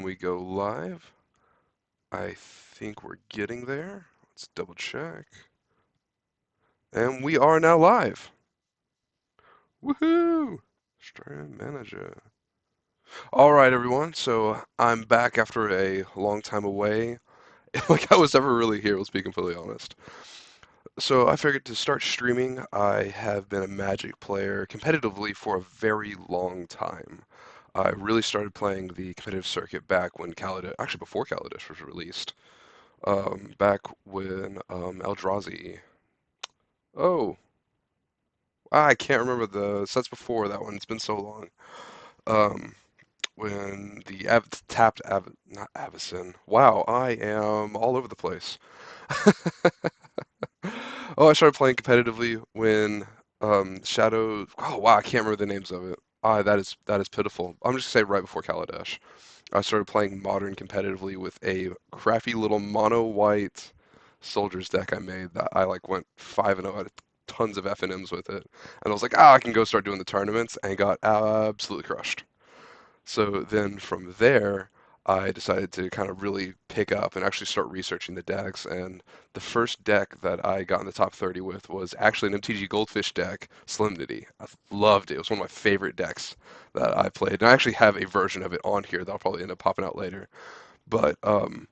we go live. I think we're getting there. Let's double check. And we are now live. Woohoo! Stream manager. All right, everyone. So I'm back after a long time away. Like I was never really here, let's be completely honest. So I figured to start streaming, I have been a Magic player competitively for a very long time. I really started playing the competitive circuit back when Kaladesh, actually before Kaladesh was released. Back when Eldrazi. Oh, I can't remember the sets before that one. It's been so long. Um, when the not Avacyn. Wow, I am all over the place. Oh, I started playing competitively when Shadow. Oh wow, I can't remember the names of it. Ah, that is pitiful. I'm just gonna say right before Kaladesh. I started playing Modern competitively with a crappy little mono white soldiers deck I made that I like went 5-0 out of tons of FNMs with it. And I was like, I can go start doing the tournaments and got absolutely crushed. So then from there, I decided to kind of really pick up and actually start researching the decks. And the first deck that I got in the top 30 with was actually an MTG Goldfish deck, Solemnity. I loved it. It was one of my favorite decks that I played. And I actually have a version of it on here that'll probably end up popping out later. But I'm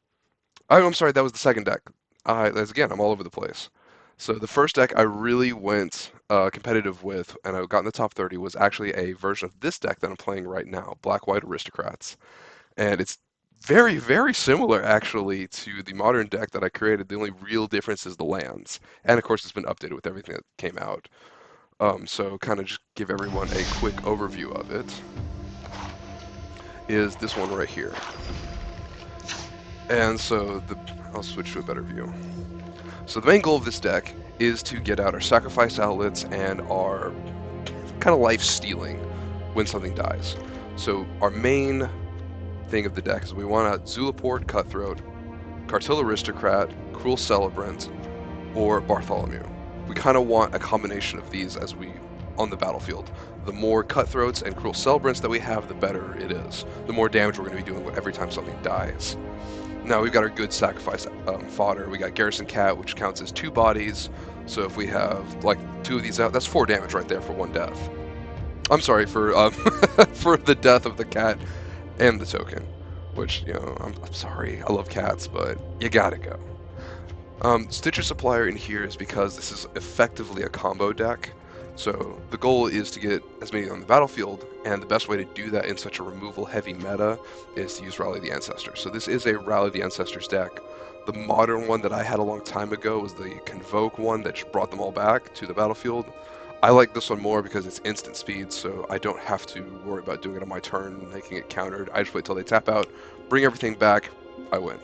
sorry, that was the second deck. As again, I'm all over the place. So the first deck I really went competitive with, and I got in the top 30, was actually a version of this deck that I'm playing right now, Black-White Aristocrats. And it's very, very similar actually to the modern deck that I created. The only real difference is the lands. And of course, it's been updated with everything that came out. So kind of just give everyone a quick overview of it. Is this one right here. And so I'll switch to a better view. So the main goal of this deck is to get out our sacrifice outlets and our kind of life stealing when something dies. So our main thing of the deck is we want a Zulaport Cutthroat, Cartil Aristocrat, Cruel Celebrant, or Bartholomew. We kind of want a combination of these as we on the battlefield. The more Cutthroats and Cruel Celebrants that we have, the better it is. The more damage we're going to be doing every time something dies. Now we've got our good sacrifice fodder. We got Garrison Cat, which counts as 2 bodies. So if we have like 2 of these out, that's 4 damage right there for 1 death. I'm sorry for for the death of the cat and the token. Which I'm sorry, I love cats, but you gotta go. Stitcher Supplier in here is because this is effectively a combo deck. So the goal is to get as many on the battlefield, and the best way to do that in such a removal-heavy meta is to use Rally the Ancestors. So this is a Rally the Ancestors deck. The modern one that I had a long time ago was the Convoke one that just brought them all back to the battlefield. I like this one more because it's instant speed, so I don't have to worry about doing it on my turn, making it countered. I just wait till they tap out, bring everything back, I win.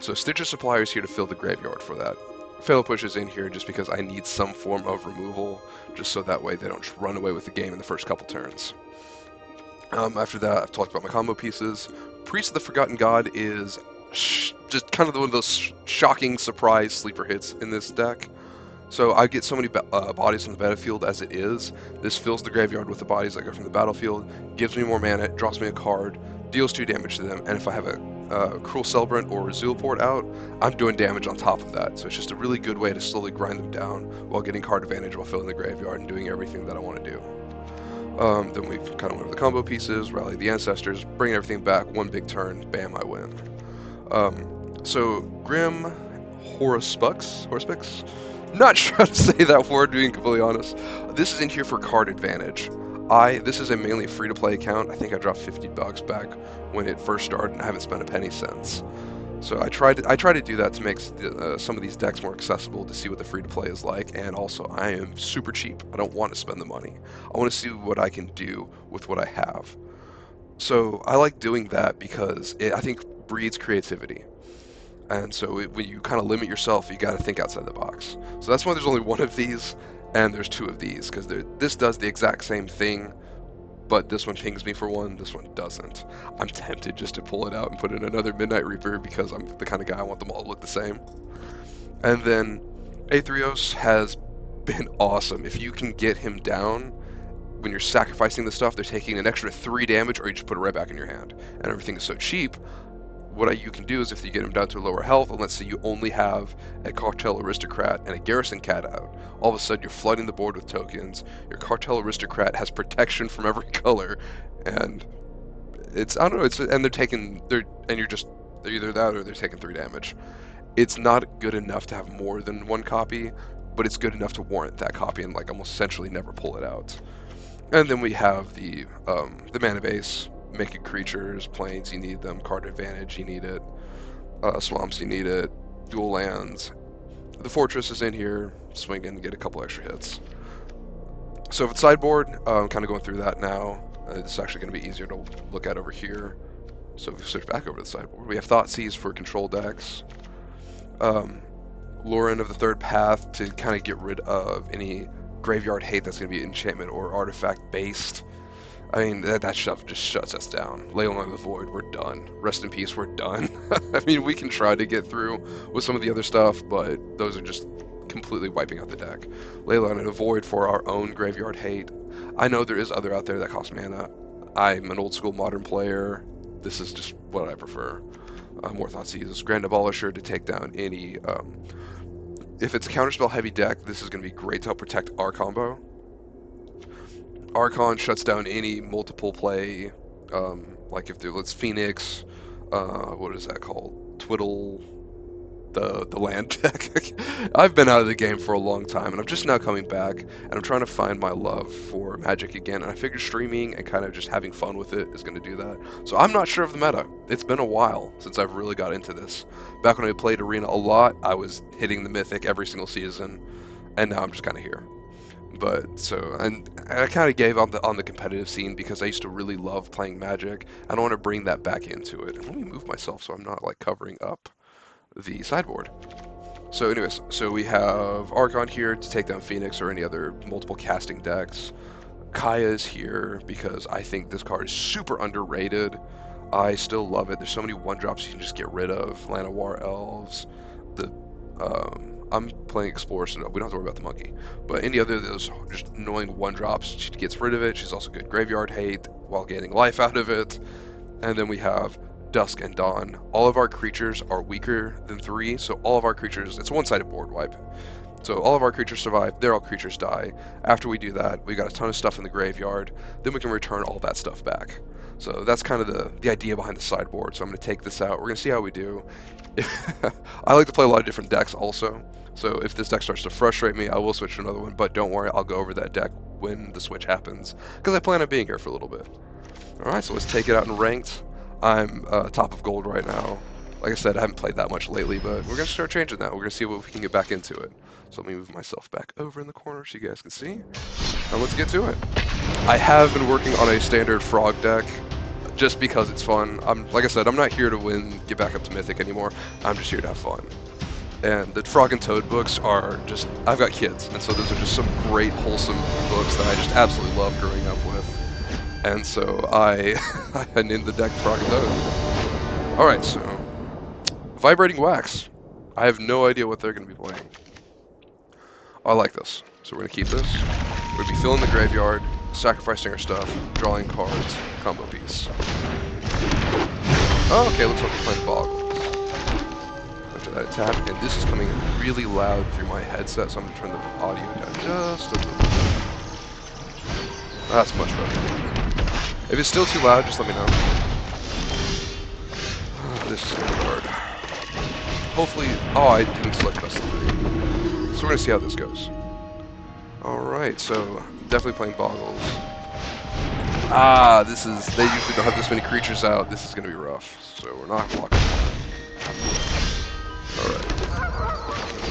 So Stitcher Supplier is here to fill the graveyard for that. Fail Push is in here just because I need some form of removal, just so that way they don't just run away with the game in the first couple turns. After that, I've talked about my combo pieces. Priest of the Forgotten God is just kind of one of those shocking surprise sleeper hits in this deck. So I get so many bodies from the battlefield as it is. This fills the graveyard with the bodies that go from the battlefield, gives me more mana, drops me a card, deals 2 damage to them, and if I have a Cruel Celebrant or Zulaport out, I'm doing damage on top of that. So it's just a really good way to slowly grind them down while getting card advantage while filling the graveyard and doing everything that I want to do. Then we kind of went over the combo pieces, Rally the Ancestors, bring everything back, 1 big turn, bam, I win. So Grim Horuspix? Not sure how to say that word, being completely honest. This is in here for card advantage. This is a mainly free-to-play account. I think I dropped $50 back when it first started, and I haven't spent a penny since. So I try to do that to make some of these decks more accessible to see what the free-to-play is like, and also I am super cheap. I don't want to spend the money. I want to see what I can do with what I have. So I like doing that because I think breeds creativity. And so when you kind of limit yourself, you got to think outside the box. So that's why there's only 1 of these, and there's 2 of these, because this does the exact same thing, but this one pings me for 1, this one doesn't. I'm tempted just to pull it out and put in another Midnight Reaper because I'm the kind of guy I want them all to look the same. And then Aetherios has been awesome. If you can get him down, when you're sacrificing the stuff, they're taking an extra 3 damage, or you just put it right back in your hand. And everything is so cheap. What you can do is, if you get them down to lower health, and let's say you only have a Cartel Aristocrat and a Garrison Cat out, all of a sudden you're flooding the board with tokens. Your Cartel Aristocrat has protection from every color, and it's, I don't know, and they're either that or they're taking 3 damage. It's not good enough to have more than 1 copy, but it's good enough to warrant that copy and like almost essentially never pull it out. And then we have the mana base. Making creatures, planes, you need them. Card advantage, you need it. Swamps, you need it. Dual lands. The fortress is in here. Swing in and get a couple extra hits. So for the sideboard, I'm kind of going through that now. It's actually going to be easier to look at over here. So if we switch back over to the sideboard, we have Thoughtseize for control decks. Lauren of the Third Path to kind of get rid of any graveyard hate that's going to be enchantment or artifact based. I mean, that stuff just shuts us down. Leyline of the Void, we're done. Rest in peace, we're done. I mean, we can try to get through with some of the other stuff, but those are just completely wiping out the deck. Leyline of the Void for our own graveyard hate. I know there is other out there that cost mana. I'm an old school modern player. This is just what I prefer. More Thoughtseizes. Grand Abolisher to take down any... if it's a counterspell heavy deck, this is going to be great to help protect our combo. Archon shuts down any multiple play, like if let's Phoenix, what is that called? Twiddle, the land deck. I've been out of the game for a long time, and I'm just now coming back, and I'm trying to find my love for Magic again, and I figured streaming and kind of just having fun with it is going to do that. So I'm not sure of the meta. It's been a while since I've really got into this. Back when I played Arena a lot, I was hitting the Mythic every single season, and now I'm just kind of here. But so, and I kind of gave up on the competitive scene because I used to really love playing Magic. I don't want to bring that back into it. And let me move myself so I'm not like covering up the sideboard. So anyways, so we have Archon here to take down Phoenix or any other multiple casting decks. Kaya is here because I think this card is super underrated. I still love it. There's so many 1-drops you can just get rid of. Llanowar Elves, the I'm playing Explorer, so no, we don't have to worry about the monkey. But any other of those just annoying 1-drops, she gets rid of it. She's also good graveyard hate while gaining life out of it. And then we have Dusk and Dawn. All of our creatures are weaker than 3, so all of our creatures, it's a one-sided board wipe. So all of our creatures survive, their all creatures die. After we do that, we got a ton of stuff in the graveyard. Then we can return all that stuff back. So that's kind of the idea behind the sideboard. So I'm going to take this out. We're going to see how we do. I like to play a lot of different decks also. So if this deck starts to frustrate me, I will switch to another one. But don't worry, I'll go over that deck when the switch happens, because I plan on being here for a little bit. Alright, so let's take it out in ranked. I'm top of gold right now. Like I said, I haven't played that much lately, but we're going to start changing that. We're going to see what we can get back into it. So let me move myself back over in the corner so you guys can see. Now let's get to it. I have been working on a standard frog deck just because it's fun. Like I said, I'm not here to win, get back up to Mythic anymore. I'm just here to have fun. And the Frog and Toad books are just, I've got kids, and so those are just some great, wholesome books that I just absolutely love growing up with. And so I named the deck Frog and Toad. Alright, so Vibrating Wax. I have no idea what they're going to be playing. I like this. So we're going to keep this. We're going to be filling the graveyard, sacrificing our stuff, drawing cards, combo piece. Oh, okay, looks like we're playing Boggles. After that attack, and this is coming really loud through my headset, so I'm going to turn the audio down just a little bit. That's much better. If it's still too loud, just let me know. This is going to be hard. Hopefully, oh, I didn't select best of 3. So we're going to see how this goes. Alright, so definitely playing Boggles. They usually don't have this many creatures out. This is going to be rough, so we're not blocking. Alright.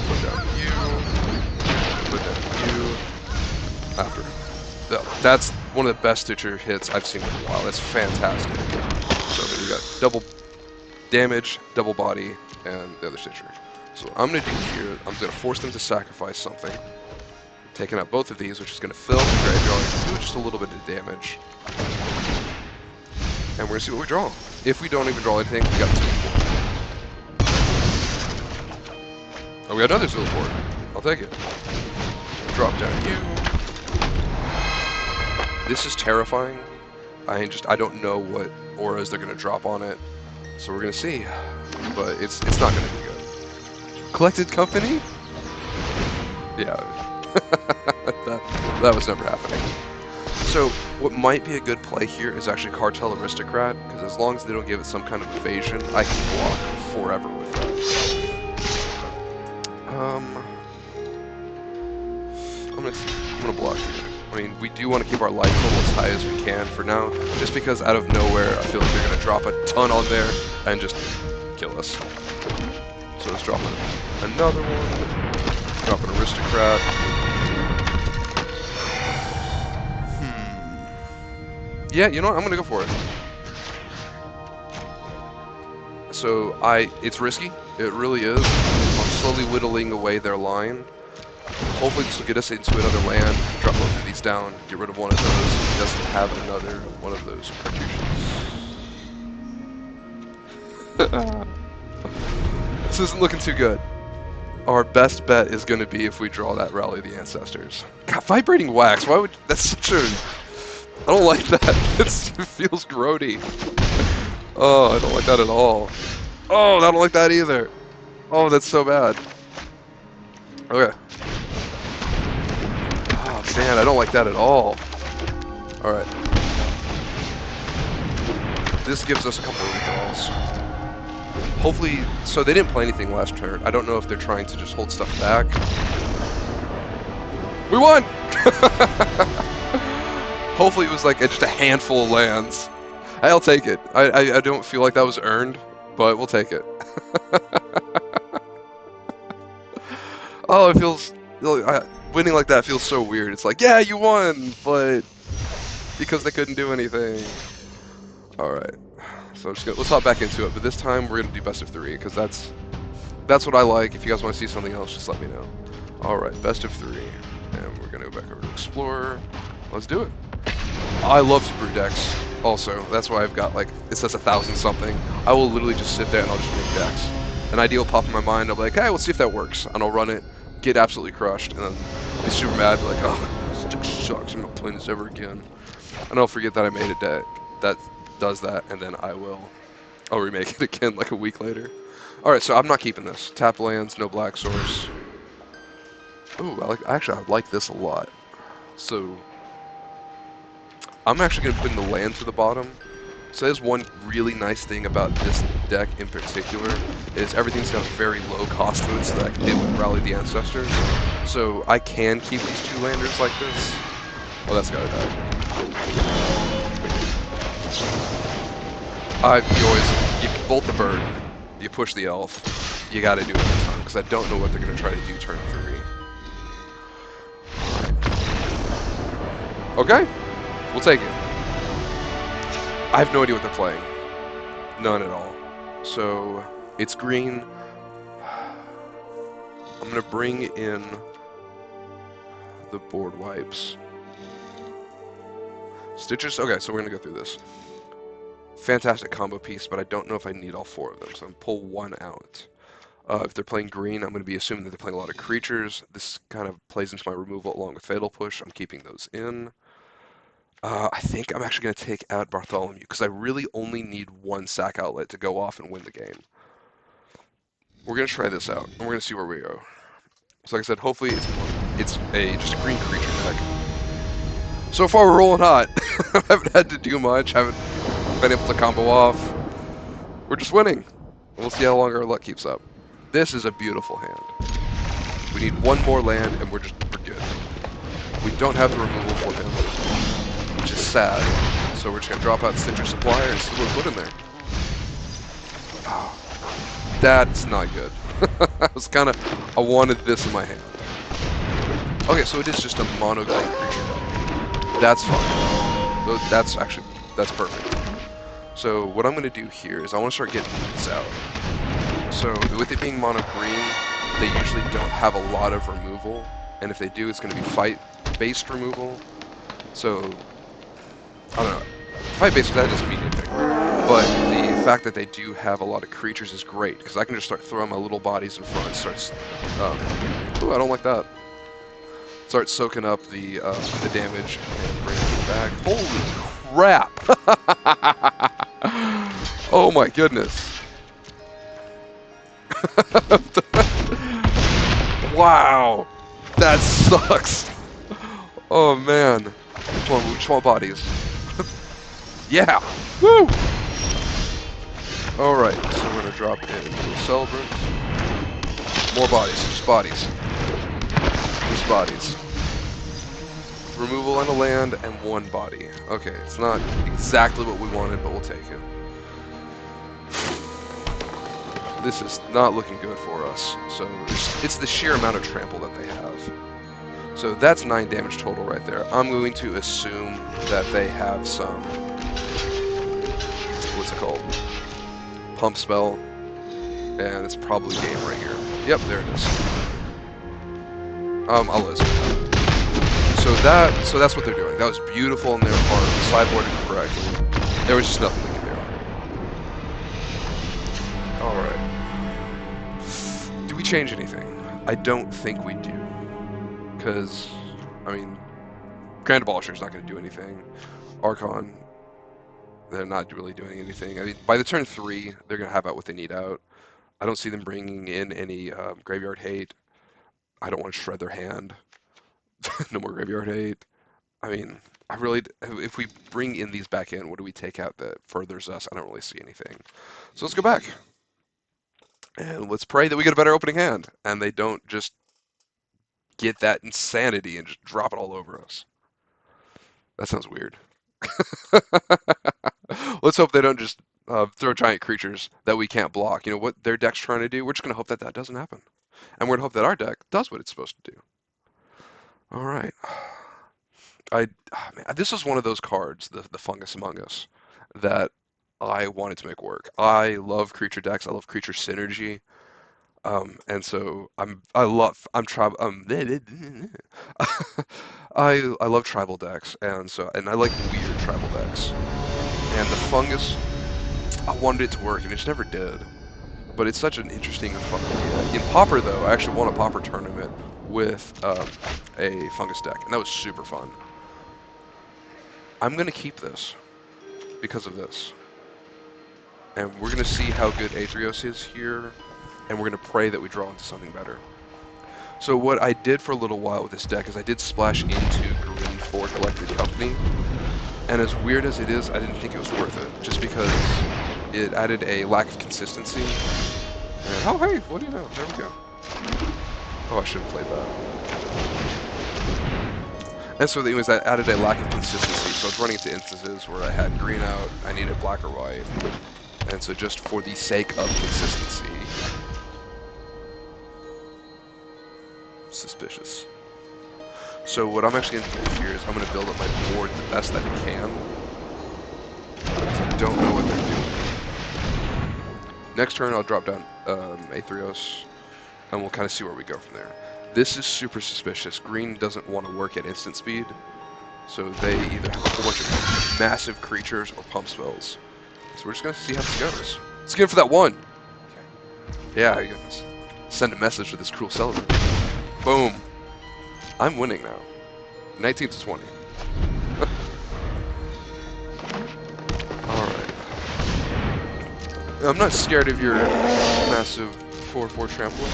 Put down you. Put down you. After. That's one of the best Stitcher hits I've seen in a while. That's fantastic. So we got double damage, double body, and the other Stitcher. So what I'm going to do here, I'm going to force them to sacrifice something. Taking out both of these, which is going to fill the graveyard, do just a little bit of damage. And we're going to see what we draw. If we don't even draw anything, we got 2 4. Oh, we got another Zilla board. I'll take it. Drop down you. This is terrifying. I don't know what auras they're gonna drop on it, so we're gonna see. But it's not gonna be good. Collected company? Yeah, that was never happening. So what might be a good play here is actually Cartel Aristocrat, because as long as they don't give it some kind of evasion, I can block forever with that. I'm gonna block here. I mean, we do want to keep our life level as high as we can for now, just because out of nowhere I feel like they're gonna drop a ton on there and just kill us. So let's drop another one. Drop an Aristocrat. Yeah, you know what? I'm gonna go for it. So it's risky. It really is. I'm slowly whittling away their line. Hopefully this will get us into another land. Drop both of these down. Get rid of one of those. He doesn't have another one of those cartouches. This isn't looking too good. Our best bet is going to be if we draw that Rally of the Ancestors. God, Vibrating Wax. Why would that's such a? I don't like that. It feels grody. Oh, I don't like that at all. Oh, I don't like that either. Oh, that's so bad. Okay. Oh man, I don't like that at all. Alright. This gives us a couple of recalls. Hopefully, so they didn't play anything last turn. I don't know if they're trying to just hold stuff back. We won! Hopefully it was like just a handful of lands. I'll take it. I don't feel like that was earned, but we'll take it. Oh, it feels... winning like that feels so weird. It's like, yeah, you won, but... because they couldn't do anything. Alright. So let's hop back into it, but this time we're going to do best of 3, because that's what I like. If you guys want to see something else, just let me know. Alright, best of 3. And we're going to go back over to Explorer. Let's do it. I love to brew decks, also. That's why I've got, like, it says 1,000 something. I will literally just sit there and I'll just make decks. An idea will pop in my mind, I'll be like, hey, let's see if that works. And I'll run it, get absolutely crushed, and then be super mad, be like, oh, this deck sucks, I'm not playing this ever again. And I'll forget that I made a deck that does that, and then I'll remake it again like a week later. Alright, so I'm not keeping this. Tap lands, no black source. Ooh, I like this a lot. So I'm actually going to put in the land to the bottom. So there's one really nice thing about this deck in particular, is everything's got a very low cost to it, so that I can hit with Rally the Ancestors. So I can keep these 2 landers like this. Oh, that's gotta die. You bolt the bird, you push the elf, you gotta do it this time, because I don't know what they're going to try to do turn 3. Okay, we'll take it. I have no idea what they're playing. None at all. So, it's green. I'm going to bring in the board wipes. Stitches? Okay, so we're going to go through this. Fantastic combo piece, but I don't know if I need all 4 of them, so I'm going to pull 1 out. If they're playing green, I'm going to be assuming that they're playing a lot of creatures. This kind of plays into my removal along with Fatal Push. I'm keeping those in. I think I'm actually going to take out Bartholomew, because I really only need 1 sack outlet to go off and win the game. We're going to try this out, and we're going to see where we go. So like I said, hopefully it's just a green creature deck. So far we're rolling hot. I haven't had to do much, haven't been able to combo off. We're just winning. We'll see how long our luck keeps up. This is a beautiful hand. We need 1 more land, and we're good. We don't have the removal for him, which is sad. So we're just going to drop out Stitcher Supplier and see what we put in there. Oh, that's not good. I wanted this in my hand. Okay, so it is just a mono green creature. That's fine. That's perfect. So what I'm going to do here is I want to start getting these out. So with it being mono green, they usually don't have a lot of removal. And if they do, it's going to be fight-based removal. So I don't know. Fight-based, that doesn't mean anything. But the fact that they do have a lot of creatures is great, because I can just start throwing my little bodies in front and start... ooh, I don't like that. Start soaking up the damage and bringing it attack. Holy crap! Oh my goodness. Wow. That sucks. Oh man. Come on, we just want bodies. Yeah. Woo! Alright, so we're gonna drop in the celebrant. More bodies, just bodies. Just bodies. Removal on the land and one body. Okay, it's not exactly what we wanted, but we'll take it. This is not looking good for us. So it's the sheer amount of trample that they have. So that's 9 damage total right there. I'm going to assume that they have some, what's it called? Pump spell. And it's probably game right here. Yep, there it is. I'll listen. So that's what they're doing. That was beautiful on their part. Sideboarded correctly. There was just nothing we could do. Alright. Do we change anything? I don't think we do. Because, I mean, Grand Abolisher's not going to do anything. Archon, they're not really doing anything. I mean, by the turn 3, they're going to have out what they need out. I don't see them bringing in any Graveyard Hate. I don't want to shred their hand. No more Graveyard Hate. I mean, if we bring in these back in, what do we take out that furthers us? I don't really see anything. So let's go back. And let's pray that we get a better opening hand. And they don't just get that insanity and just drop it all over us. That sounds weird. Let's hope they don't just throw giant creatures that we can't block. You know what their deck's trying to do? We're just going to hope that that doesn't happen. And we're going to hope that our deck does what it's supposed to do. All right. Man, this was one of those cards, the Fungus Among Us, that I wanted to make work. I love creature decks. I love creature synergy. And so I love tribal decks, and I like weird tribal decks. And the fungus, I wanted it to work, and it just never did. But it's such an interesting and fun idea. In Pauper, though, I actually won a Pauper tournament with a fungus deck, and that was super fun. I'm gonna keep this because of this, and we're gonna see how good Aetherios is here. And we're going to pray that we draw into something better. So what I did for a little while with this deck is I did splash into Green for Collected Company. And as weird as it is, I didn't think it was worth it. Just because it added a lack of consistency. And, oh, hey, what do you know? There we go. Oh, I should have played that. And so anyways, that added a lack of consistency. So I was running into instances where I had green out, I needed black or white. And so just for the sake of consistency, suspicious. So what I'm actually going to do here is I'm going to build up my board the best that I can. I don't know what they're doing. Next turn I'll drop down Aetherios, and we'll kind of see where we go from there. This is super suspicious. Green doesn't want to work at instant speed, so they either have a whole bunch of massive creatures or pump spells. So we're just going to see how this goes. Let's get in for that one! Yeah, you can send a message to this cruel celebrant. Boom. I'm winning now. 19 to 20. Alright. I'm not scared of your massive 4/4 trample.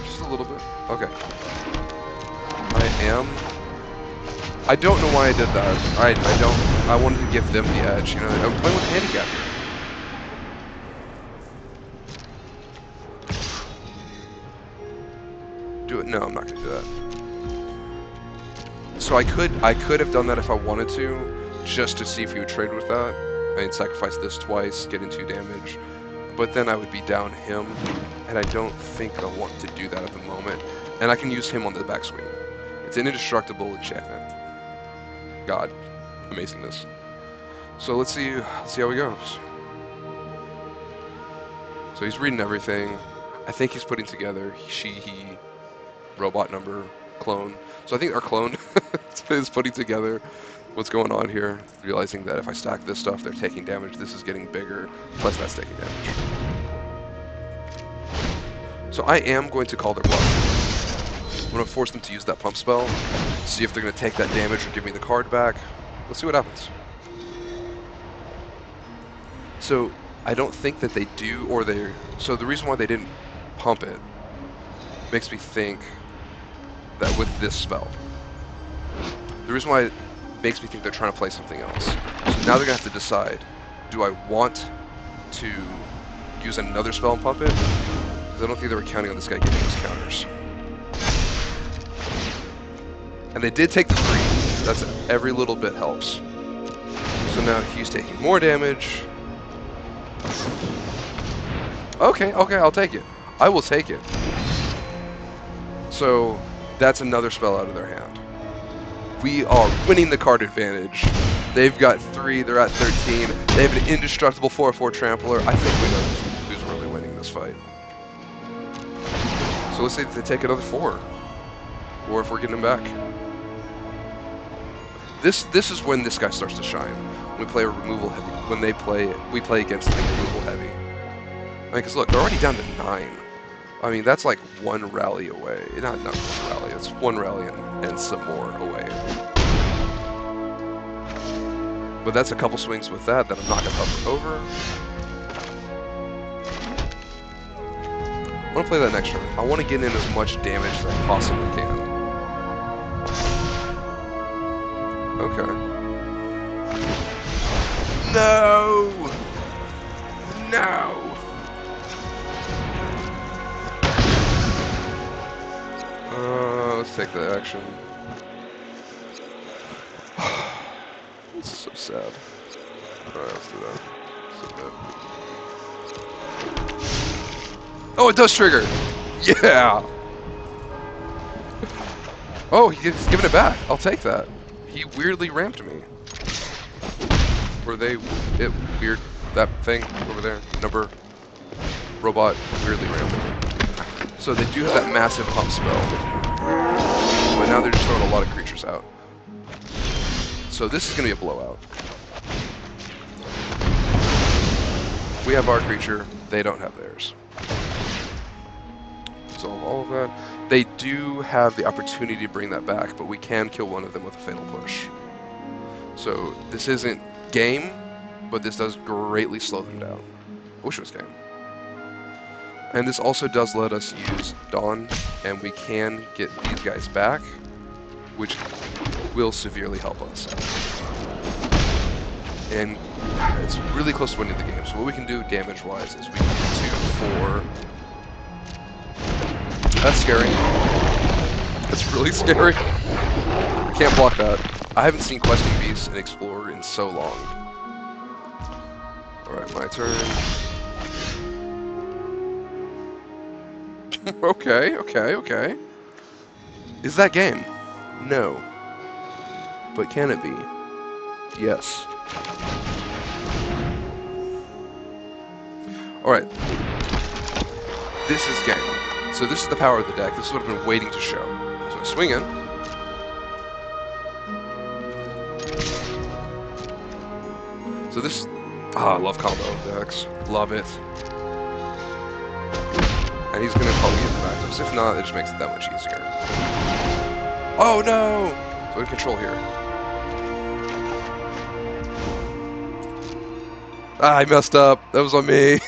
Just a little bit. Okay. I don't know why I did that. I wanted to give them the edge. You know, I'm playing with handicap here. Do it. No, I'm not gonna do that. So I could have done that if I wanted to, just to see if he would trade with that. I mean, sacrifice this twice, get in 2 damage, but then I would be down him, and I don't think I want to do that at the moment. And I can use him on the backswing. It's an indestructible enchantment. God, amazingness. So let's see how he goes. So he's reading everything. I think he's putting together he robot number clone. So I think our clone is putting together what's going on here, realizing that if I stack this stuff, they're taking damage. This is getting bigger, plus that's taking damage. So I am going to call their bluff. I'm going to force them to use that pump spell, See if they're going to take that damage or give me the card back. Let's see what happens. So I don't think that they do, or they. So the reason why they didn't pump it makes me think that with this spell, the reason why it makes me think they're trying to play something else. So now they're going to have to decide, do I want to use another spell and pump it? Because I don't think they were counting on this guy getting his counters. And they did take the 3. That's every little bit helps. So now he's taking more damage. Okay, I'll take it. I will take it. So that's another spell out of their hand. We are winning the card advantage. They've got 3, they're at 13. They have an indestructible 4/4 trampler. I think we know who's really winning this fight. So let's say that they take another 4. Or if we're getting them back. This is when this guy starts to shine. When we play a removal heavy. When we play against the removal heavy. I mean, because look, they're already down to 9. I mean, that's like 1 rally away. Not 1 rally, it's 1 rally and some more away. But that's a couple swings with that I'm not going to hover over. I want to play that next turn. I want to get in as much damage as I possibly can. Okay. No! No! Let's take the action. This is so sad. Alright, let's do that. Oh, it does trigger! Yeah! Oh, he's giving it back. I'll take that. He weirdly ramped me. That thing over there, number robot weirdly ramped me. So they do have that massive pump spell. But now they're just throwing a lot of creatures out. So this is going to be a blowout. We have our creature, they don't have theirs. Solve all of that. They do have the opportunity to bring that back, but we can kill one of them with a Fatal Push. So this isn't game, but this does greatly slow them down. I wish it was game. And this also does let us use Dawn, and we can get these guys back, which will severely help us. And it's really close to winning the game. So what we can do damage-wise is we can do 2, 4. That's scary. That's really scary. I can't block that. I haven't seen Questing Beasts and Explorer in so long. Alright, my turn. Okay. Is that game? No. But can it be? Yes. Alright. This is game. So this is the power of the deck. This is what I've been waiting to show. So I swing in. So this... I love combo decks. Love it. And he's going to probably get the Magnos. If not, it just makes it that much easier. Oh no! So we control here. I messed up. That was on me.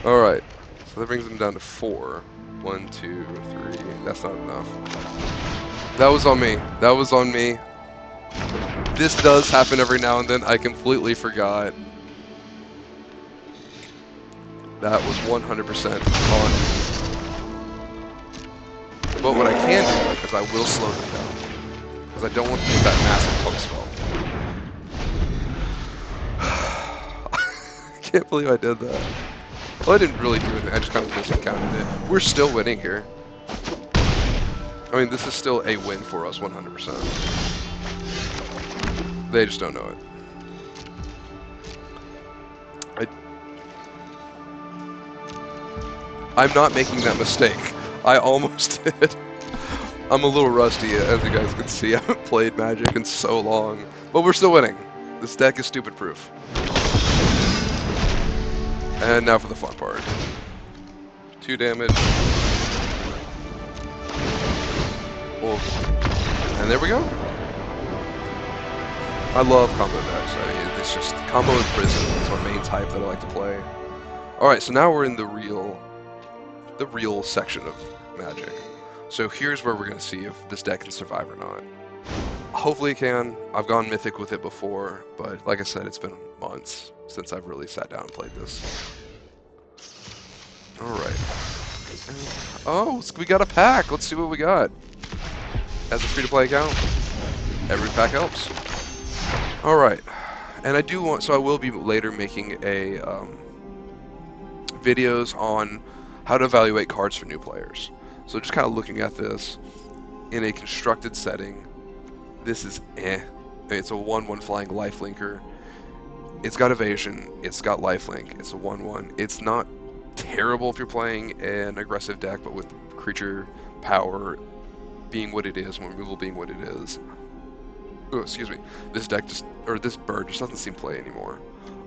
Alright. So that brings him down to 4. 1, 2, 3. That's not enough. That was on me. That was on me. This does happen every now and then. I completely forgot. That was 100% on me. But what I can do is I will slow them down. Because I don't want to get that massive pump spell. I can't believe I did that. Well, I didn't really do anything. I just kind of miscounted it. We're still winning here. I mean, this is still a win for us, 100%. They just don't know it. I'm not making that mistake. I almost did. I'm a little rusty, as you guys can see. I haven't played Magic in so long. But we're still winning. This deck is stupid proof. And now for the fun part. 2 damage. Well, and there we go. I love combo decks. I mean, it's just combo and prison is our main type that I like to play. All right, so now we're in the real section of Magic. So here's where we're going to see if this deck can survive or not. Hopefully it can. I've gone Mythic with it before, but like I said, it's been months since I've really sat down and played this. Alright. Oh, we got a pack! Let's see what we got. As a free-to-play account, every pack helps. Alright. And I do want, so I will be later making a videos on how to evaluate cards for new players. So just kind of looking at this in a constructed setting, this is eh. It's a 1/1 flying lifelinker. It's got evasion, it's got lifelink, it's a 1/1. It's not terrible if you're playing an aggressive deck, but with creature power being what it is, and removal being what it is. Oh, excuse me. This deck just, or this bird just doesn't seem to play anymore.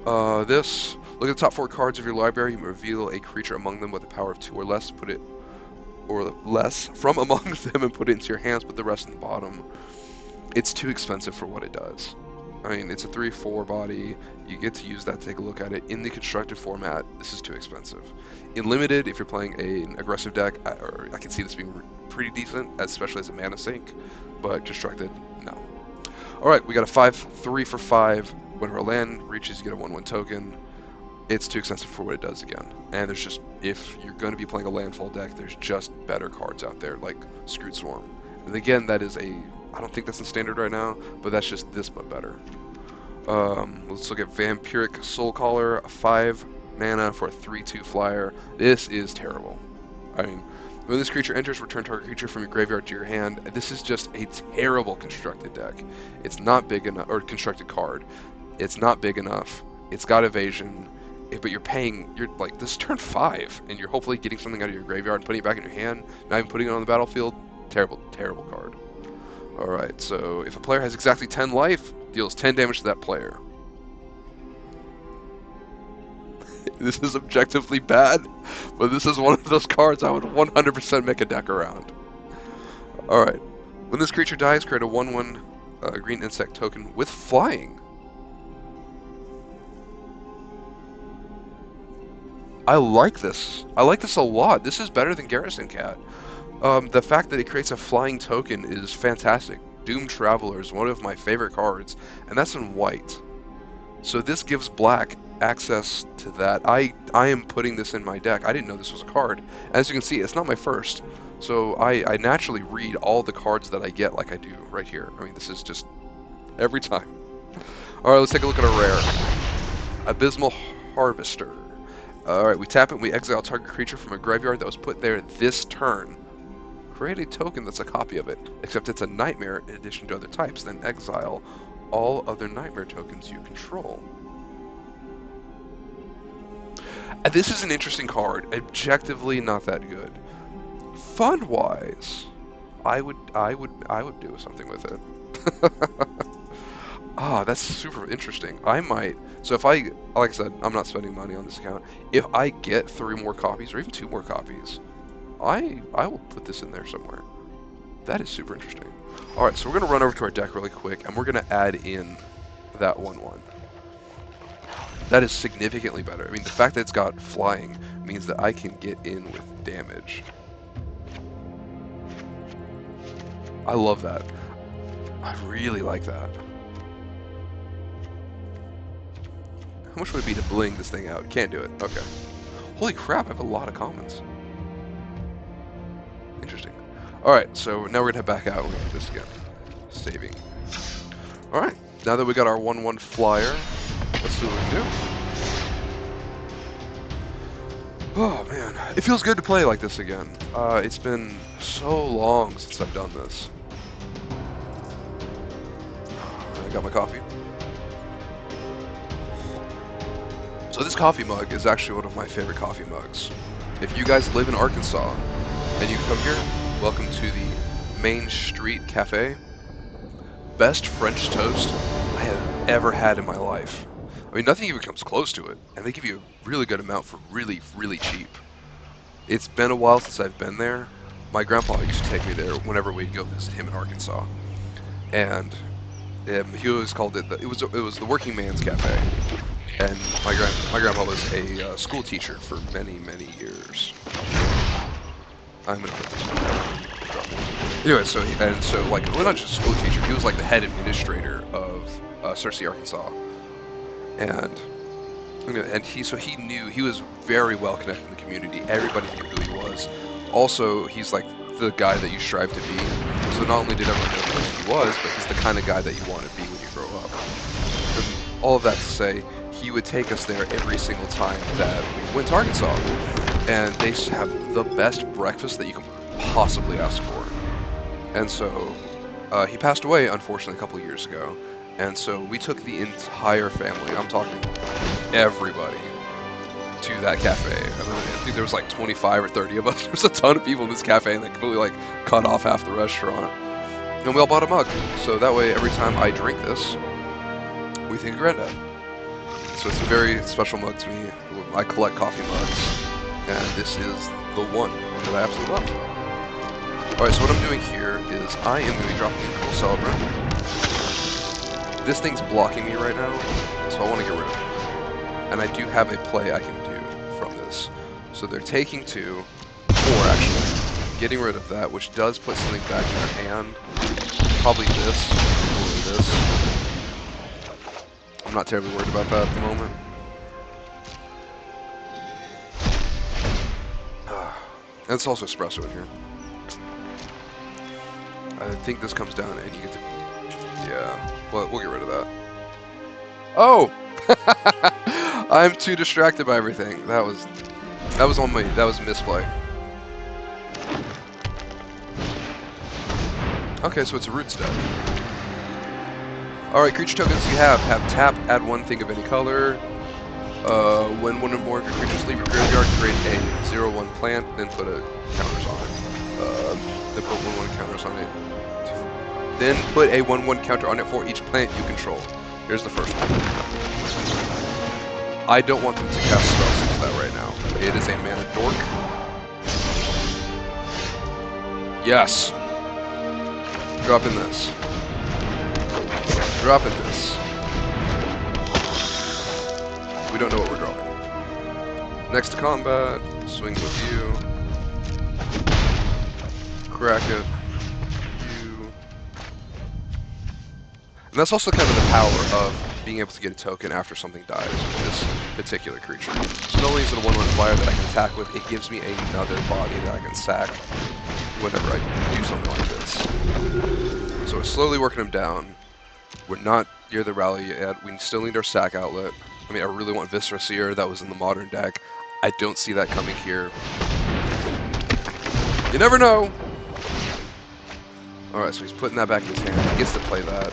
Look at the top 4 cards of your library. You reveal a creature among them with a power of 2 or less. Put it, or less, from among them and put it into your hands. Put the rest in the bottom. It's too expensive for what it does. I mean, it's a 3/4 body. You get to use that to take a look at it. In the constructed format, this is too expensive. In limited, if you're playing an aggressive deck, I can see this being pretty decent, especially as a mana sink. But constructed, no. Alright, we got a 5/3 for 5. Whenever a land reaches, you get a 1/1 token. It's too expensive for what it does again. And there's just, if you're going to be playing a landfall deck, there's just better cards out there, like Screwed Swarm. And again, that is a, I don't think that's in standard right now, but that's just this but better. Let's look at Vampiric Soulcaller, a 5 mana for a 3/2 flyer. This is terrible. I mean, when this creature enters, return target creature from your graveyard to your hand. This is just a terrible constructed deck. It's not big enough, or constructed card. It's not big enough. It's got evasion, but you're like, this is turn 5, and you're hopefully getting something out of your graveyard and putting it back in your hand, not even putting it on the battlefield. Terrible, terrible card. Alright, so if a player has exactly 10 life, deals 10 damage to that player. This is objectively bad, but this is one of those cards I would 100% make a deck around. Alright, when this creature dies, create a 1/1 green insect token with flying. I like this. I like this a lot. This is better than Garrison Cat. The fact that it creates a flying token is fantastic. Doom Traveler is one of my favorite cards, and that's in white. So this gives black access to that. I am putting this in my deck. I didn't know this was a card. As you can see, it's not my first. So I naturally read all the cards that I get like I do right here. I mean, this is just every time. Alright, let's take a look at a rare. Abysmal Harvester. Alright, we tap it and we exile target creature from a graveyard that was put there this turn. Create a token that's a copy of it, except it's a nightmare in addition to other types, then exile all other nightmare tokens you control. This is an interesting card. Objectively not that good. Fun-wise, I would do something with it. That's super interesting. I might. So if like I said, I'm not spending money on this account. If I get 3 more copies or even 2 more copies, I will put this in there somewhere. That is super interesting. Alright, so we're going to run over to our deck really quick, and we're going to add in that 1/1. That is significantly better. I mean, the fact that it's got flying means that I can get in with damage. I love that. I really like that. How much would it be to bling this thing out? Can't do it. Okay. Holy crap, I have a lot of commons. Interesting. Alright, so now we're going to head back out and we're going to do this again. Saving. Alright, now that we got our 1/1 flyer, let's see what we can do. Oh man, it feels good to play like this again. It's been so long since I've done this. I got my coffee. So this coffee mug is actually one of my favorite coffee mugs. If you guys live in Arkansas and you come here, welcome to the Main Street Cafe. Best French toast I have ever had in my life. I mean, nothing even comes close to it, and they give you a really good amount for really, really cheap. It's been a while since I've been there, my grandpa used to take me there whenever we'd go visit him in Arkansas, and he always called it it was the working man's cafe. And my grandpa was a school teacher for many years. I'm gonna put this one down. Anyway, so like, well, not just a school teacher, he was like the head administrator of Searcy, Arkansas, and he knew, he was very well connected in the community. Everybody knew who he was. Also, he's like the guy that you strive to be. So not only did everyone know who he was, but he's the kind of guy that you want to be when you grow up. And all of that to say, he would take us there every single time that we went to Arkansas, and they have the best breakfast that you can possibly ask for. And so he passed away, unfortunately, a couple of years ago. And so we took the entire family, I'm talking everybody, to that cafe. I think there was like 25 or 30 of us. There's a ton of people in this cafe, and they completely like cut off half the restaurant. And we all bought a mug. So that way, every time I drink this, we think of Granddad. So it's a very special mug to me. I collect coffee mugs, and this is the one that I absolutely love. Alright, so what I'm doing here is I am going to be dropping in Cool Celebrant. This thing's blocking me right now, so I want to get rid of it. And I do have a play I can do from this. So they're taking 2, or actually getting rid of that, which does put something back in their hand. Probably this, or this. I'm not terribly worried about that at the moment. And it's also espresso in here. I think this comes down and you get to... Yeah, well, we'll get rid of that. Oh! I'm too distracted by everything. That was misplay. Okay, so it's a roots deck. Alright, creature tokens you have tap, add 1 thing of any color. When 1 or more of your creatures leave your graveyard, create a 0/1 plant, then put a counters on it. Then put 1/1 counters on it. Then put a 1/1 counter on it for each plant you control. Here's the first one. I don't want them to cast spells into that right now. It is a mana dork. Yes. Drop in this. Drop in this. We don't know what we're drawing. Next to combat, swing with you. Crack it. You. And that's also kind of the power of being able to get a token after something dies with this particular creature. So not only is it a 1/1 flyer that I can attack with, it gives me another body that I can sack whenever I do something like this. So we're slowly working him down. We're not near the rally yet. We still need our sack outlet. I mean, I really want Viscera Seer. That was in the modern deck. I don't see that coming here. You never know! Alright, so he's putting that back in his hand. He gets to play that.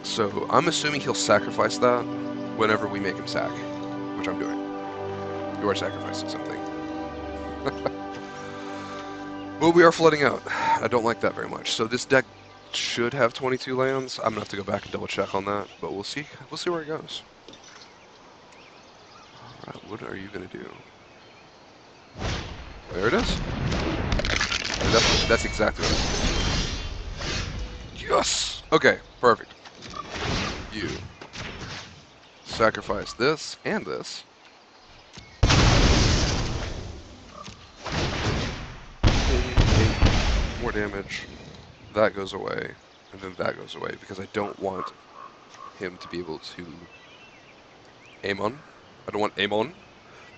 So I'm assuming he'll sacrifice that whenever we make him sack, which I'm doing. You are sacrificing something. Well, we are flooding out. I don't like that very much. So this deck should have 22 lands. I'm gonna have to go back and double check on that, but we'll see. We'll see where it goes. All right, what are you gonna do? There it is. And that's exactly what I'm doing. Yes. Okay. Perfect. You sacrifice this and this. More damage. That goes away, and then that goes away, because I don't want him to be able to Amon. I don't want Amon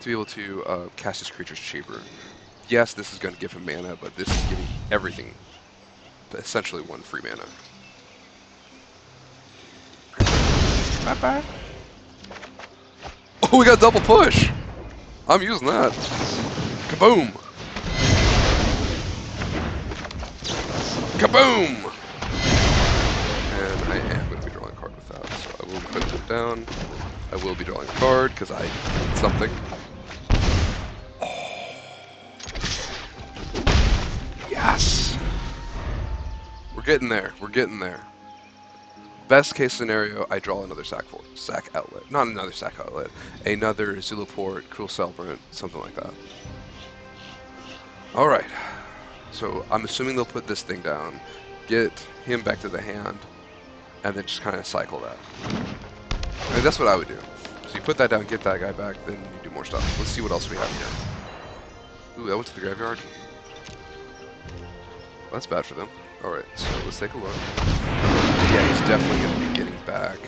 to be able to cast his creatures cheaper. Yes, this is going to give him mana, but this is giving everything essentially 1 free mana. Bye-bye. Oh, we got double push! I'm using that. Kaboom! Kaboom! And I am going to be drawing a card with that, so I will be putting it down. I will be drawing a card, because I need something. Oh. Yes! We're getting there. We're getting there. Best case scenario, I draw another sack outlet. Not another sack outlet. Another Zulaport, Cruel Celebrant, something like that. Alright. So I'm assuming they'll put this thing down, get him back to the hand, and then just kind of cycle that. I mean, that's what I would do. So you put that down, get that guy back, then you do more stuff. Let's see what else we have here. Ooh, that went to the graveyard. Well, that's bad for them. Alright, so let's take a look. Yeah, he's definitely going to be getting back.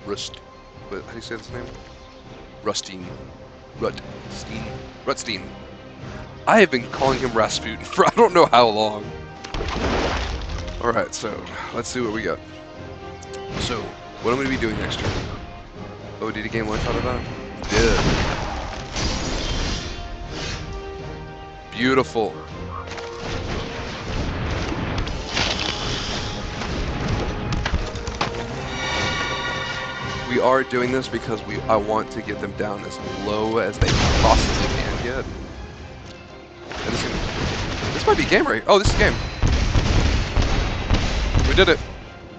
How do you say his name? Rutstein. Rutstein. I have been calling him Rasputin for I don't know how long. Alright, so let's see what we got. So, what I'm going to be doing next turn. Oh, did he gain life out of that? He did. Beautiful. We are doing this because I want to get them down as low as they possibly can get. And this might be game right. Oh, this is game. We did it.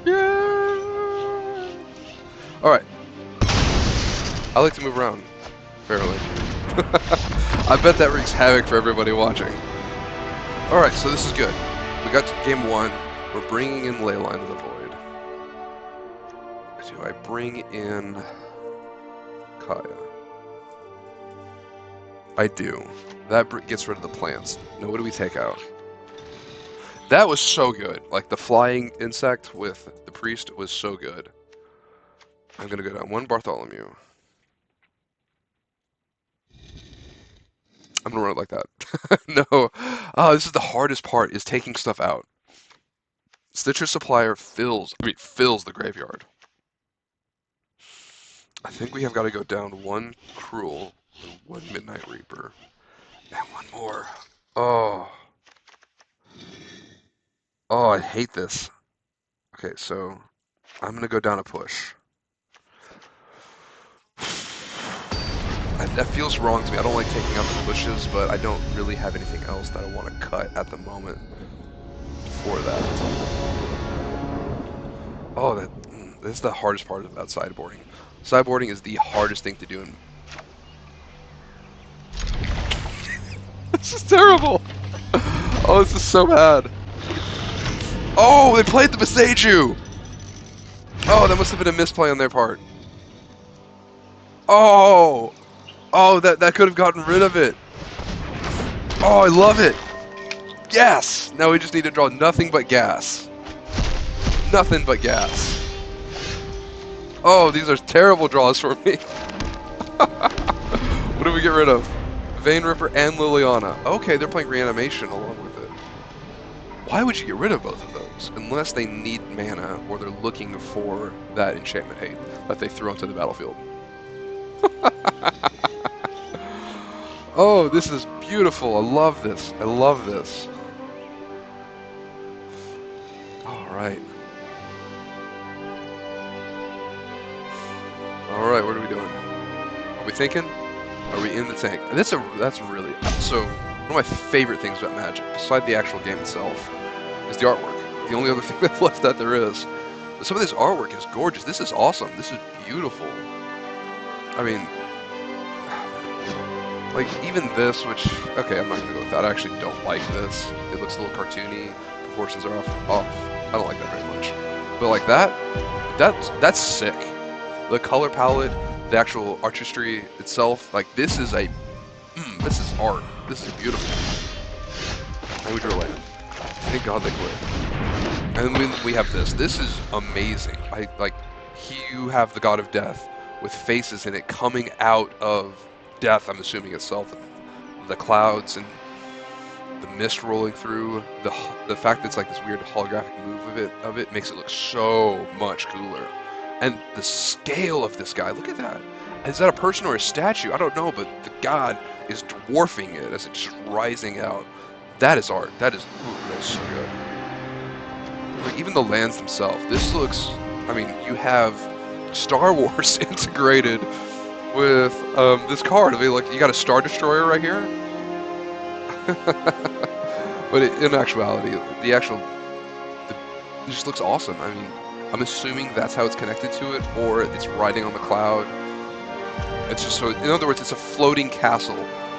Yeah. All right. I like to move around fairly. I bet that wreaks havoc for everybody watching. All right, so this is good. We got to game 1. We're bringing in Leyline of the Void. Do I bring in Kaya? I do. That gets rid of the plants. Now, what do we take out? That was so good. Like, the flying insect with the priest was so good. I'm going to go down 1 Bartholomew. I'm going to run it like that. No. Oh, this is the hardest part, is taking stuff out. Stitcher Supplier fills the graveyard. I think we have got to go down 1 Cruel, and 1 Midnight Reaper, and 1 more. Oh. Oh, I hate this. Okay, so I'm going to go down a push. That feels wrong to me. I don't like taking out the pushes, but I don't really have anything else that I want to cut at the moment for that. Oh, this is the hardest part about sideboarding. Sideboarding is the hardest thing to do. This is terrible. Oh, this is so bad. Oh, they played the Beseiju. Oh, that must have been a misplay on their part. Oh, that could have gotten rid of it. Oh, I love it. Yes. Now we just need to draw nothing but gas. Nothing but gas. Oh, these are terrible draws for me. What do we get rid of? Vein Ripper and Liliana. Okay, they're playing Reanimation along with it. Why would you get rid of both of those? Unless they need mana or they're looking for that enchantment 8 that they threw onto the battlefield. Oh, this is beautiful. I love this. I love this. All right. All right, what are we doing? Are we thinking? Are we in the tank? And that's really so. One of my favorite things about Magic, beside the actual game itself, is the artwork. The only other thing that's left that there is. But some of this artwork is gorgeous. This is awesome. This is beautiful. I mean, like even this, which okay, I'm not gonna go with that. I actually don't like this. It looks a little cartoony. Proportions are off. I don't like that very much. But like that's sick. The color palette, the actual artistry itself, like this is this is art. This is beautiful. And we drew a land. Thank God they quit. And then we have this. This is amazing. You have the God of Death with faces in it coming out of death, I'm assuming itself. The clouds and the mist rolling through. The fact that it's like this weird holographic move of it makes it look so much cooler. And the scale of this guy, look at that. Is that a person or a statue? I don't know, but the god is dwarfing it as it's just rising out. That is art. That is so good. Like even the lands themselves. This looks, I mean, you have Star Wars integrated with this card. I mean, like you got a Star Destroyer right here. But in actuality, it just looks awesome. I mean, I'm assuming that's how it's connected to it, or it's riding on the cloud. It's just so, in other words, it's a floating castle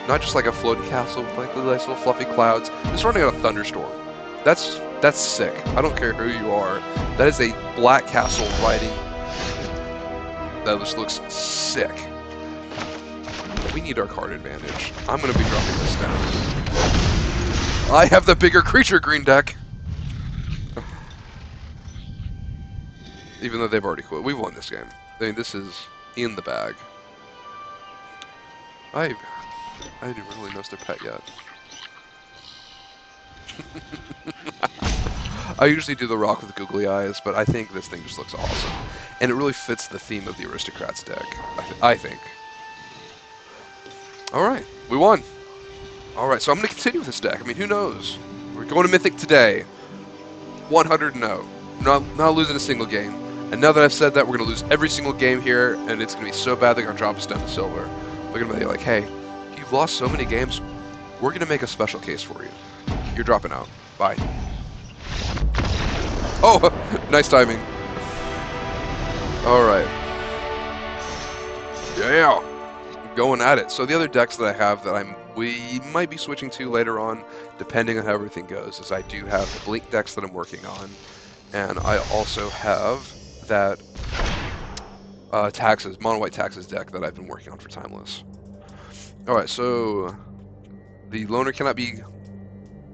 Not just like a floating castle with like the nice little fluffy clouds. It's running on a thunderstorm. That's sick. I don't care who you are. That is a black castle riding. That just looks sick. We need our card advantage. I'm gonna be dropping this down. I have the bigger creature green deck. Even though they've already quit. We've won this game. I mean, this is in the bag. I didn't really notice their pet yet. I usually do the rock with googly eyes, but I think this thing just looks awesome. And it really fits the theme of the Aristocrats deck, I think. Alright, we won. Alright, so I'm going to continue with this deck. I mean, who knows? We're going to Mythic today. 100-0. Not losing a single game. And now that I've said that, we're going to lose every single game here, and it's going to be so bad they're going to drop us down to silver. They're going to be like, hey, you've lost so many games, we're going to make a special case for you. You're dropping out. Bye. Oh, nice timing. Alright. Yeah. Going at it. So the other decks that I have that we might be switching to later on, depending on how everything goes, is I do have the Blink decks that I'm working on, and I also have that Taxes, Mono White Taxes deck that I've been working on for Timeless. Alright, so the Loner cannot be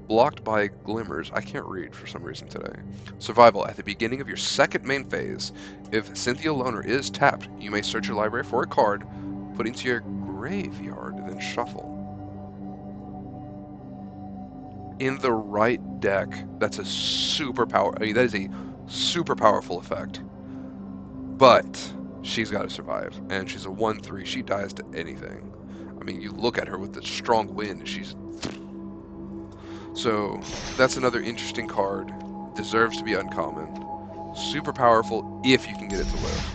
blocked by Glimmers. I can't read for some reason today. Survival. At the beginning of your second main phase, if Cynthia Loner is tapped, you may search your library for a card, put into your graveyard, then shuffle. In the right deck, that's a super power. I mean, that is a super powerful effect. But she's got to survive, and she's a 1/3. She dies to anything. I mean, you look at her with the strong wind. She's so that's another interesting card. Deserves to be uncommon. Super powerful if you can get it to live.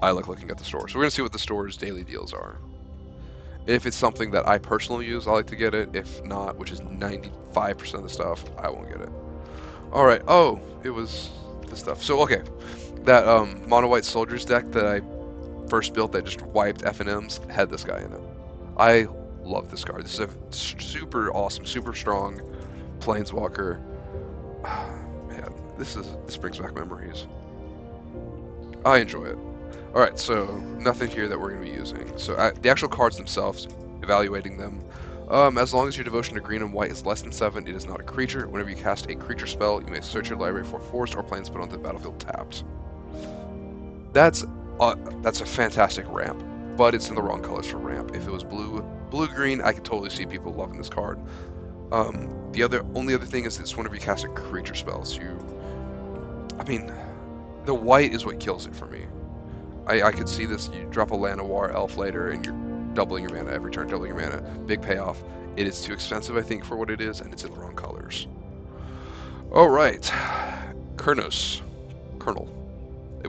I like looking at the store. So we're gonna see what the store's daily deals are. If it's something that I personally use, I like to get it. If not, which is 95% of the stuff, I won't get it. Alright, oh, it was the stuff. So, okay, that Mono White Soldiers deck that I first built that just wiped F&Ms had this guy in it. I love this card. This is a super awesome, super strong Planeswalker. Man, this brings back memories. I enjoy it. Alright, so nothing here that we're going to be using. So the actual cards themselves, evaluating them. As long as your devotion to green and white is less than 7, it is not a creature. Whenever you cast a creature spell, you may search your library for forest or plains put onto the battlefield tapped. That's a fantastic ramp, but it's in the wrong colors for ramp. If it was blue-green, I could totally see people loving this card. The only other thing is it's whenever you cast a creature spell. So I mean, the white is what kills it for me. I could see this. You drop a Llanowar Elf later, and you're doubling your mana every turn, doubling your mana. Big payoff. It is too expensive, I think, for what it is, and it's in the wrong colors. All right, Kurnos, Colonel.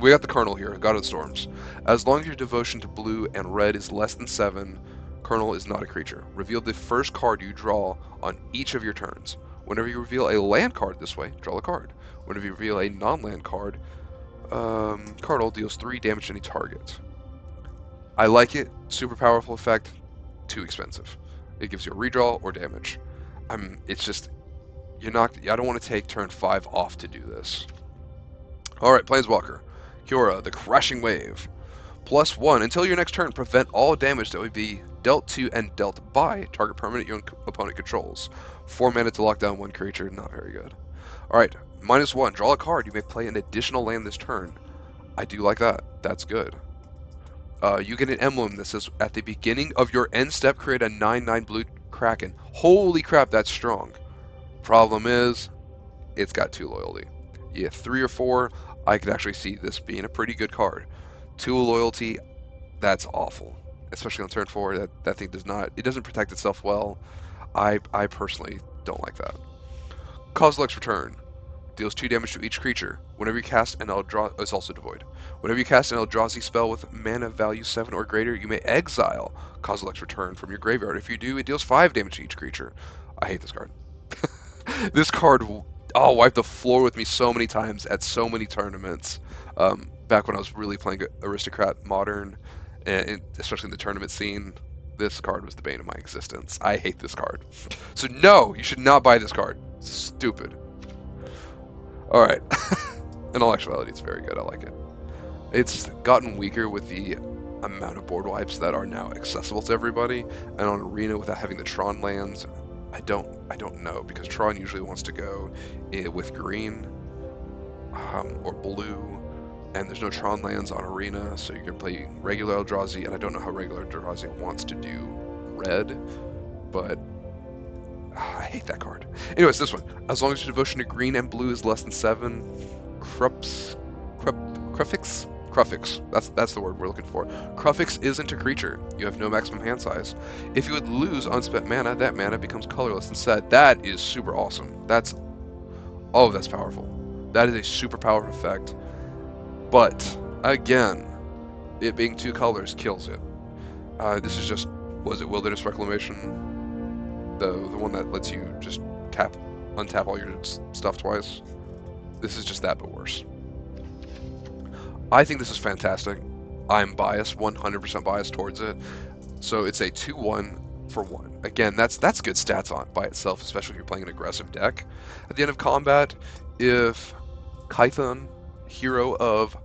We got the Colonel here, God of the Storms. As long as your devotion to blue and red is less than 7, Colonel is not a creature. Reveal the first card you draw on each of your turns. Whenever you reveal a land card this way, draw a card. Whenever you reveal a non-land card, Colonel deals 3 damage to any target. I like it. Super powerful effect. Too expensive. It gives you a redraw or damage. It's just I don't want to take turn 5 off to do this. All right, Planeswalker, Kiora, the Crashing Wave. +1 until your next turn. Prevent all damage that would be dealt to and dealt by target permanent your opponent controls. 4 mana to lock down 1 creature. Not very good. All right, -1. Draw a card. You may play an additional land this turn. I do like that. That's good. You get an emblem that says, at the beginning of your end step, create a 9/9 blue Kraken. Holy crap, that's strong. Problem is, it's got 2 loyalty. Yeah, 3 or 4, I could actually see this being a pretty good card. 2 loyalty, that's awful. Especially on turn 4, that thing doesn't protect itself well. I personally don't like that. Kozilek's Return. Deals 2 damage to each creature. Whenever you cast an Eldrazi, it's also devoid. Whenever you cast an Eldrazi spell with mana value 7 or greater, you may exile Kozilek's Return from your graveyard. If you do, it deals 5 damage to each creature. I hate this card. This card wiped the floor with me so many times at so many tournaments. Back when I was really playing Aristocrat Modern, and especially in the tournament scene. This card was the bane of my existence. I hate this card. So no, you should not buy this card. Stupid. All right. In all actuality, it's very good. I like it. It's gotten weaker with the amount of board wipes that are now accessible to everybody, and on Arena without having the Tron lands, I don't know, because Tron usually wants to go with green or blue, and there's no Tron lands on Arena, so you're gonna play regular Eldrazi, and I don't know how regular Eldrazi wants to do red, but I hate that card. Anyways, this one. As long as your devotion to green and blue is less than 7, Cruffix. That's the word we're looking for. Cruffix isn't a creature. You have no maximum hand size. If you would lose unspent mana, that mana becomes colorless instead. That is super awesome. That's powerful. That is a super powerful effect. But again, it being 2 colors kills it. This is just, was it Wilderness Reclamation? The one that lets you just untap all your stuff twice. This is just that, but worse. I think this is fantastic. I'm biased, 100% biased towards it. So it's a 2-1 for 1. Again, that's good stats on by itself, especially if you're playing an aggressive deck. At the end of combat, if Kython, hero of,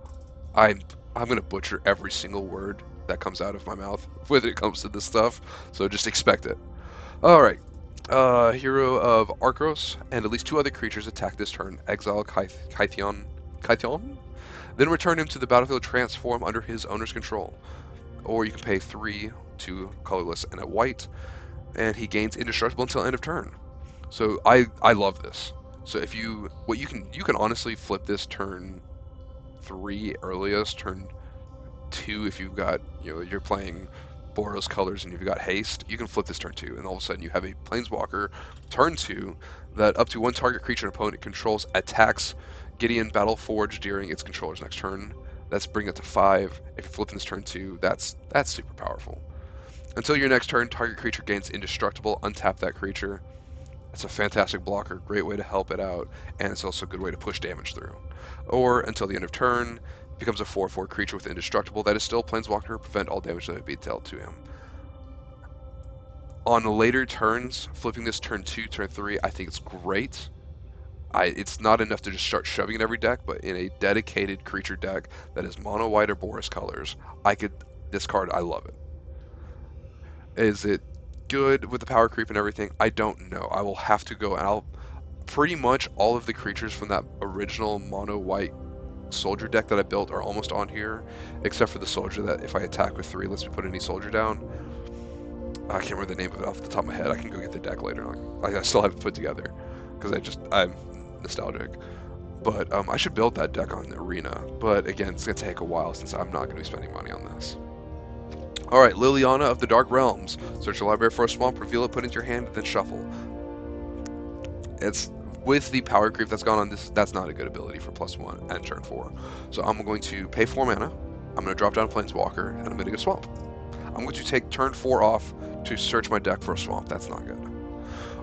I'm going to butcher every single word that comes out of my mouth when it comes to this stuff, so just expect it. Alright, hero of Arcros, and at least 2 other creatures attack this turn. Exile Kython? Then return him to the battlefield, transform under his owner's control. Or you can pay 3, 2 colorless, and a white, and he gains indestructible until end of turn. So I love this. So if you can honestly flip this turn 3 earliest, turn 2 if you've got, you're playing Boros colors and you've got haste, you can flip this turn 2, and all of a sudden you have a planeswalker turn 2 that up to 1 target creature an opponent controls attacks Gideon Battleforge during its controller's next turn. That's bring it to 5. If you're flipping this turn 2, that's super powerful. Until your next turn, target creature gains indestructible. Untap that creature. It's a fantastic blocker, great way to help it out, and it's also a good way to push damage through. Or until the end of turn, becomes a 4/4 creature with indestructible that is still planeswalker to prevent all damage that would be dealt to him. On later turns, flipping this turn 2, turn 3, I think it's great. It's not enough to just start shoving in every deck, but in a dedicated creature deck that is mono white or Boros colors, this card, I love it. Is it good with the power creep and everything? I don't know. I will have to go out. Pretty much all of the creatures from that original mono white soldier deck that I built are almost on here, except for the soldier that if I attack with 3 lets me put any soldier down. I can't remember the name of it off the top of my head. I can go get the deck later. I still have it put together because I'm nostalgic. But I should build that deck on Arena. But again, it's going to take a while since I'm not going to be spending money on this. Alright, Liliana of the Dark Realms. Search your library for a swamp, reveal it, put it into your hand, then shuffle. It's with the power creep that's gone on this, that's not a good ability for +1 and turn 4. So I'm going to pay 4 mana, I'm going to drop down a Planeswalker, and I'm going to go swamp. I'm going to take turn 4 off to search my deck for a swamp. That's not good.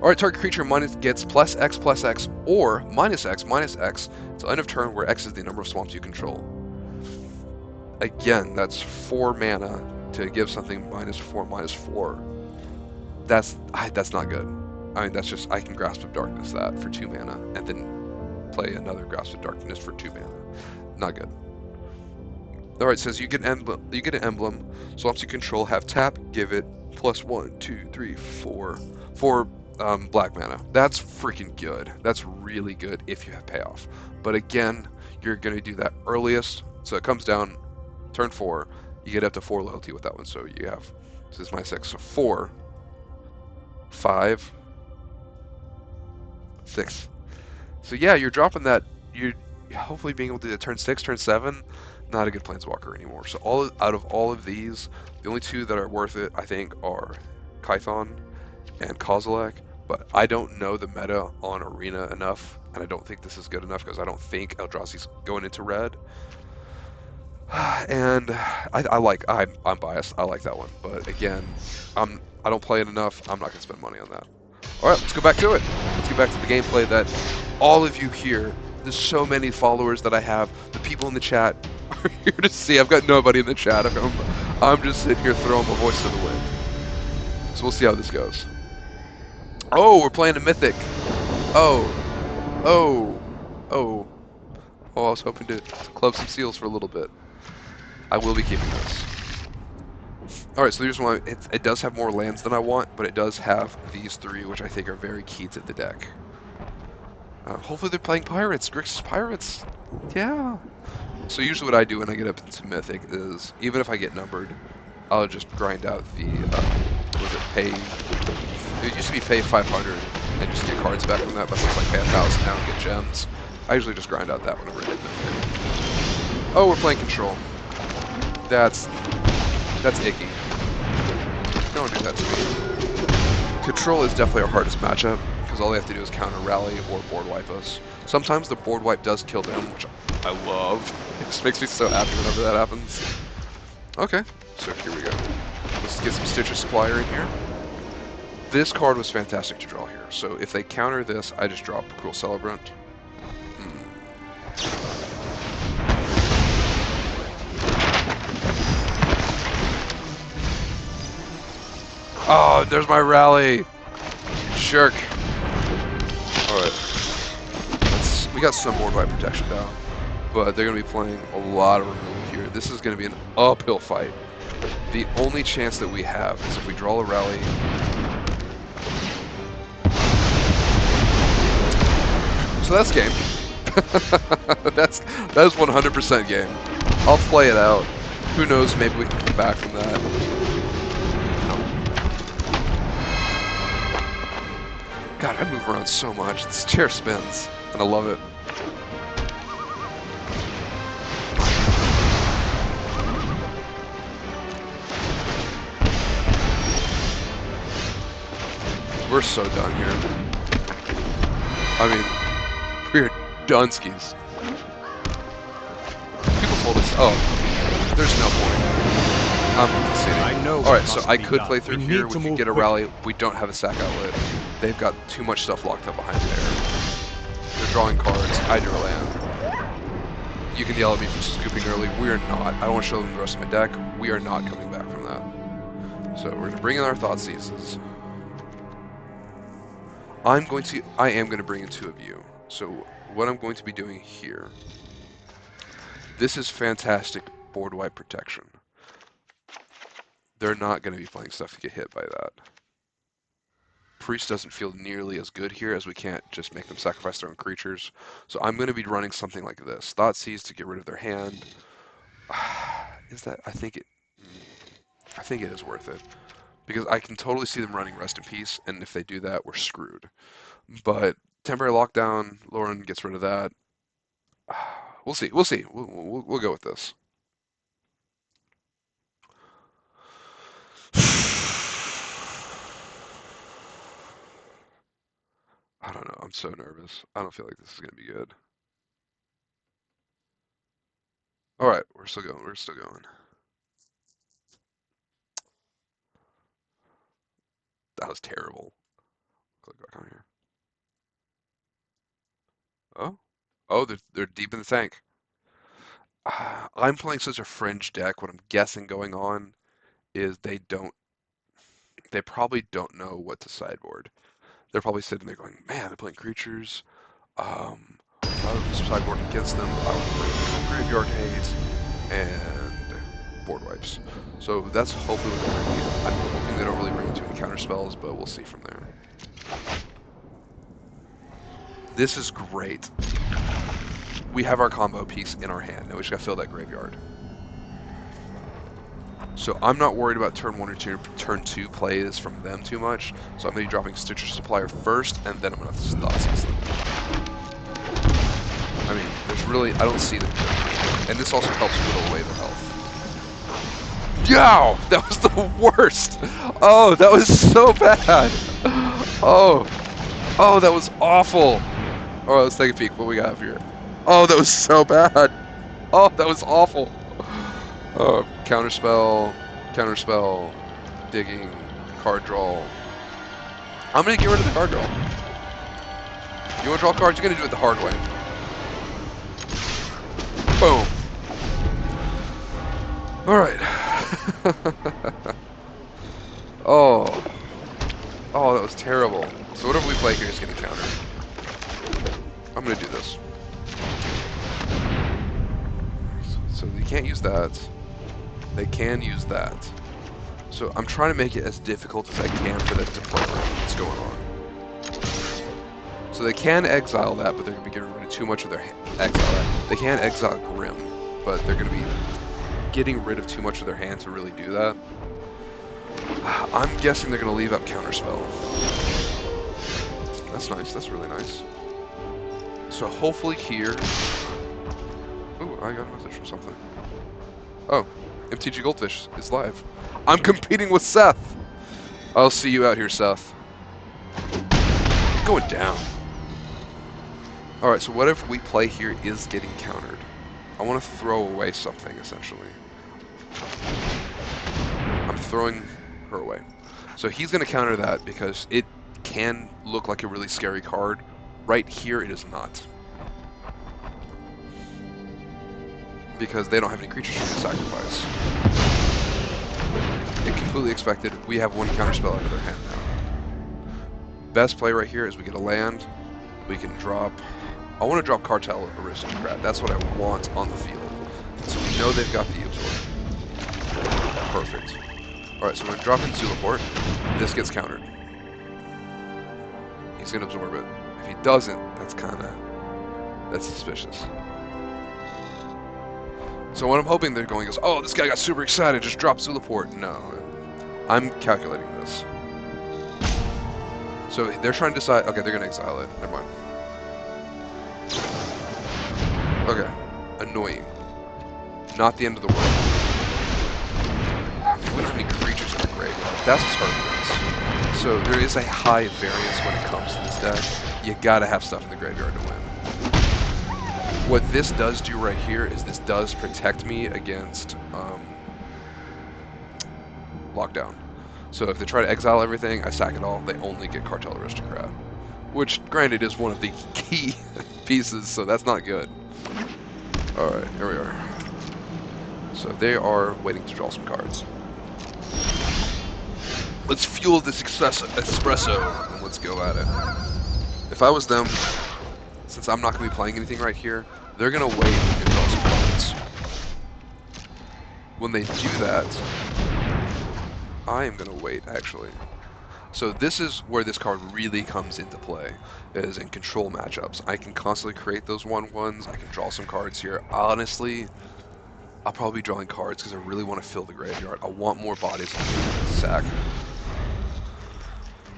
Alright, target creature gets +X/+X or -X/-X till end of turn, where X is the number of swamps you control. Again, that's 4 mana to give something -4/-4. That's not good. I mean, that's just, I can Grasp of Darkness that for 2 mana, and then play another Grasp of Darkness for 2 mana. Not good. Alright, says you get an emblem. Swamps you control have tap, give it +1, 2, 3, 4. 4 black mana. That's freaking good. That's really good if you have payoff. But again, you're going to do that earliest. So it comes down turn 4. You get up to 4 loyalty with that one. So you have, this is my 6. So 4, 5, 6. So yeah, you're dropping that. You're hopefully being able to do turn 6, turn 7. Not a good planeswalker anymore. So out of all of these, the only 2 that are worth it, I think, are Kython and Kozilek. But I don't know the meta on Arena enough, and I don't think this is good enough because I don't think Eldrazi's going into red. And I'm biased. I like that one, but again, I don't play it enough. I'm not gonna spend money on that. All right, let's go back to it. Let's get back to the gameplay that all of you here. There's so many followers that I have. The people in the chat are here to see. I've got nobody in the chat. I'm just sitting here throwing my voice to the wind. So we'll see how this goes. Oh, we're playing a mythic. Oh, oh, oh. Oh, I was hoping to club some seals for a little bit. I will be keeping this. Alright, so here's one. It does have more lands than I want, but it does have these three, which I think are very key to the deck. Hopefully they're playing Pirates. Grixis Pirates. Yeah. So usually what I do when I get up into Mythic is, even if I get numbered, I'll just grind out the, was it pay, it used to be pay 500 and just get cards back from that, but it's like pay 1,000 now and get gems. I usually just grind out that whenever I hit Mythic. Oh, we're playing Control. That's icky. Don't do that to me. Control is definitely our hardest matchup, because all they have to do is counter rally or board wipe us. Sometimes the board wipe does kill them, which I love. It just makes me so happy whenever that happens. Okay, so here we go. Let's get some Stitcher Supplier in here. This card was fantastic to draw here, so if they counter this, I just drop Cruel Celebrant. Oh, there's my rally! Jerk. Alright. We got some board wipe protection down, but they're going to be playing a lot of removal here. This is going to be an uphill fight. The only chance that we have is if we draw a rally. So that's game. that is 100% game. I'll play it out. Who knows, maybe we can come back from that. God, I move around so much. This chair spins, and I love it. We're so done here. I mean, we're Dunskies. People told us, oh, there's no point. I'm conceding. I know. Alright, so I could play through here. We could get a rally. We don't have a sack outlet. They've got too much stuff locked up behind there. They're drawing cards. I drew a land. You can yell at me for scooping early. We are not. I don't want to show them the rest of my deck. We are not coming back from that. So we're going to bring in our Thoughtseizes. I am going to bring in two of you. So what I'm going to be doing here, this is fantastic board wipe protection. They're not going to be playing stuff to get hit by that. Priest doesn't feel nearly as good here, as we can't just make them sacrifice their own creatures. So I'm going to be running something like this. Thoughtseize to get rid of their hand. Is that, I think it is worth it. Because I can totally see them running Rest in Peace, and if they do that, we're screwed. But temporary lockdown, Lauren gets rid of that. We'll see. We'll see. We'll go with this. I don't know. I'm so nervous. I don't feel like this is gonna be good. All right, we're still going. We're still going. That was terrible. Click back on here. Oh, oh, they're deep in the tank. I'm playing such a fringe deck. What I'm guessing going on is they probably don't know what to sideboard. They're probably sitting there going, man, they're playing creatures. I would sideboard against them. I would play Graveyard Hate and board wipes. So that's hopefully what they're bringing in. I'm hoping they don't really bring too many counter spells, but we'll see from there. This is great. We have our combo piece in our hand. Now we just gotta fill that graveyard. So I'm not worried about turn 1 or turn 2 plays from them too much. So I'm going to be dropping Stitcher Supplier first, and then I'm going to Thoughtseize them. I mean, there's really, I don't see them doing it. And this also helps whittle away their health. Yow! That was the worst! Oh, that was so bad! Oh, oh, that was awful! Alright, let's take a peek. What we got here? Oh, that was so bad! Oh, that was awful! Counterspell, counterspell, digging, card draw. I'm gonna get rid of the card draw. You wanna draw cards? You're gonna do it the hard way. Boom. Alright. Oh, Oh, that was terrible. So whatever we play here is getting countered. I'm gonna do this. So you can't use that. They can use that. So I'm trying to make it as difficult as I can for them to play around what's going on. So they can exile that, but they're going to be getting rid of too much of their exile that. They can exile Grim, but they're going to be getting rid of too much of their hand to really do that. I'm guessing they're going to leave up Counterspell. That's nice. That's really nice. So hopefully here... Ooh, I got a message from something. Oh, MTG Goldfish is live. I'm competing with Seth! I'll see you out here, Seth. Going down. Alright, so whatever we play here is getting countered. I want to throw away something, essentially. I'm throwing her away. So he's going to counter that because it can look like a really scary card. Right here, it is not. Because they don't have any creatures for me to sacrifice. It completely expected. We have one counterspell out of their hand now. Best play right here is we get a land. We can drop... I want to drop Cartel Aristocrat. That's what I want on the field. So we know they've got the absorb. Perfect. Alright, so we're going to drop in Zulaport. This gets countered. He's going to absorb it. If he doesn't, that's suspicious. So what I'm hoping they're going is, oh, this guy got super excited, just drop Zulaport. No, I'm calculating this. So they're trying to decide, okay, they're going to exile it. Never mind. Okay. Annoying. Not the end of the world. We don't have any creatures in the graveyard. That's what's hard with this. So there is a high variance when it comes to this deck. You gotta have stuff in the graveyard to win. What this does do right here is this does protect me against lockdown. So if they try to exile everything, I sack it all. They only get Cartel Aristocrat. Which, granted, is one of the key pieces, so that's not good. Alright, here we are. So they are waiting to draw some cards. Let's fuel this espresso, and let's go at it. If I was them, since I'm not going to be playing anything right here, they're going to wait and draw some cards. When they do that, I am going to wait, actually. So this is where this card really comes into play, is in control matchups. I can constantly create those 1/1s, I can draw some cards here. Honestly, I'll probably be drawing cards because I really want to fill the graveyard. I want more bodies on the sack.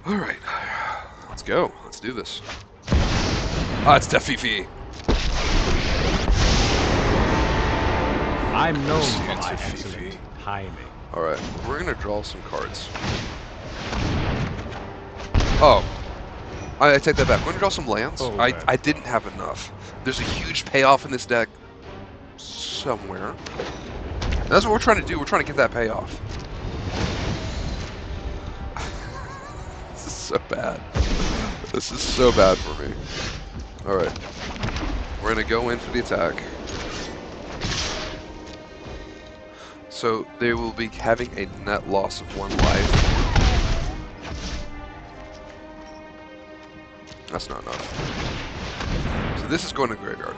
Alright, let's go. Let's do this. Ah, it's Tefifi. I'm known for my excellent timing. Alright, we're going to draw some cards. Oh, I take that back. We're going to draw some lands. Oh, I didn't have enough. There's a huge payoff in this deck somewhere. And that's what we're trying to do. We're trying to get that payoff. This is so bad. This is so bad for me. Alright. We're going to go in for the attack. So they will be having a net loss of 1 life. That's not enough. So this is going to graveyard.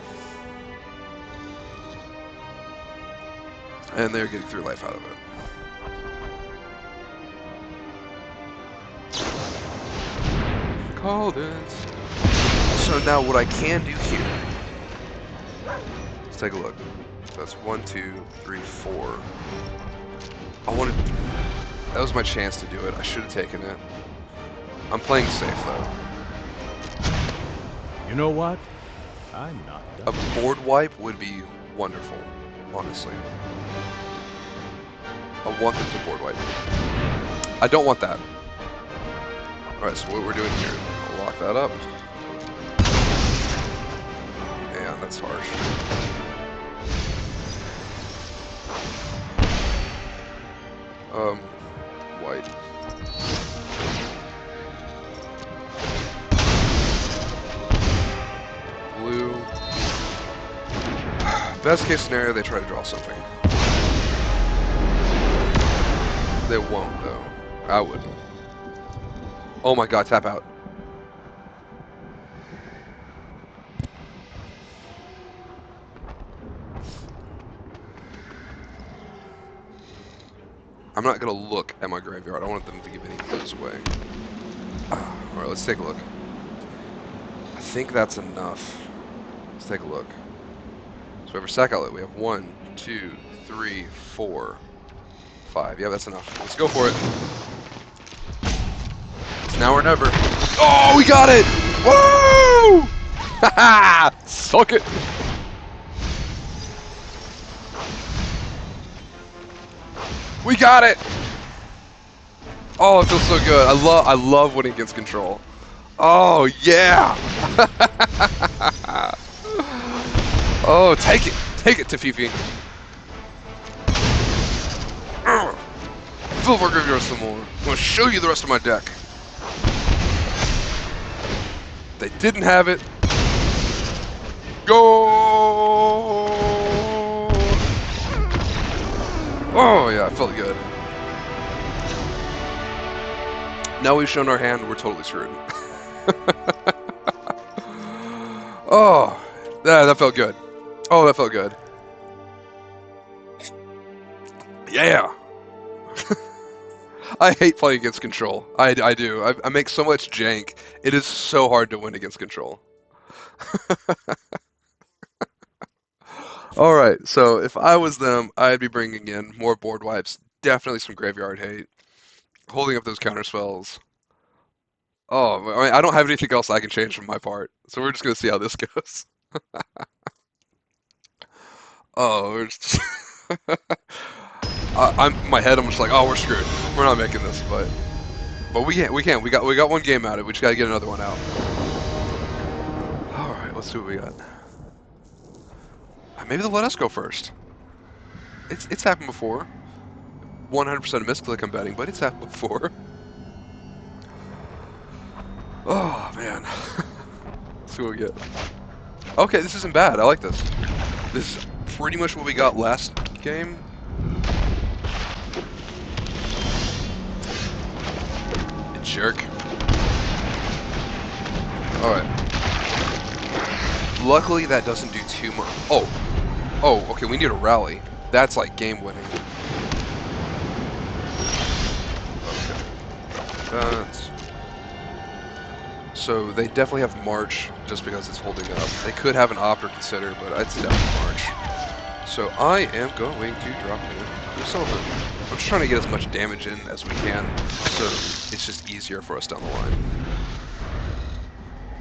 And they're getting 3 life out of it. Called it. So now what I can do here, let's take a look. So that's 1, 2, 3, 4. That was my chance to do it. I should have taken it. I'm playing safe though. You know what? I'm not done. A board wipe would be wonderful, honestly. I want them to board wipe. I don't want that. Alright, so what we're doing here, I'll lock that up. Yeah, that's harsh. White. Blue. Best case scenario, they try to draw something. They won't, though. I wouldn't. Oh my god, tap out. I'm not gonna look at my graveyard. I don't want them to give any of those away. Alright, let's take a look. I think that's enough. Let's take a look. So we have our sack outlet. We have 1, 2, 3, 4, 5. Yeah, that's enough. Let's go for it. It's now or never. Oh, we got it! Woo! Haha! Suck it! We got it! Oh, it feels so good. I love winning against control. Oh yeah! Oh, take it! Take it, Tafifi. Fill our graveyard some more. I'm gonna show you the rest of my deck. They didn't have it. Go! Oh yeah, it felt good. Now we've shown our hand, we're totally screwed. Oh, that felt good. Oh, that felt good. Yeah! I hate playing against control. I do. I make so much jank. It is so hard to win against control. Alright, so if I was them, I'd be bringing in more board wipes. Definitely some graveyard hate. Holding up those counter spells. Oh, I mean, I don't have anything else I can change from my part. So we're just going to see how this goes. Oh, we're just... I'm my head. I'm just like, oh, we're screwed. We're not making this, but we can't. We can't. We got one game out of it. We just got to get another one out. All right, let's see what we got. Maybe they'll let us go first. It's happened before. 100% misclick I'm betting, but it's happened before. Oh man. Let's see what we get. Okay, this isn't bad. I like this. This is pretty much what we got last game. Jerk. Alright. Luckily, that doesn't do too much. Oh. Oh, okay, we need a rally. That's like game winning. Okay. That's... So they definitely have March just because it's holding up. They could have an opt or consider, but it's definitely March. So I am going to drop in some of it. I'm just trying to get as much damage in as we can, so it's just easier for us down the line.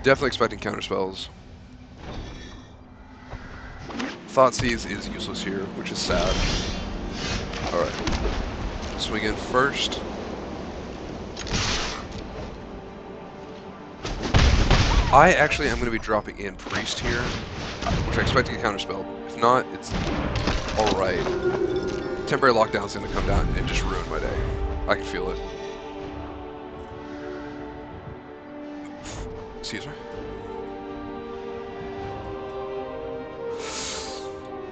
Definitely expecting counter spells. Thoughtseize is useless here, which is sad. Alright. Swing in first. I actually am going to be dropping in Priest here, which I expect to get counterspelled. If not, it's alright. Temporary Lockdown is going to come down and just ruin my day. I can feel it. Excuse me.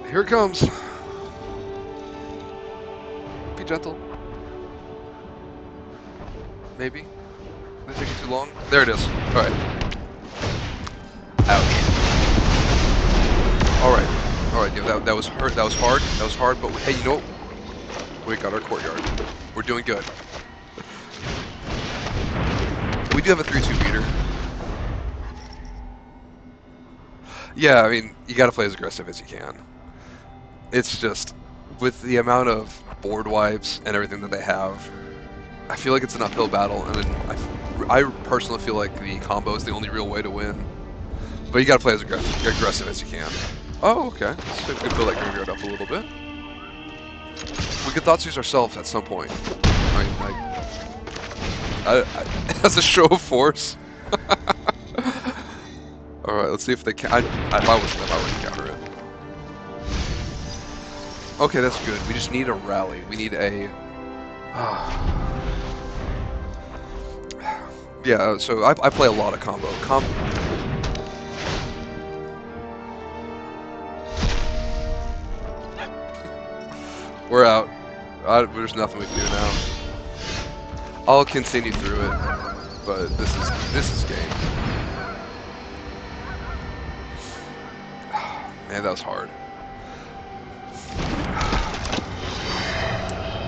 Here it comes. Be gentle. Maybe. Is it taking too long? There it is. Alright. Ouch. Alright. Alright, yeah, that was hurt. That was hard. That was hard, but hey, you know what? We got our courtyard. We're doing good. We do have a 3-2 beater. Yeah, I mean, you gotta play as aggressive as you can. It's just, with the amount of board wipes and everything that they have, I feel like it's an uphill battle, and then I personally feel like the combo is the only real way to win. But you gotta play as aggressive as you can. Oh, okay. So we can fill that graveyard up a little bit. We could Thoughtseize ourselves at some point. As a show of force. Alright, let's see if they can. If I was them, I wouldn't counter it. Okay, that's good. We just need a rally. We need a... Yeah, so I play a lot of combo. We're out. There's nothing we can do now. I'll continue through it. but this is game. Man, that was hard.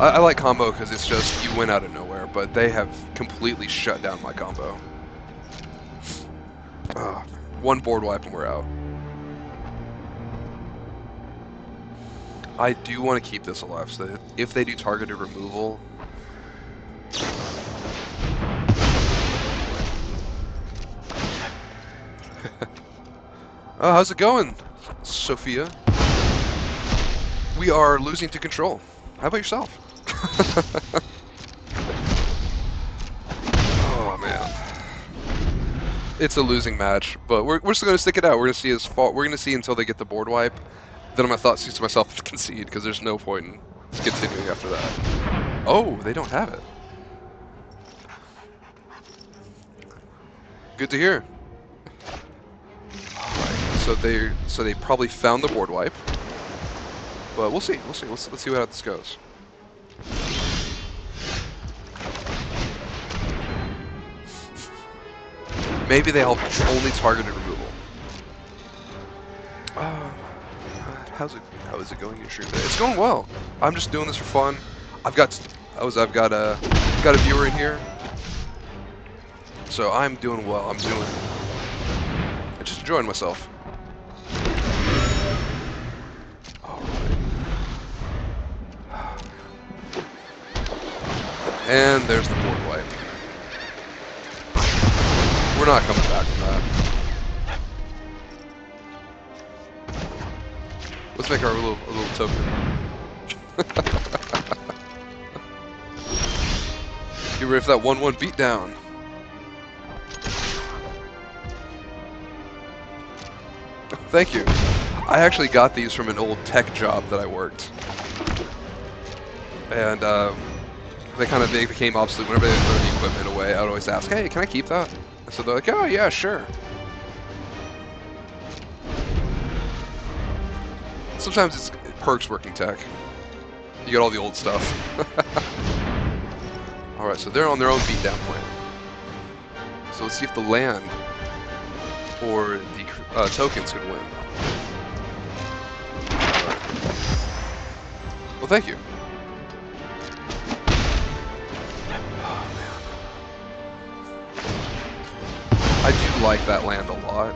I like combo because it's just you win out of nowhere, but they have completely shut down my combo. One board wipe and we're out. I do want to keep this alive, so that if they do targeted removal... Oh, how's it going, Sophia? We are losing to control. How about yourself? Oh, man. It's a losing match, but we're still going to stick it out. We're going to see as far... We're going to see until they get the board wipe. Then I'm going to thought to myself to concede, because there's no point in continuing after that. Oh, they don't have it. Good to hear. Alright, so they probably found the board wipe. But we'll see. We'll see. Let's see how this goes. Maybe they help only targeted removal. How is it going in your stream today? It's going well. I'm just doing this for fun. I've got a viewer in here, so I'm doing well. I'm just enjoying myself. And there's the board wipe. We're not coming back from that. Let's make our little token. Get ready for that 1-1 beatdown. Thank you. I actually got these from an old tech job that I worked. And they became obsolete whenever they throw the equipment away. I would always ask, "Hey, can I keep that?" So they're like, "Oh yeah, sure." Sometimes it perks working tech. You get all the old stuff. All right, so they're on their own beatdown plan. So let's see if the land or the tokens can win. Right. Well, thank you. I do like that land a lot.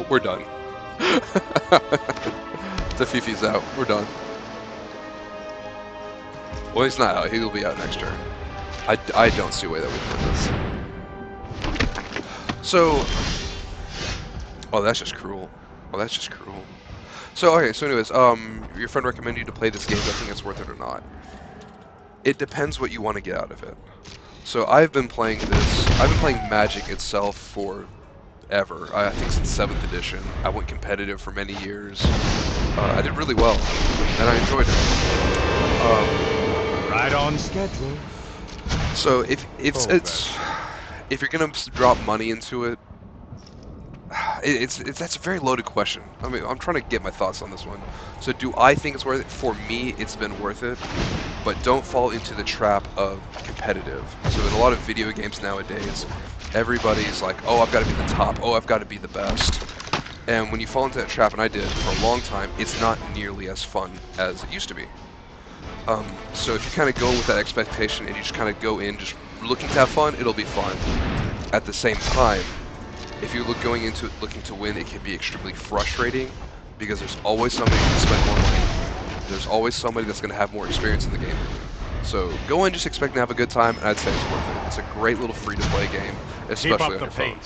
We're done. The Fifi's out. We're done. Well, he's not out. He'll be out next turn. I don't see a way that we can win this. So... Oh, that's just cruel. Oh, that's just cruel. So, okay, so anyways, your friend recommended you to play this game. Do I think it's worth it or not? It depends what you want to get out of it. So I've been playing Magic itself for ever. I think since 7th edition. I went competitive for many years. I did really well, and I enjoyed it. Right on schedule. So if you're gonna drop money into it, that's a very loaded question. I mean, I'm trying to get my thoughts on this one. So do I think it's worth it? For me, it's been worth it, but don't fall into the trap of competitive. So in a lot of video games nowadays, everybody's like, oh, I've got to be the top, oh, I've got to be the best. And when you fall into that trap, and I did for a long time, it's not nearly as fun as it used to be. So if you kind of go with that expectation and you just kind of go in just looking to have fun, it'll be fun. At the same time, if you're going into it looking to win, it can be extremely frustrating because there's always somebody who can spend more money. There's always somebody that's going to have more experience in the game. So go in just expecting to have a good time, and I'd say it's worth it. It's a great little free-to-play game, especially on your phone.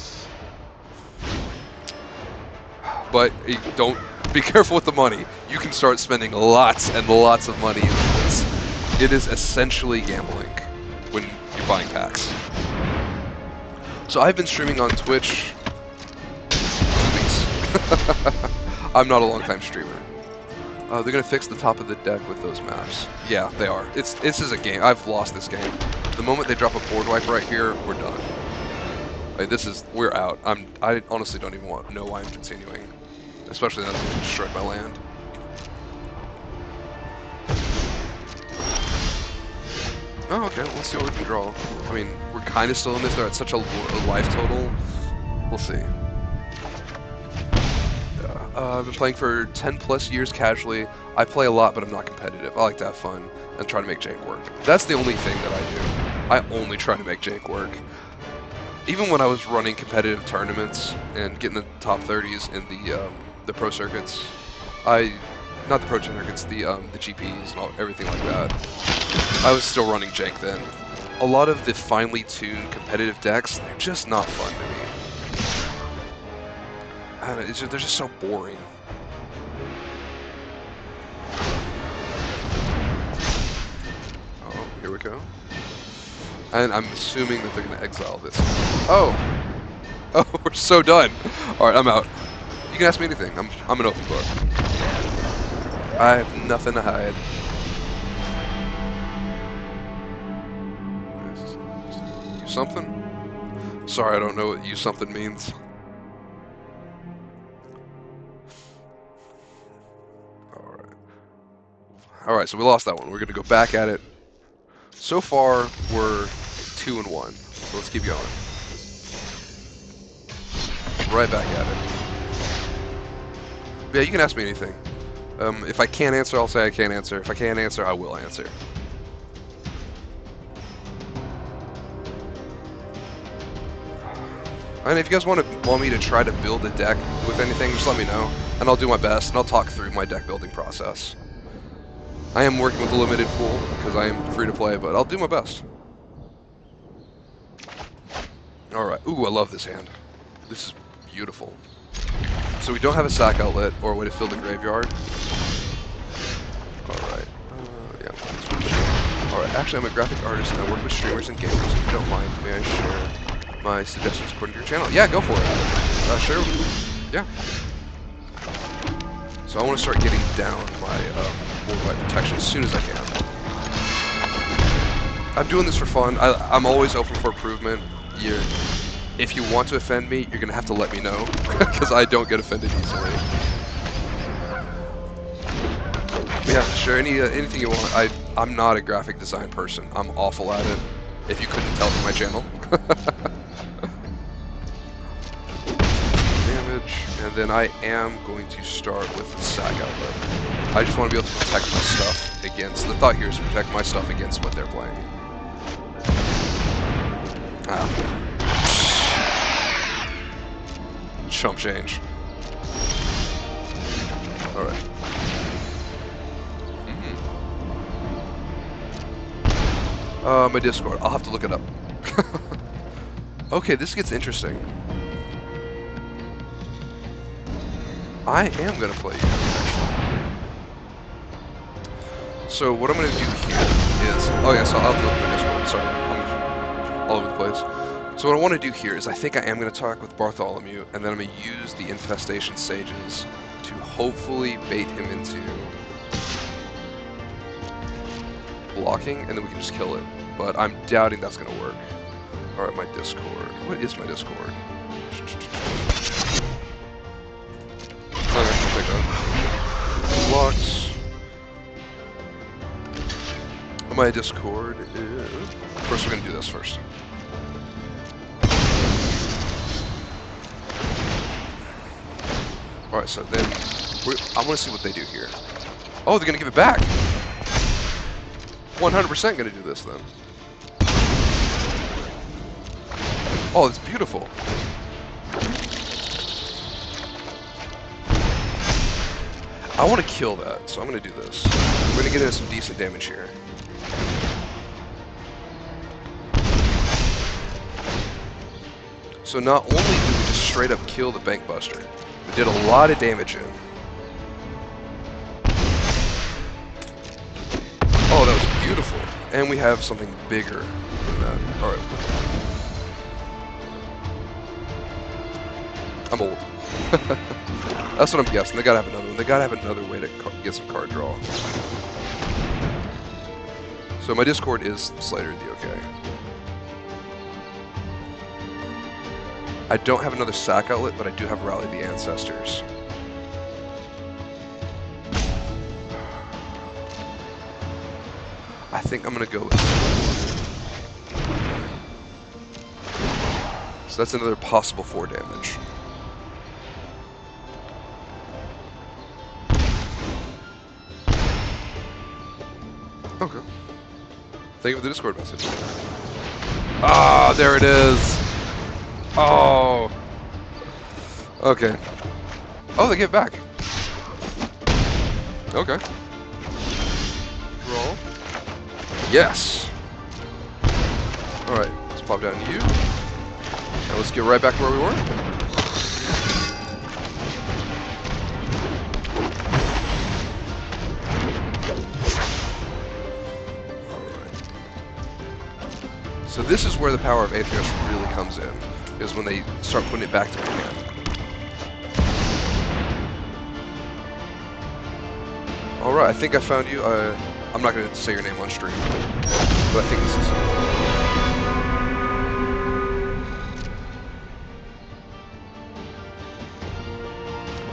But don't be careful with the money. You can start spending lots and lots of money into this. It is essentially gambling when you're buying packs. So I've been streaming on Twitch 2 weeks. I'm not a long-time streamer. They're gonna fix the top of the deck with those maps. Yeah, they are. This is a game. I've lost this game. The moment they drop a board wipe right here, we're done. Like, we're out. I honestly don't even know why I'm continuing, especially now that they destroyed my land. Oh, okay. Let's see what we can draw. I mean, we're kind of still in this. They're at such a life total. We'll see. I've been playing for 10 plus years casually. I play a lot, but I'm not competitive. I like to have fun and try to make jank work. That's the only thing that I do. I only try to make jank work. Even when I was running competitive tournaments and getting the top 30s in the pro circuits, not the pro circuits, the GPs and everything like that. I was still running jank then. A lot of the finely tuned competitive decks, they're just not fun to me. I don't know, they're just so boring. Oh, here we go. And I'm assuming that they're going to exile this. Oh! Oh, we're so done. Alright, I'm out. You can ask me anything. I'm an open book. I have nothing to hide. You something? Sorry, I don't know what you something means. Alright. Alright, so we lost that one. We're going to go back at it. So far, we're 2-1. So let's keep going. Right back at it. Yeah, you can ask me anything. If I can't answer, I'll say I can't answer. If I can't answer, I will answer. And if you guys want me to try to build a deck with anything, just let me know, and I'll do my best, and I'll talk through my deck building process. I am working with a limited pool, because I am free to play, but I'll do my best. Alright, ooh, I love this hand. This is beautiful. So we don't have a sack outlet, or a way to fill the graveyard. Alright, yeah. Alright, actually I'm a graphic artist, and I work with streamers and gamers. If you don't mind, may I share my suggestions according to your channel? Yeah, go for it. Sure. Yeah. So I want to start getting down my worldwide protection as soon as I can. I'm doing this for fun. I'm always open for improvement. If you want to offend me, you're going to have to let me know, because I don't get offended easily. Yeah, sure, anything you want. I'm not a graphic design person. I'm awful at it, if you couldn't tell from my channel. Damage, and then I am going to start with the sack outlet. I just want to be able to protect my stuff against... The thought here is to protect my stuff against what they're playing. Chump change. Alright. My Discord. I'll have to look it up. Okay, this gets interesting. I am going to play you, actually. So what I'm going to do here is... Oh yeah, so I'll have to look at my Discord. Sorry, I'm all over the place. So what I want to do here is I think I am going to talk with Bartholomew, and then I'm going to use the Infestation Sages to hopefully bait him into blocking, and then we can just kill it. But I'm doubting that's going to work. Alright, my Discord. What is my Discord? Okay, pick up. Blocks. My Discord is... First, we're going to do this first. Alright, so then... I want to see what they do here. Oh, they're going to give it back! 100% going to do this, then. Oh, it's beautiful. I want to kill that, so I'm going to do this. We're going to get into some decent damage here. So not only did we just straight up kill the Bank Buster, we did a lot of damage in. Oh, that was beautiful. And we have something bigger than that. Alright. I'm old. That's what I'm guessing. They gotta have another one. They gotta have another way to get some card draw. So my Discord is Slater the OK. I don't have another sack outlet, but I do have Rally the Ancestors. I think I'm gonna go with So that's another possible 4 damage. Okay. Thank you for the Discord message. Ah, there it is. Oh. Okay. Oh, they get back. Okay. Roll. Yes. All right. Let's pop down to you. And let's get right back to where we were. So this is where the power of Aetherios really comes in, is when they start putting it back to command. Alright, I think I found you. I'm not going to say your name on stream, but I think this is...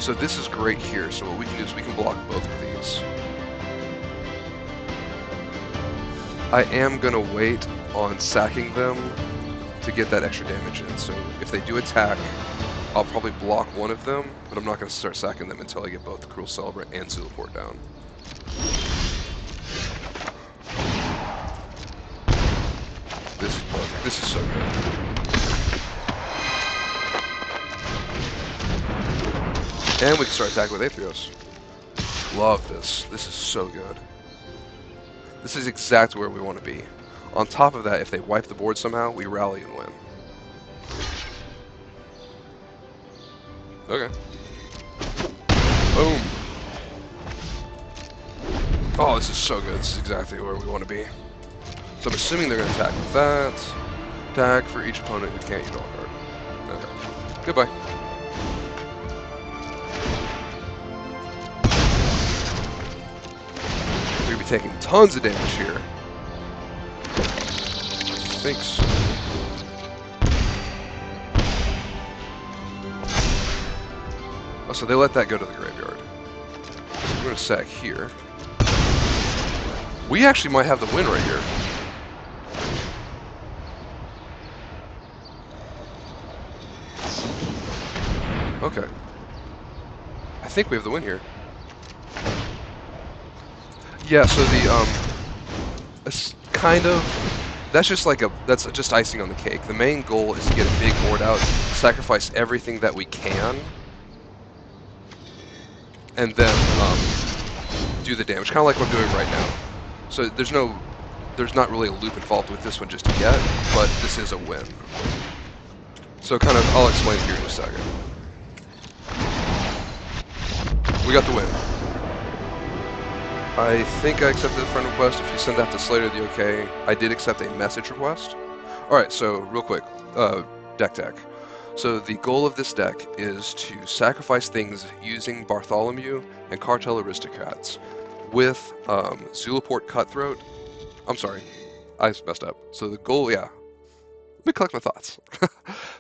So this is great here, so what we can do is we can block both of these. I am going to wait on sacking them to get that extra damage in, so if they do attack, I'll probably block one of them, but I'm not going to start sacking them until I get both the Cruel Celebrant and Zulaport down. This is so good. And we can start attacking with Aetherios. Love this. This is so good. This is exactly where we want to be. On top of that, if they wipe the board somehow, we rally and win. Okay. Boom. Oh, this is so good. This is exactly where we want to be. So I'm assuming they're going to attack with that. Attack for each opponent who can't use draw a card. Okay. Goodbye. We're going to be taking tons of damage here. Thanks. Oh, so they let that go to the graveyard. So we're going to sack here. We actually might have the win right here. Okay. I think we have the win here. Yeah, so it's kind of, that's just icing on the cake. The main goal is to get a big board out, sacrifice everything that we can, and then do the damage, kind of like what I'm doing right now. So there's not really a loop involved with this one just yet, but this is a win. So kind of, I'll explain here in a second. We got the win. I think I accepted the friend request. If you send that to Slater the OK, I did accept a message request. Alright, so real quick, deck tech. So the goal of this deck is to sacrifice things using Bartholomew and Cartel Aristocrats with Zulaport Cutthroat. I'm sorry, I messed up. So the goal, yeah, let me collect my thoughts.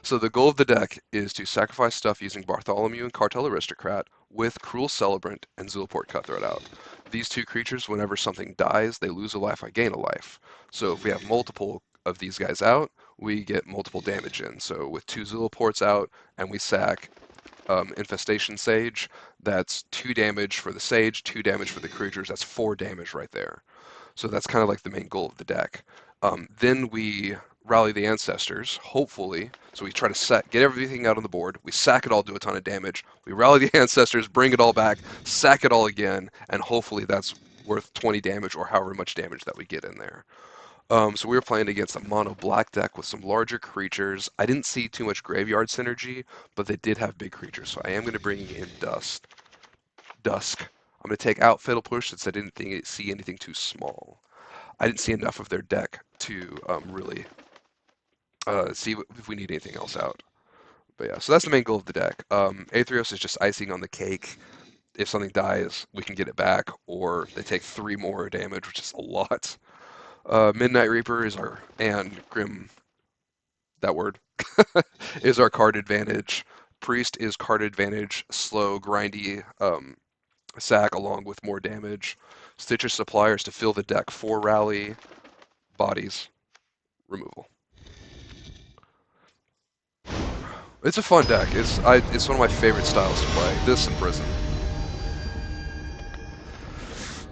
So the goal of the deck is to sacrifice stuff using Bartholomew and Cartel Aristocrat with Cruel Celebrant and Zulaport Cutthroat out. These two creatures, whenever something dies, they lose a life, I gain a life. So if we have multiple of these guys out, we get multiple damage in. So with 2 Zulaports out and we sack Infestation Sage, that's 2 damage for the Sage, 2 damage for the creatures, that's 4 damage right there. So that's kind of like the main goal of the deck. Then we rally the ancestors, hopefully. So we try to get everything out on the board. We sack it all, do a ton of damage. We rally the ancestors, bring it all back, sack it all again, and hopefully that's worth 20 damage or however much damage that we get in there. So we were playing against a mono black deck with some larger creatures. I didn't see too much graveyard synergy, but they did have big creatures. So I am going to bring in Dusk. I'm going to take out Fatal Push since I didn't see anything too small. I didn't see enough of their deck to really see if we need anything else out. But yeah, so that's the main goal of the deck. Aetherios is just icing on the cake. If something dies, we can get it back, or they take 3 more damage, which is a lot. Midnight Reaper and Grim, that word, is our card advantage. Priest is card advantage, slow, grindy sack along with more damage. Stitcher Suppliers to fill the deck for rally, bodies, removal. It's a fun deck. It's one of my favorite styles to play. This and Prison.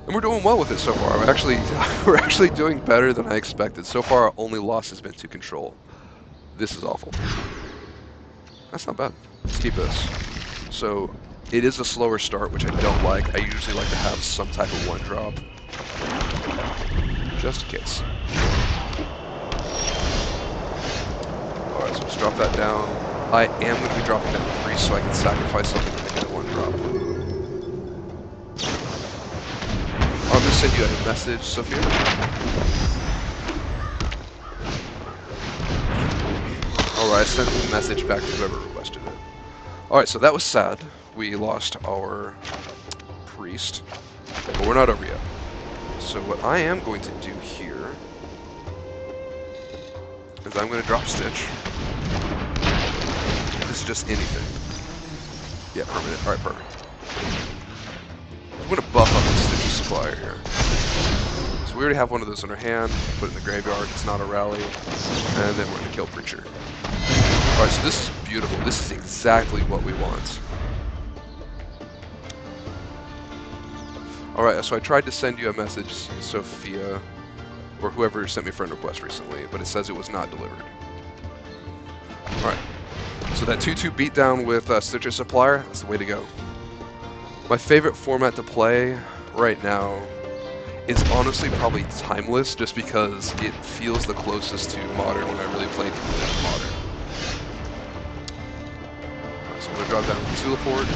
And we're doing well with it so far. We're actually doing better than I expected. So far, our only loss has been to Control. This is awful. That's not bad. Let's keep this. So, it is a slower start, which I don't like. I usually like to have some type of one drop. Just in case. Alright, so let's drop that down. I am going to be dropping down 3 so I can sacrifice something to make it a one drop. I'm going to send you a message, Sophia. Alright, I sent the message back to whoever requested it. Alright, so that was sad. We lost our priest, but we're not over yet. So what I am going to do here is I'm going to drop Stitch. This is just anything. Yeah, permanent. Alright, perfect. I'm going to buff up the Stitch Supplier here. So we already have one of those in our hand. Put it in the graveyard. It's not a rally. And then we're going to kill Preacher. Alright, so this is beautiful. This is exactly what we want. Alright, so I tried to send you a message, Sophia, or whoever sent me a friend request recently, but it says it was not delivered. Alright, so that 2-2 beatdown with Stitcher Supplier, that's the way to go. My favorite format to play right now is honestly probably Timeless, just because it feels the closest to Modern when I really played Modern. Right, so I'm going to drop down Zulaport.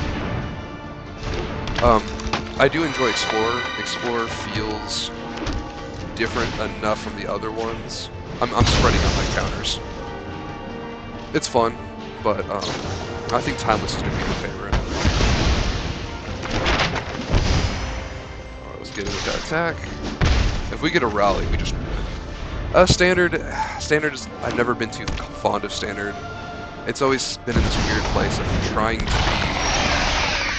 I do enjoy Explorer. Explorer feels different enough from the other ones. I'm spreading out my counters. It's fun, but I think Timeless is going to be my favorite. Alright, let's get in with that attack. If we get a rally, we just win. Standard is... I've never been too fond of Standard. It's always been in this weird place of trying to be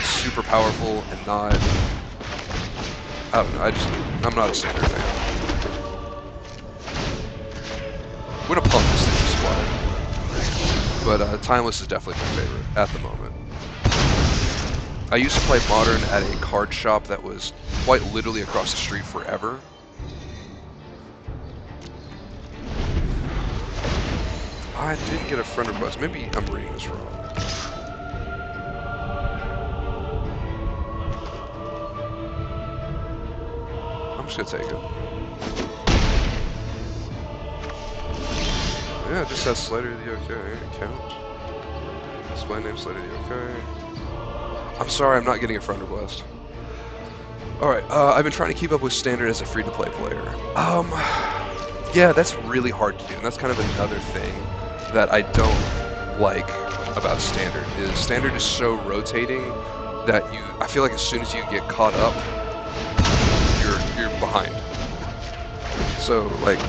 super powerful and not... I don't know, I'm not a Standard fan. We're gonna pump this Stitcher Supplier. But Timeless is definitely my favorite at the moment. I used to play Modern at a card shop that was quite literally across the street forever. I didn't get a friend request. Maybe I'm reading this wrong. I'm just gonna take it. Yeah, it just says Slater the OK. Count. Display name Slater the OK. I'm sorry, I'm not getting a friend request. Alright, I've been trying to keep up with Standard as a free-to-play player. Yeah, that's really hard to do, and that's kind of another thing that I don't like about Standard is so rotating that I feel like as soon as you get caught up, you're behind. So, like,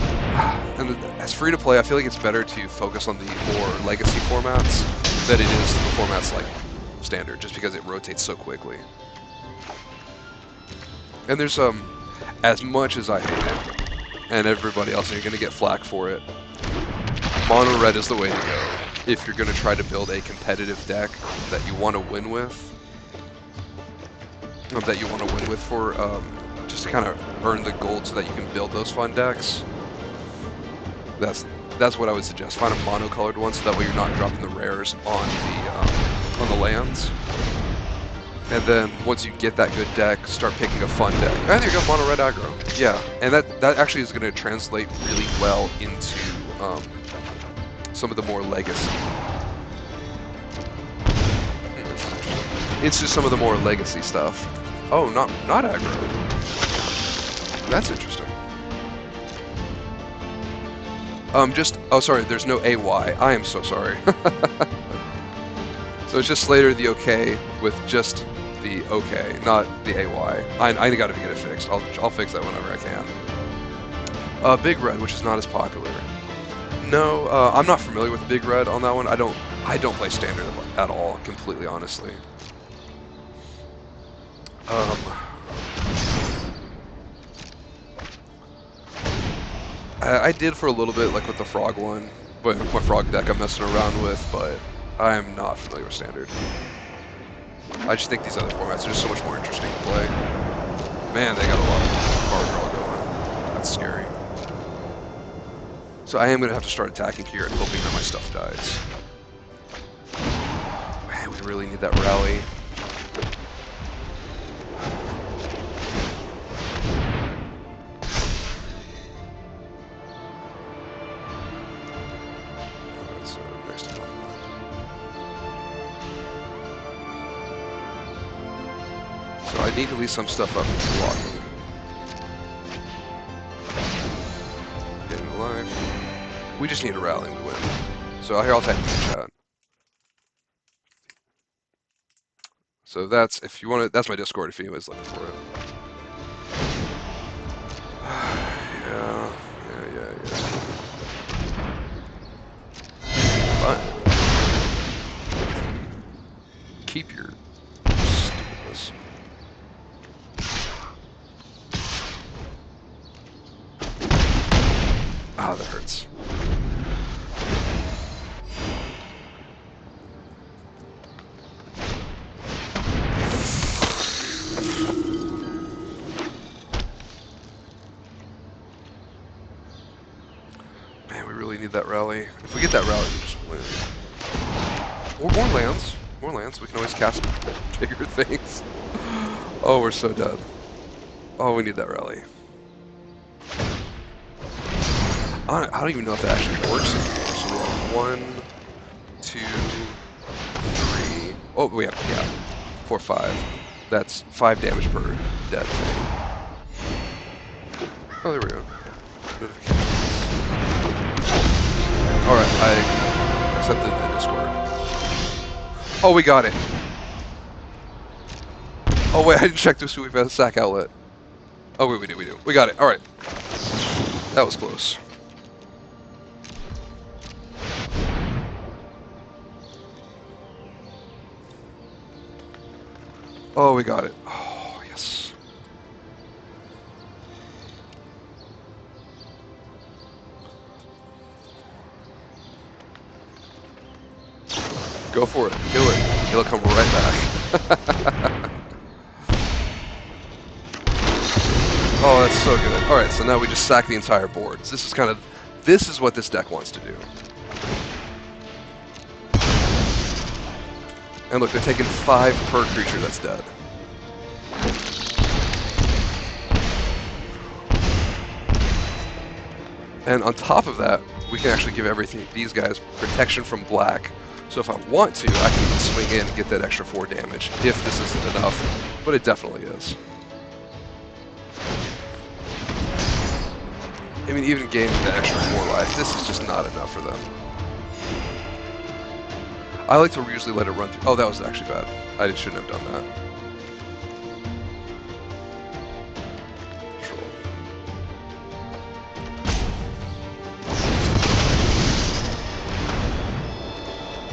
and as free-to-play, I feel like it's better to focus on the more legacy formats than it is the formats like Standard, just because it rotates so quickly. And there's, as much as I hate it, and everybody else, and you're going to get flack for it, Mono Red is the way to go if you're going to try to build a competitive deck that you want to win with. For, just to kind of earn the gold so that you can build those fun decks. That's what I would suggest. Find a mono-colored one so that way you're not dropping the rares on the lands. And then once you get that good deck, start picking a fun deck. And there you go, mono red aggro. Yeah, and that actually is going to translate really well into some of the more legacy. It's just some of the more legacy stuff. Oh, not aggro. That's interesting. Oh, sorry, there's no AY. I am so sorry. So it's just Slater the OK with just the OK, not the AY. I gotta get it fixed. I'll fix that whenever I can. Big Red, which is not as popular. No, I'm not familiar with Big Red on that one. I don't play Standard at all, completely honestly. I did for a little bit, like with the Frog one, but my Frog deck I'm messing around with, but I am not familiar with Standard. I just think these other formats are just so much more interesting to play. Man, they got a lot of bar draw going. That's scary. So I am going to have to start attacking here and hoping that my stuff dies. Man, we really need that rally. That's next to So I need to leave some stuff up and blocking. Getting alive. We just need a rally and we win. So here, I'll type in the chat. So that's, if you want to, that's my Discord if anybody's looking for it. Yeah. But keep your stupidness. Ah, that hurts. Man, we really need that rally. If we get that rally, we just win. Or more lands. More lands. We can always cast bigger things. Oh, we're so dead. Oh, we need that rally. I don't even know if that actually works anymore. So we have 1, 2, 3. Oh, we have, yeah, 4, 5. That's 5 damage per dead thing. Oh, there we go. Notifications. Alright, I accepted the Discord. Oh, we got it. Oh, wait, I didn't check this. We've got a sack outlet. Oh, wait, we do. We got it. Alright. That was close. Oh, we got it. Oh, yes. Go for it. Kill it. It'll come right back. Oh, that's so good. Alright, so now we just sack the entire board. So this is what this deck wants to do. And look, they're taking 5 per creature that's dead. And on top of that, we can actually give these guys protection from black. So if I want to, I can swing in and get that extra 4 damage if this isn't enough. But it definitely is. I mean, even gaining that extra 4 life, this is just not enough for them. I like to usually let it run through. Oh, that was actually bad. I shouldn't have done that. Control.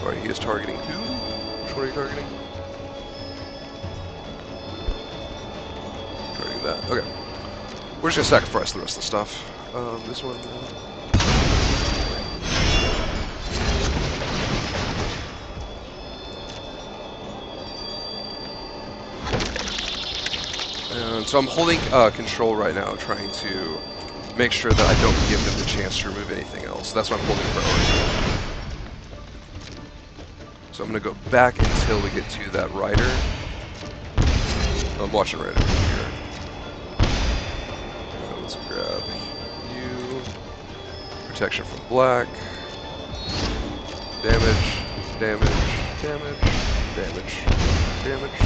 Alright, he is targeting who? Which one are you targeting? Targeting that. Okay. We're just gonna sacrifice the rest of the stuff. This one. And so I'm holding control right now, trying to make sure that I don't give them the chance to remove anything else. That's why I'm holding priority. So I'm going to go back until we get to that rider. I'm watching right over here. Let's grab you. Protection from black. Damage, damage, damage, damage, damage.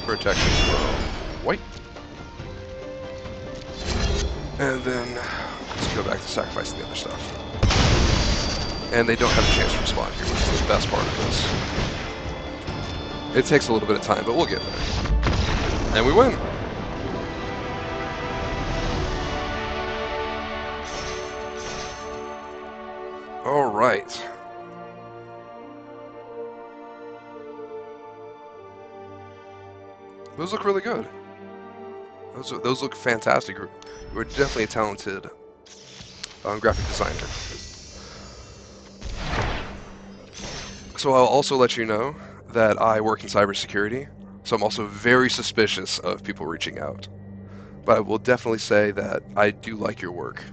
Protection from white. And then let's go back to sacrificing the other stuff. And they don't have a chance to respond here, which is the best part of this. It takes a little bit of time, but we'll get there. And we win. All right. Those look really good. Those look fantastic. You're definitely a talented graphic designer. So I'll also let you know that I work in cybersecurity, so I'm also very suspicious of people reaching out. But I will definitely say that I do like your work.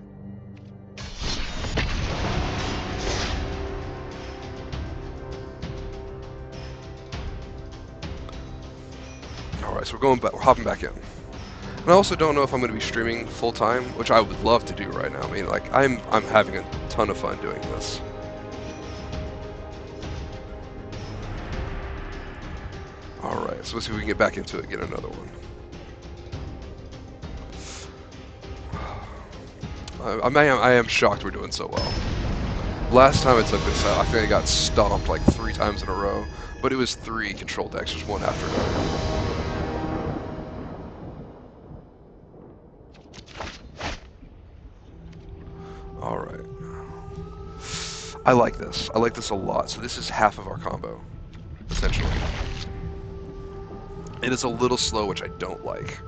All right, so we're hopping back in. And I also don't know if I'm going to be streaming full time, which I would love to do right now. I mean, like I'm having a ton of fun doing this. All right, so let's see if we can get back into it. Get another one. I am shocked we're doing so well. Last time I took this out, I think I got stomped like 3 times in a row, but it was 3 control decks, just one after another. All right. I like this. I like this a lot. So this is half of our combo, essentially. It is a little slow, which I don't like.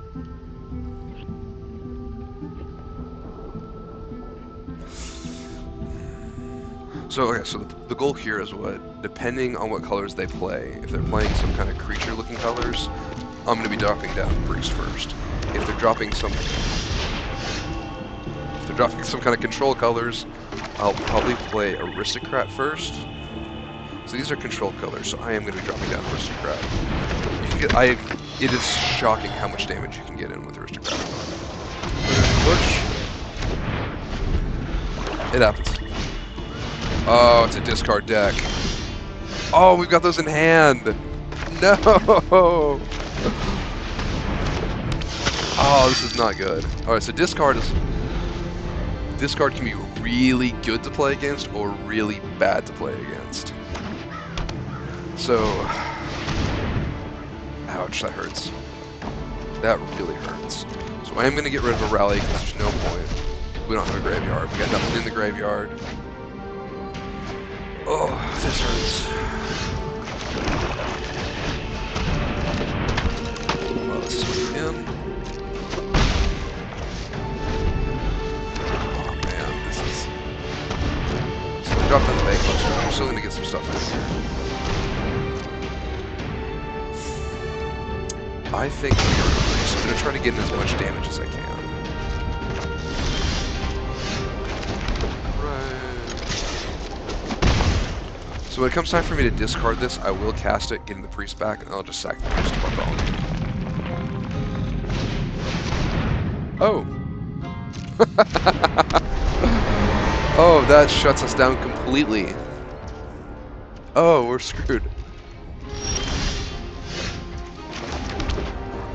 So, okay, so the goal here is what, depending on what colors they play, if they're playing some kind of creature-looking colors, I'm going to be dropping down Priest first. If they're dropping some kind of control colors, I'll probably play Aristocrat first. So these are control colors, so I am going to be dropping down Aristocrat. You can get, it is shocking how much damage you can get in with Aristocrat. Push. It happens. Oh, it's a discard deck. Oh, we've got those in hand. No. Oh, this is not good. All right, so discard can be really good to play against or really bad to play against. So, ouch, that hurts. That really hurts. So I am going to get rid of a rally because there's no point. We don't have a graveyard. We got nothing in the graveyard. Oh, this hurts. Oh, this is in. Oh man, this is. So we dropped on the bank cluster. I'm still going to get some stuff in here. I think I'm just going to try to get in as much damage as I can. So when it comes time for me to discard this, I will cast it, getting the priest back, and I'll just sack the priest to Barbell. Oh! Oh, that shuts us down completely. Oh, we're screwed.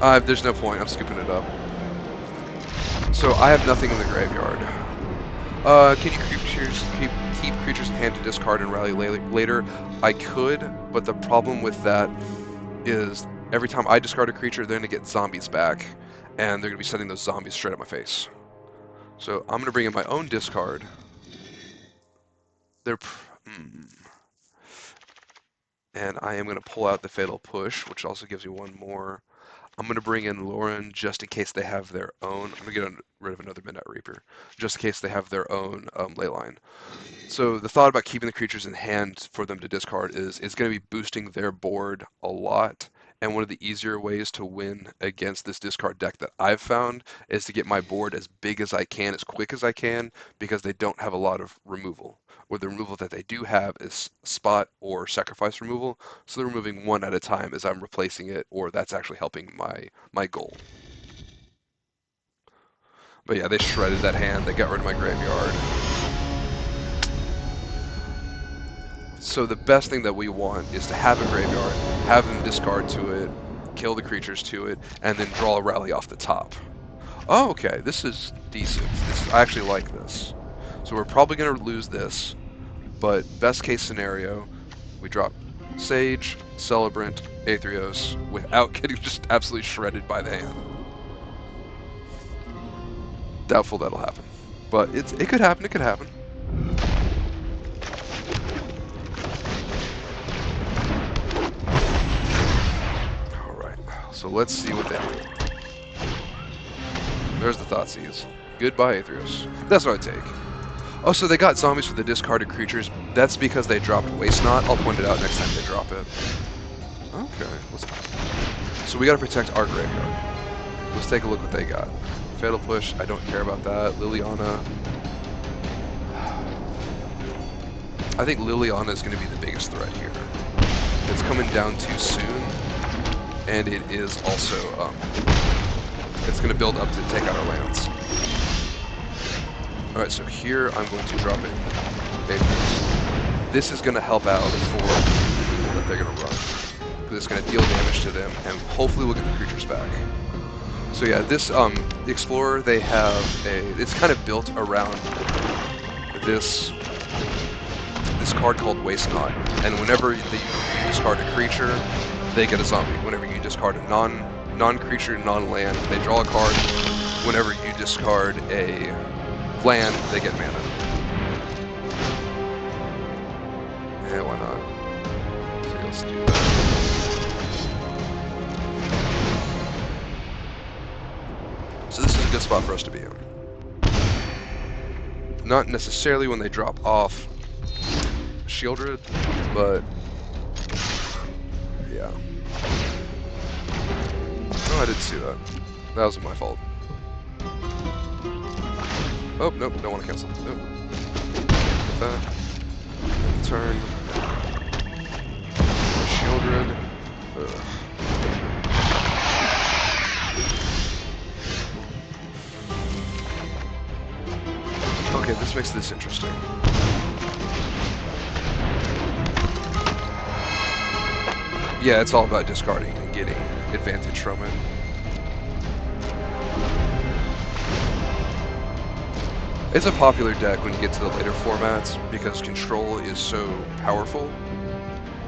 There's no point, I'm scooping it up. So I have nothing in the graveyard. Can you keep creatures in hand to discard and rally later? I could, but the problem with that is every time I discard a creature, they're going to get zombies back, and they're going to be sending those zombies straight at my face. So I'm going to bring in my own discard. And I am going to pull out the Fatal Push, which also gives you one more. I'm going to bring in Lauren just in case they have their own. I'm going to get rid of another Midnight Reaper, just in case they have their own Leyline. So the thought about keeping the creatures in hand for them to discard is going to be boosting their board a lot. And one of the easier ways to win against this discard deck that I've found is to get my board as big as I can, as quick as I can, because they don't have a lot of removal. Or the removal that they do have is spot or sacrifice removal, so they're removing one at a time as I'm replacing it, or that's actually helping my goal. But yeah, they shredded that hand, they got rid of my graveyard. So the best thing that we want is to have a graveyard, have them discard to it, kill the creatures to it, and then draw a rally off the top. Oh, okay, this is decent. I actually like this. So we're probably going to lose this, but best case scenario, we drop Sage, Celebrant, Aetherios without getting just absolutely shredded by the hand. Doubtful that'll happen. But it could happen, it could happen. Alright, so let's see what they do. There's the Thoughtseize. Goodbye, Aetherios. That's what I take. Oh, so they got zombies for the discarded creatures. That's because they dropped Waste Not. I'll point it out next time they drop it. Okay. So we gotta protect our graveyard. Let's take a look what they got. Fatal Push, I don't care about that. Liliana. I think Liliana is going to be the biggest threat here. It's coming down too soon, and it is also, it's going to build up to take out our lands. Alright, so here I'm going to drop in Vapours. This is going to help out for the people that they're going to run, because it's going to deal damage to them, and hopefully we'll get the creatures back. So yeah, this, the Explorer, they have it's kind of built around this card called Waste Not, and whenever you discard a creature, they get a zombie. Whenever you discard a non-creature, non-land, they draw a card. Whenever you discard a land, they get mana. Yeah, why not? So let's do that. So this is a good spot for us to be in. Not necessarily when they drop off Shieldred, but yeah. Oh, I didn't see that. That wasn't my fault. Oh, nope, don't want to cancel. Nope. With that. Turn. Shieldred. Ugh. Okay, this makes this interesting. Yeah, it's all about discarding and getting advantage from it. It's a popular deck when you get to the later formats because control is so powerful.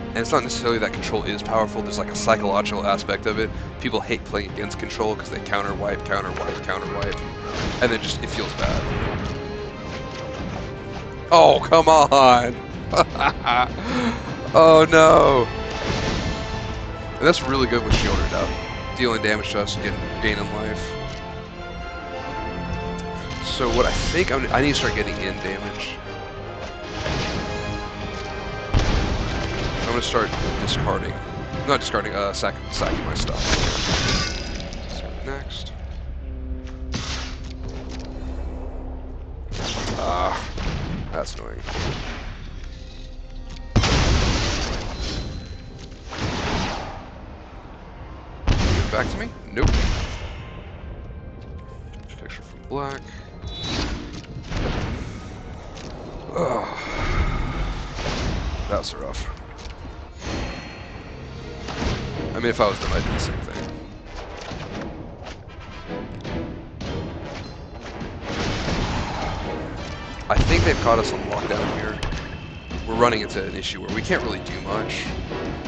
And it's not necessarily that control is powerful, there's like a psychological aspect of it. People hate playing against control because they counter wipe, and then just it feels bad. Oh, come on! Oh no! And that's really good with Shieldred up. Dealing damage to us and gaining life. So what I think I need to start getting in damage. I'm going to start discarding. Not discarding, sacking my stuff. So next. Ah, that's annoying. Back to me? Nope. Picture from black. Ugh. That was rough. I mean, if I was them, I'd do the same thing. I think they've caught us on lockdown here. We're running into an issue where we can't really do much.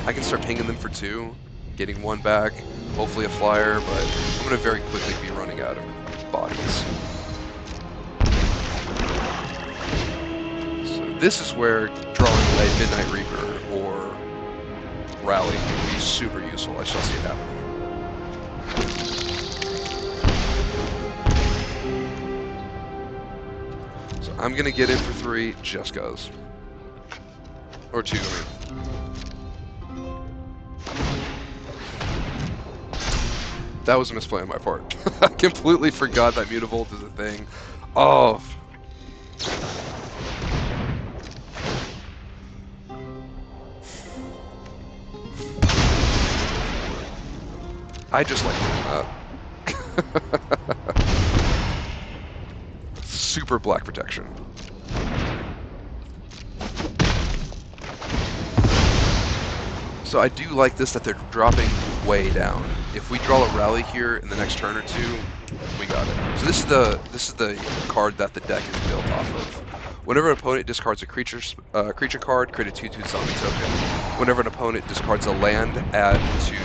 I can start pinging them for 2, getting 1 back, hopefully a flyer, but I'm going to very quickly be running out of bodies. So this is where drawing away Midnight Reaper or Rally would be super useful. I shall see it happen. So I'm going to get in for 3 just cuz. Or 2, I mean. That was a misplay on my part. I completely forgot that Mutavault is a thing. Oh. I just like doing that. Super black protection. So I do like this that they're dropping way down. If we draw a rally here in the next turn or 2, we got it. So this is the card that the deck is built off of. Whenever an opponent discards a creature card, create a 2/2 zombie token. Whenever an opponent discards a land, add 2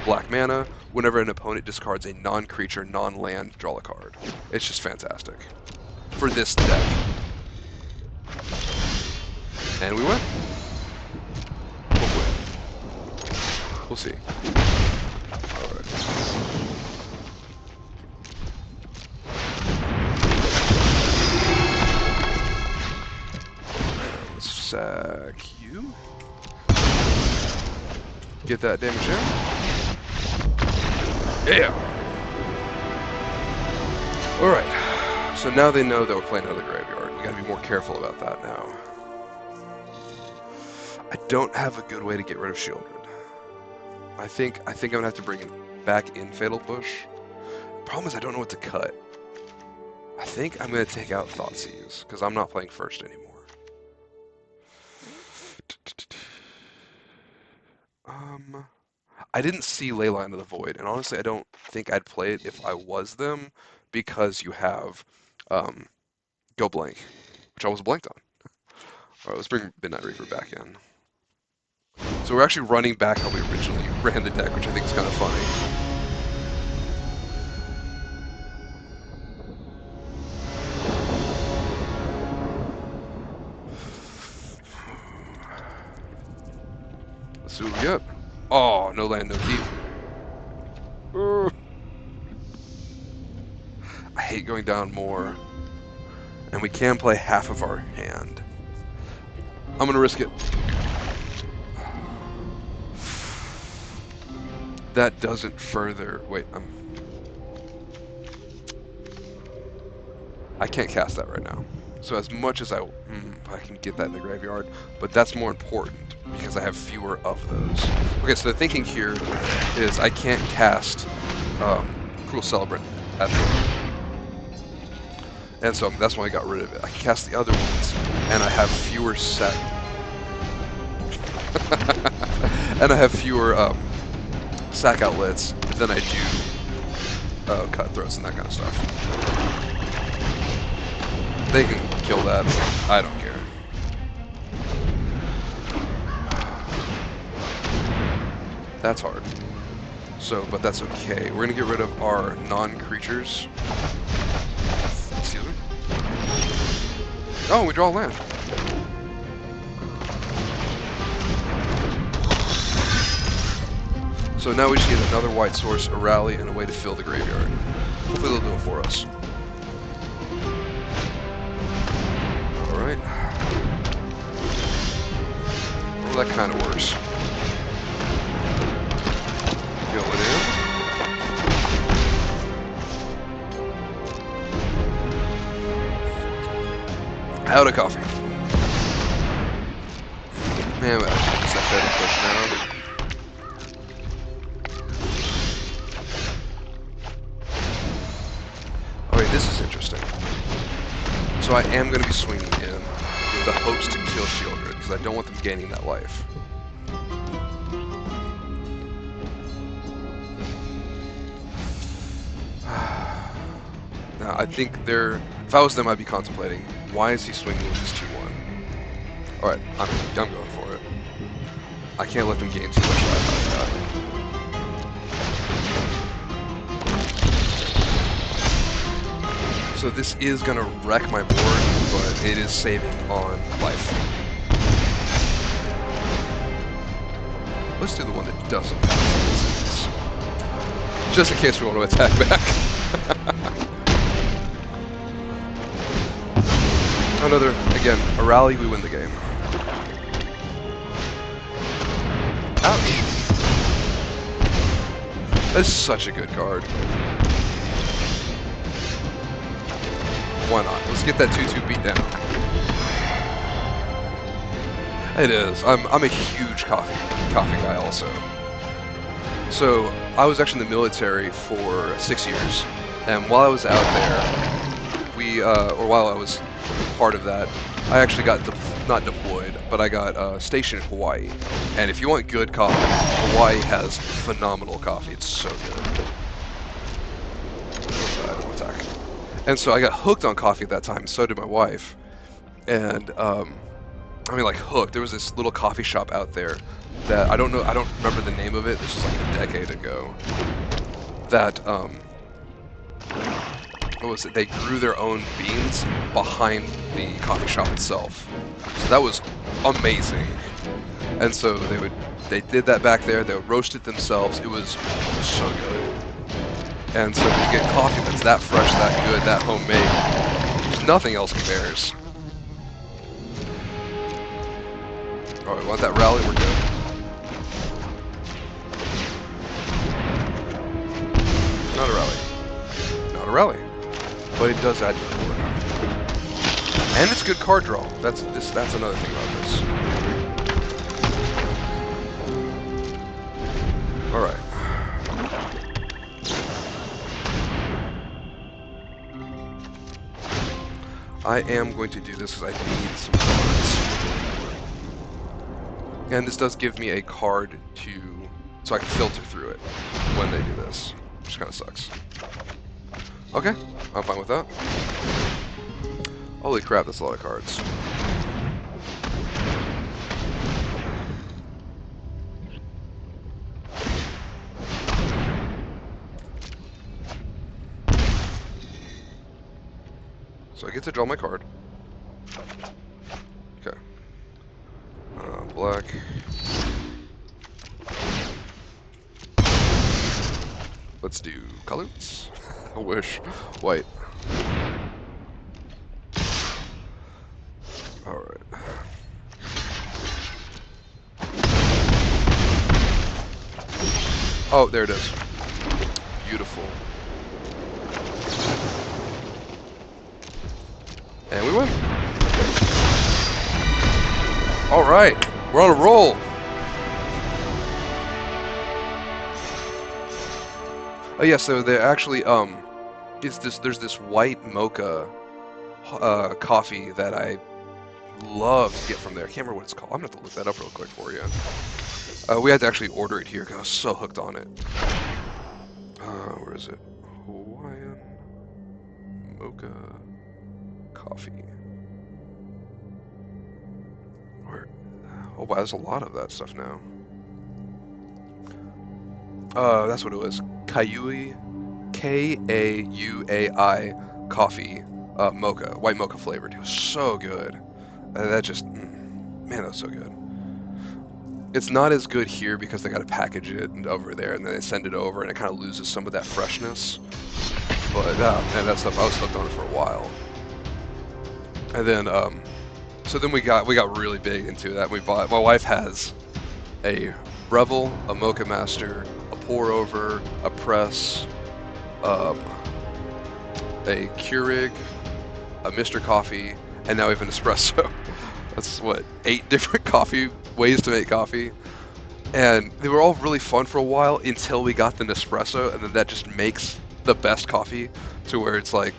black mana. Whenever an opponent discards a non-creature, non-land, draw a card. It's just fantastic for this deck. And we win. Hopefully. We'll see. Alright. sack you. Get that damage in. Yeah! Alright. So now they know that we're playing out of the graveyard. We gotta be more careful about that now. I don't have a good way to get rid of Shieldred. I think I'm gonna have to bring it back in Fatal Push. Problem is I don't know what to cut. I think I'm gonna take out Thoughtseize, because I'm not playing first anymore. I didn't see Leyline of the Void, and honestly I don't think I'd play it if I was them, because you have Go Blank, which I was blanked on. Alright, let's bring Midnight Reaper back in. So we're actually running back how we originally ran the deck, which I think is kind of funny. Let's see what we get. Oh, no land, no keep. I hate going down more. And we can play half of our hand. I'm gonna risk it. That doesn't further... Wait, I can't cast that right now. So as much as I can get that in the graveyard, but that's more important because I have fewer of those. Okay, so the thinking here is I can't cast Cruel Celebrant at the... And so that's why I got rid of it. I can cast the other ones, and I have fewer set... and I have fewer sack outlets than I do cutthroats and that kind of stuff. They can kill that. I don't care. That's hard. So, but that's okay. We're gonna get rid of our non-creatures. Excuse me. Oh, we draw land. So now we just need another white source, a rally, and a way to fill the graveyard. Hopefully they'll do it for us. Alright. Well, that kind of works. Go it in. Out of coffee. Man, I should set that push now. Okay, this is interesting. So I am going to be swinging in with the hopes to kill Shieldred, because I don't want them gaining that life. Now, I think if I was them, I'd be contemplating, why is he swinging with his 2-1? Alright, I'm going for it. I can't let them gain too much life like that. So this is going to wreck my board, but it is saving on life. Let's do the one that doesn't have just in case we want to attack back. Another, again, a rally, we win the game. Ouch. That's such a good card. Why not? Let's get that 2/2 beat down. It is. I'm a huge coffee guy also. So I was actually in the military for 6 years, and while I was out there, or while I was part of that, I actually got not deployed, but I got stationed in Hawaii. And if you want good coffee, Hawaii has phenomenal coffee. It's so good. I don't attack. And so I got hooked on coffee at that time, and so did my wife. And, I mean, like, hooked. There was this little coffee shop out there that, I don't remember the name of it. This was like a decade ago. That, what was it? They grew their own beans behind the coffee shop itself. So that was amazing. And so they did that back there. They would roast it themselves. It was so good. And so when you get coffee that's that fresh, that good, that homemade, there's nothing else compares. Alright, we want that rally, we're good. Not a rally. Not a rally. But it does add to the board. And it's good card draw. That's another thing about this. Alright. I am going to do this because I need some cards. And this does give me a card so I can filter through it when they do this, which kind of sucks. Okay, I'm fine with that. Holy crap, that's a lot of cards. So I get to draw my card. Okay. Black. Let's do colors. I wish. White. Alright. Oh, there it is. Beautiful. And we win. Alright. We're on a roll. Oh yeah, so there actually there's this white mocha coffee that I love to get from there. I can't remember what it's called. I'm gonna have to look that up real quick for you. We had to actually order it here because I was so hooked on it. Where is it? Hawaiian mocha coffee. Where? Oh wow, there's a lot of that stuff now. That's what it was. Kayui, Kauai coffee, mocha, white mocha flavored. It was so good. That just, man, that was so good. It's not as good here because they got to package it over there and then they send it over and it kind of loses some of that freshness. But man, that stuff I was hooked on it for a while. And then, so then we got really big into that. We bought. My wife has a Revel, a Mocha Master, a Pour Over, a Press, um, a Keurig, a Mr. Coffee, and now we have an espresso. That's what, 8 different coffee ways to make coffee. And they were all really fun for a while until we got the Nespresso, and then that just makes the best coffee to where it's like,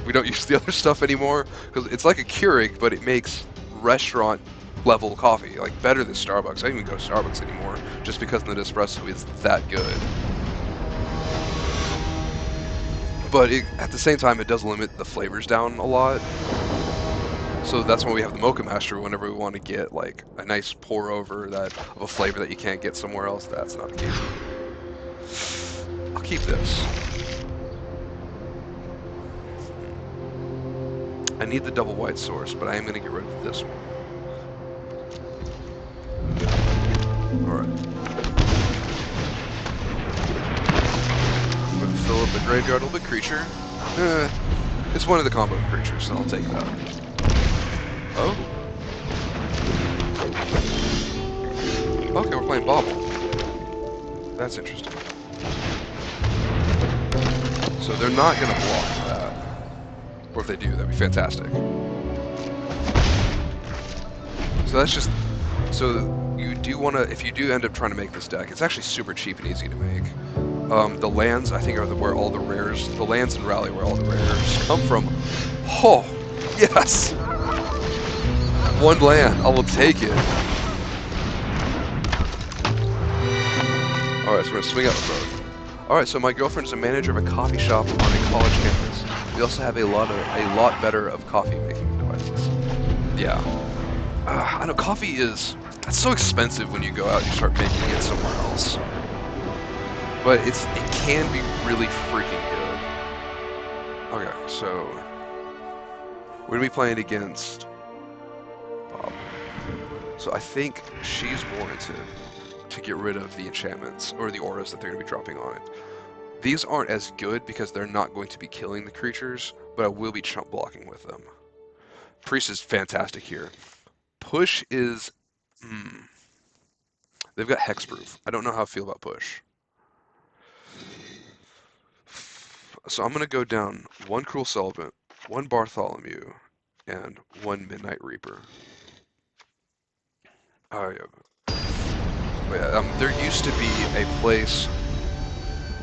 we don't use the other stuff anymore, because it's like a Keurig, but it makes restaurant level coffee, like better than Starbucks. I don't even go to Starbucks anymore, just because the Nespresso is that good. But at the same time, it does limit the flavors down a lot. So that's why we have the Mocha Master whenever we want to get like a nice pour over that of a flavor that you can't get somewhere else. That's not the case. I'll keep this. I need the double white source, but I am going to get rid of this one. Alright. I'm going to fill up the graveyard with a creature. It's one of the combo creatures, so I'll take that. Oh? Okay, we're playing Bobble. That's interesting. So they're not going to block that. Or if they do, that'd be fantastic. So that's just... So you do want to... If you do end up trying to make this deck, it's actually super cheap and easy to make. The lands, I think, are where all the rares... The lands in Rally where all the rares come from. Oh, yes! One land. I will take it. Alright, so we're going to swing out the road. Alright, so my girlfriend is a manager of a coffee shop on a college campus. We also have a lot better of coffee making devices. Yeah. I know coffee is... It's so expensive when you go out and you start making it somewhere else. But it can be really freaking good. Okay, so... We're going to be playing against... Bob. So I think she's warranted to get rid of the enchantments, or the auras that they're going to be dropping on it. These aren't as good because they're not going to be killing the creatures, but I will be chump blocking with them. Priest is fantastic here. Push is Hmm. They've got hexproof. I don't know how I feel about push. So I'm gonna go down one Cruel Celebrant, one Bartholomew, and one Midnight Reaper. Oh yeah. But yeah, there used to be a place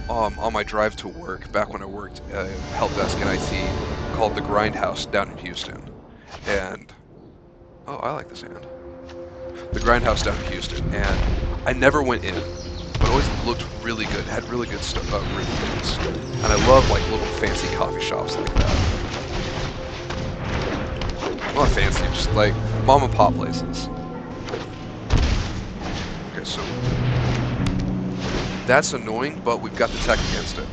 on my drive to work back when I worked help desk in IT called the Grindhouse down in Houston. And oh, I like this hand. The Grindhouse down in Houston, and I never went in, but it always looked really good. It had really good reviews, and I love like little fancy coffee shops like that. Not fancy, just like mom and pop places. Okay, so that's annoying, but we've got the tech against it.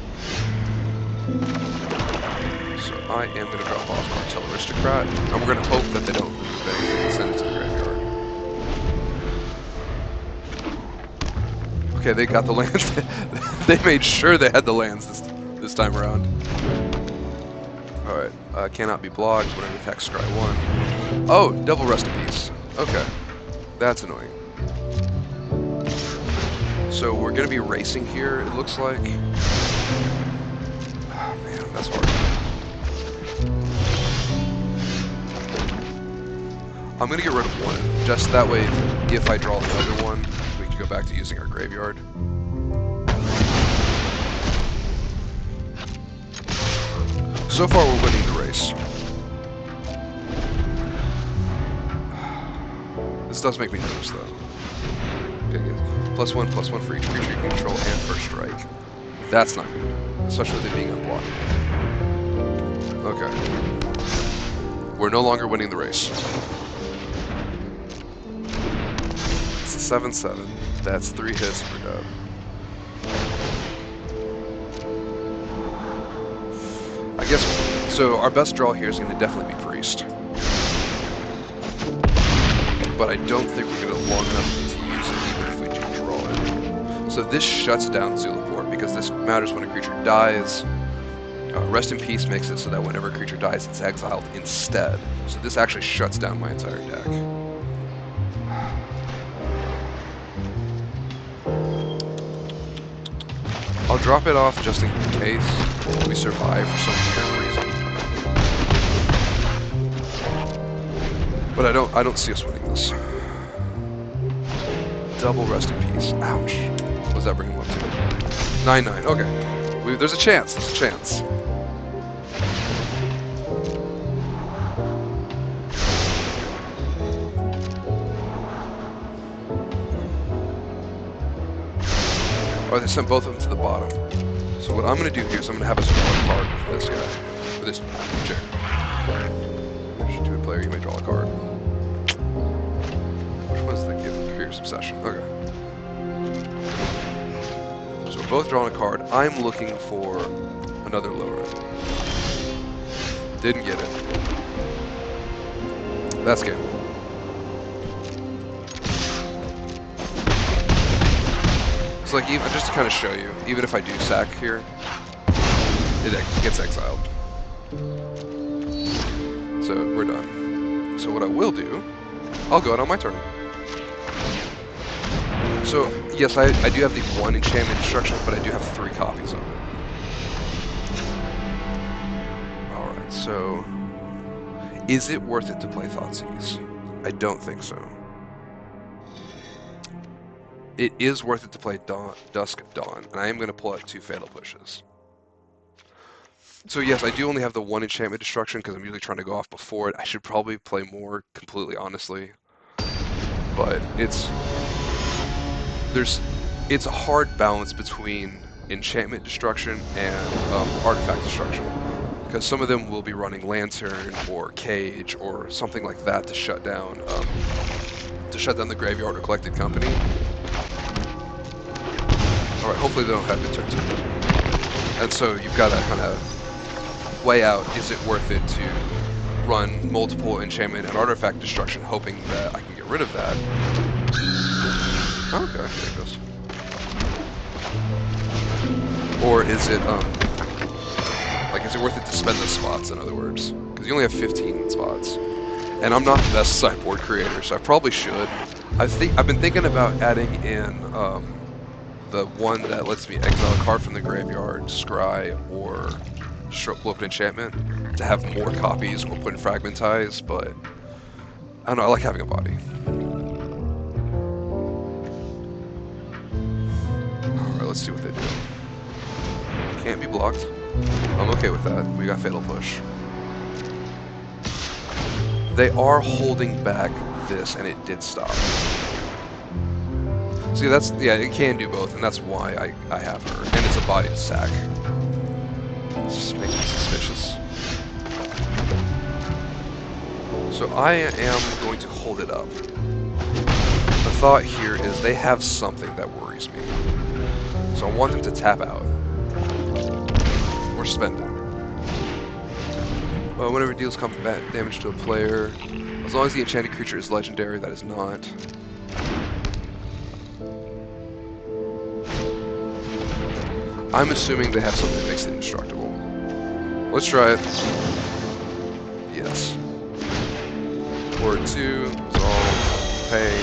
So I am going to drop off Cartel Aristocrat, and we're going to hope that they don't remove anything and send it to the graveyard. Okay, they got the lands. They made sure they had the lands this time around. Alright, cannot be blocked. When I attack Scry 1. Oh, double rest in peace. Okay, that's annoying. So we're going to be racing here, it looks like. Oh, man, that's hard. I'm going to get rid of one, just that way if I draw another one, we can go back to using our graveyard. So far, we're winning the race. This does make me nervous, though. Okay, +1/+1 for each creature you can control and first strike. That's not good, especially with it being unblocked. Okay. We're no longer winning the race. It's a 7/7. That's 3 hits per dead. I guess, so our best draw here is going to definitely be Priest. But I don't think we're going to long enough to use it even if we do draw it. So this shuts down Zulaport because this matters when a creature dies. Rest in Peace makes it so that whenever a creature dies, it's exiled instead. So this actually shuts down my entire deck. I'll drop it off just in case we survive for some weird reason. But I don't see us winning this. Double Rest in Peace. Ouch. What does that bring him up to? 9/9. Okay. There's a chance. There's a chance. Oh, they sent both of them to the bottom. So what I'm going to do here is I'm going to have us draw a card with this guy. With this chair. To a player, you may draw a card. Which one's the given Fierce Obsession? Okay. So we're both drawing a card. I'm looking for another low-red. Didn't get it. That's game. So like, even just to kind of show you, even if I do sack here, it gets exiled. So we're done. So what I will do, I'll go out on my turn. So yes, I do have the 1 enchantment destruction, but I do have 3 copies of it. Alright, so is it worth it to play Thoughtseize? I don't think so. It is worth it to play Dusk Dawn, and I am going to pull out 2 Fatal Pushes. So yes, I do only have the 1 enchantment destruction because I'm usually trying to go off before it. I should probably play more, completely honestly. But it's a hard balance between enchantment destruction and artifact destruction. Because some of them will be running Lantern or Cage or something like that to shut down the graveyard or collected company. Alright, hopefully they don't have good turn 2. And so you've got to kind of weigh out, is it worth it to run multiple enchantment and artifact destruction hoping that I can get rid of that? Okay, there it goes. Or is it, is it worth it to spend the spots, in other words? Because you only have 15 spots. And I'm not the best sideboard creator, so I probably should. I've been thinking about adding in the one that lets me exile a card from the graveyard, scry, or blow up an enchantment to have more copies or put in fragmentize, but I don't know, I like having a body. Alright, let's see what they do. Can't be blocked. I'm okay with that. We got Fatal Push. They are holding back this, and it did stop. See, that's, yeah, it can do both, and that's why I have her. And it's a bodied sack. This makes me suspicious. So I am going to hold it up. The thought here is they have something that worries me. So I want them to tap out. Or spend it. Whenever it deals combat damage to a player, as long as the enchanted creature is legendary, that is not. I'm assuming they have something that makes it indestructible. Let's try it. Yes. Word 2, resolve, pay.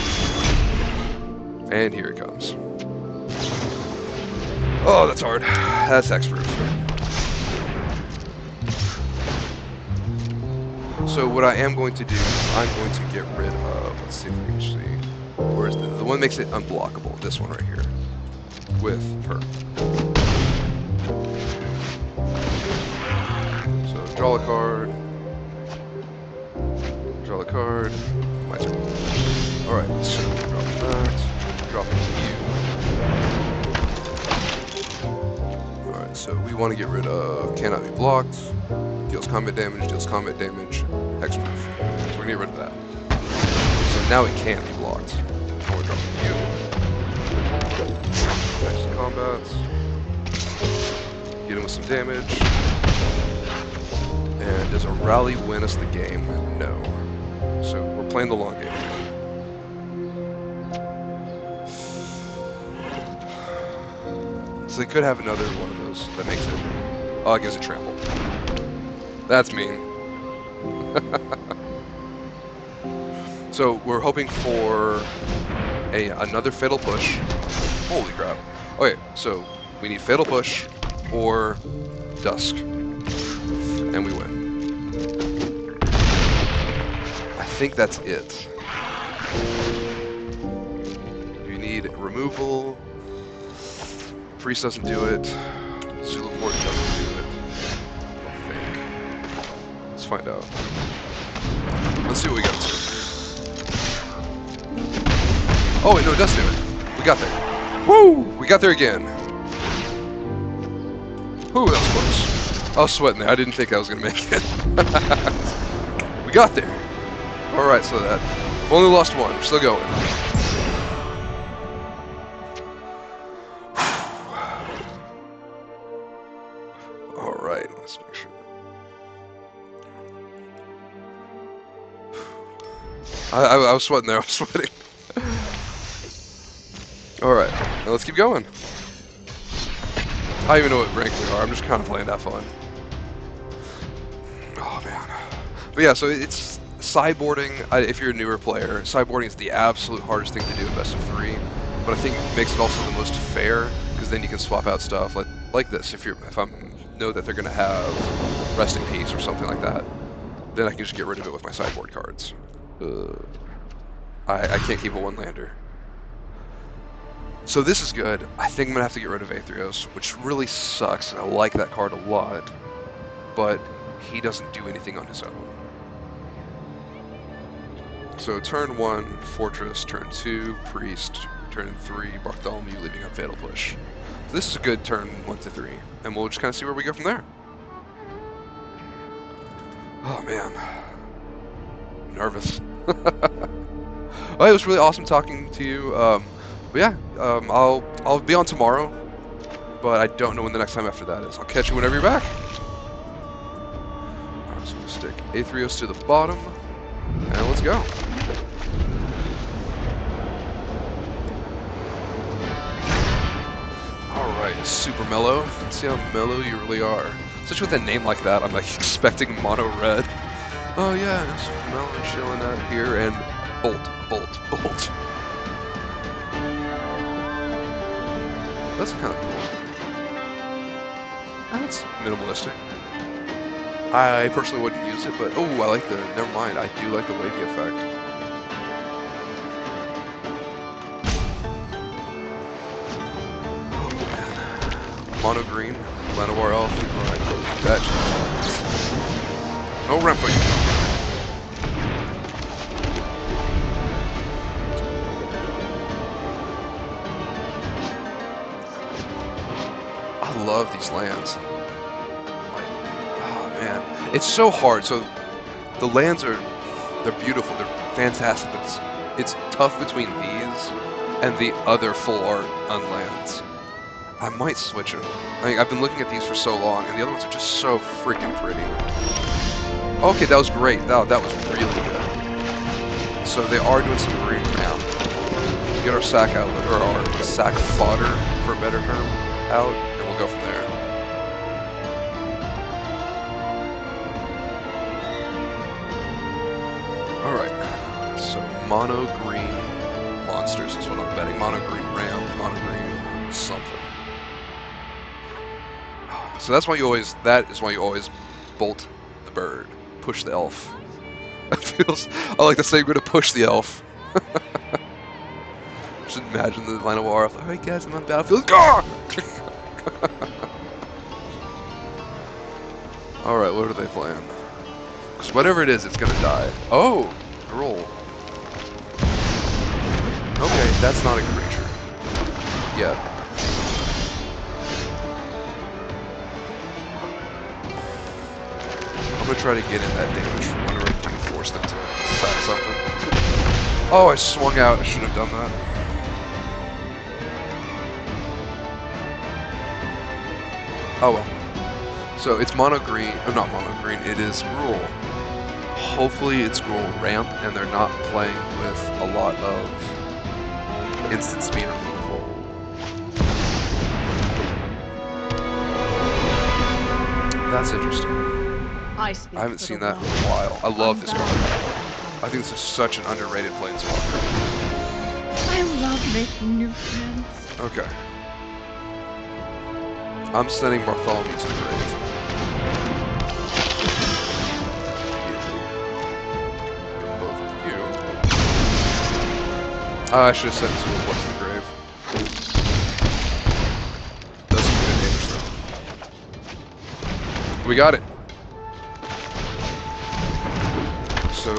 And here it comes. Oh, that's hard. That's hexproof. So what I am going to do, I'm going to get rid of, let's see if we can see, where's the one that makes it unblockable, this one right here, with her. So draw a card, my turn. Alright, so drop that, dropping you. Alright, so we want to get rid of cannot be blocked, deals combat damage, hexproof. So we're going to get rid of that. So now it can't be blocked. So we're dropping you. Next combats. Get him with some damage. And does a rally win us the game? No. So we're playing the long game. So they could have another one of those that makes it. Oh, it gives it trample. That's mean. So we're hoping for another Fatal Push. Holy crap. Okay, so we need Fatal Push or Dusk. And we win. I think that's it. You need removal. Priest doesn't do it. Zulaport doesn't do it. I think. Let's find out. Let's see what we got to. Oh wait, no, it does do it. We got there. Woo! We got there again. Whew, that was close. I was sweating there. I didn't think I was going to make it. We got there. Alright, so that. We've only lost one. We're still going. Alright, let's make sure. I was sweating there. I was sweating. Alright, now let's keep going. I don't even know what rank we are. I'm just kind of playing that fun. Oh, man. But yeah, so it's sideboarding. If you're a newer player, sideboarding is the absolute hardest thing to do in best of 3. But I think it makes it also the most fair, because then you can swap out stuff like this. If I know that they're going to have Rest in Peace or something like that, then I can just get rid of it with my sideboard cards. I can't keep a one-lander. So this is good. I think I'm going to have to get rid of Aetherios, which really sucks. I like that card a lot, but he doesn't do anything on his own. So turn 1, Fortress, turn 2, Priest, turn 3, Bartholomew, leaving up Fatal Push. So this is a good turn 1 to 3, and we'll just kind of see where we go from there. Oh man. Nervous. Well, it was really awesome talking to you. But yeah, I'll be on tomorrow, but I don't know when the next time after that is. I'll catch you whenever you're back. Alright, so we'll stick Aetherios to the bottom, and let's go. Alright, super mellow. Let's see how mellow you really are. Especially with a name like that, I'm like expecting mono red. Oh yeah, super mellow, chilling out here, and bolt, bolt, bolt. That's kind of cool. That's minimalistic. I personally wouldn't use it, but oh, I like the. Never mind. I do like the wavy effect. Oh man. Mono green, Llanowar elf. Alright, that changes. No ramp for you. I love these lands. Like, oh man, it's so hard. So the lands they're beautiful, they're fantastic, but it's tough between these and the other full art unlands. I might switch them. I mean, I've been looking at these for so long, and the other ones are just so freaking pretty. Okay, that was great. That was really good. So they are doing some green now. Get our sack outlet, or our sack fodder, for a better term, out, and we'll go from there. Alright, so mono green monsters is what I'm betting. Mono green ram, mono green something. So that is why you always bolt the bird, push the elf. I like to say I'm gonna push the elf. Just imagine the line of war. Alright guys, I'm on battlefield. Gah! Alright, what are they playing? Because whatever it is, it's gonna die. Oh! Roll. Okay, that's not a creature. Yeah. I'm gonna try to get in that damage from whenever I can force them to sack something. Oh, I swung out. I shouldn't have done that. Oh well. So it's mono green. Oh, not mono green. It is Gruul. Hopefully it's Gruul ramp, and they're not playing with a lot of instant speed removal. That's interesting. I haven't seen that in a while. I love this card. I think this is such an underrated planeswalker. I love making new friends. Okay. I'm sending Bartholomew to the grave. Both of you. I should have sent two of what's the grave. Doesn't do any damage though. We got it. So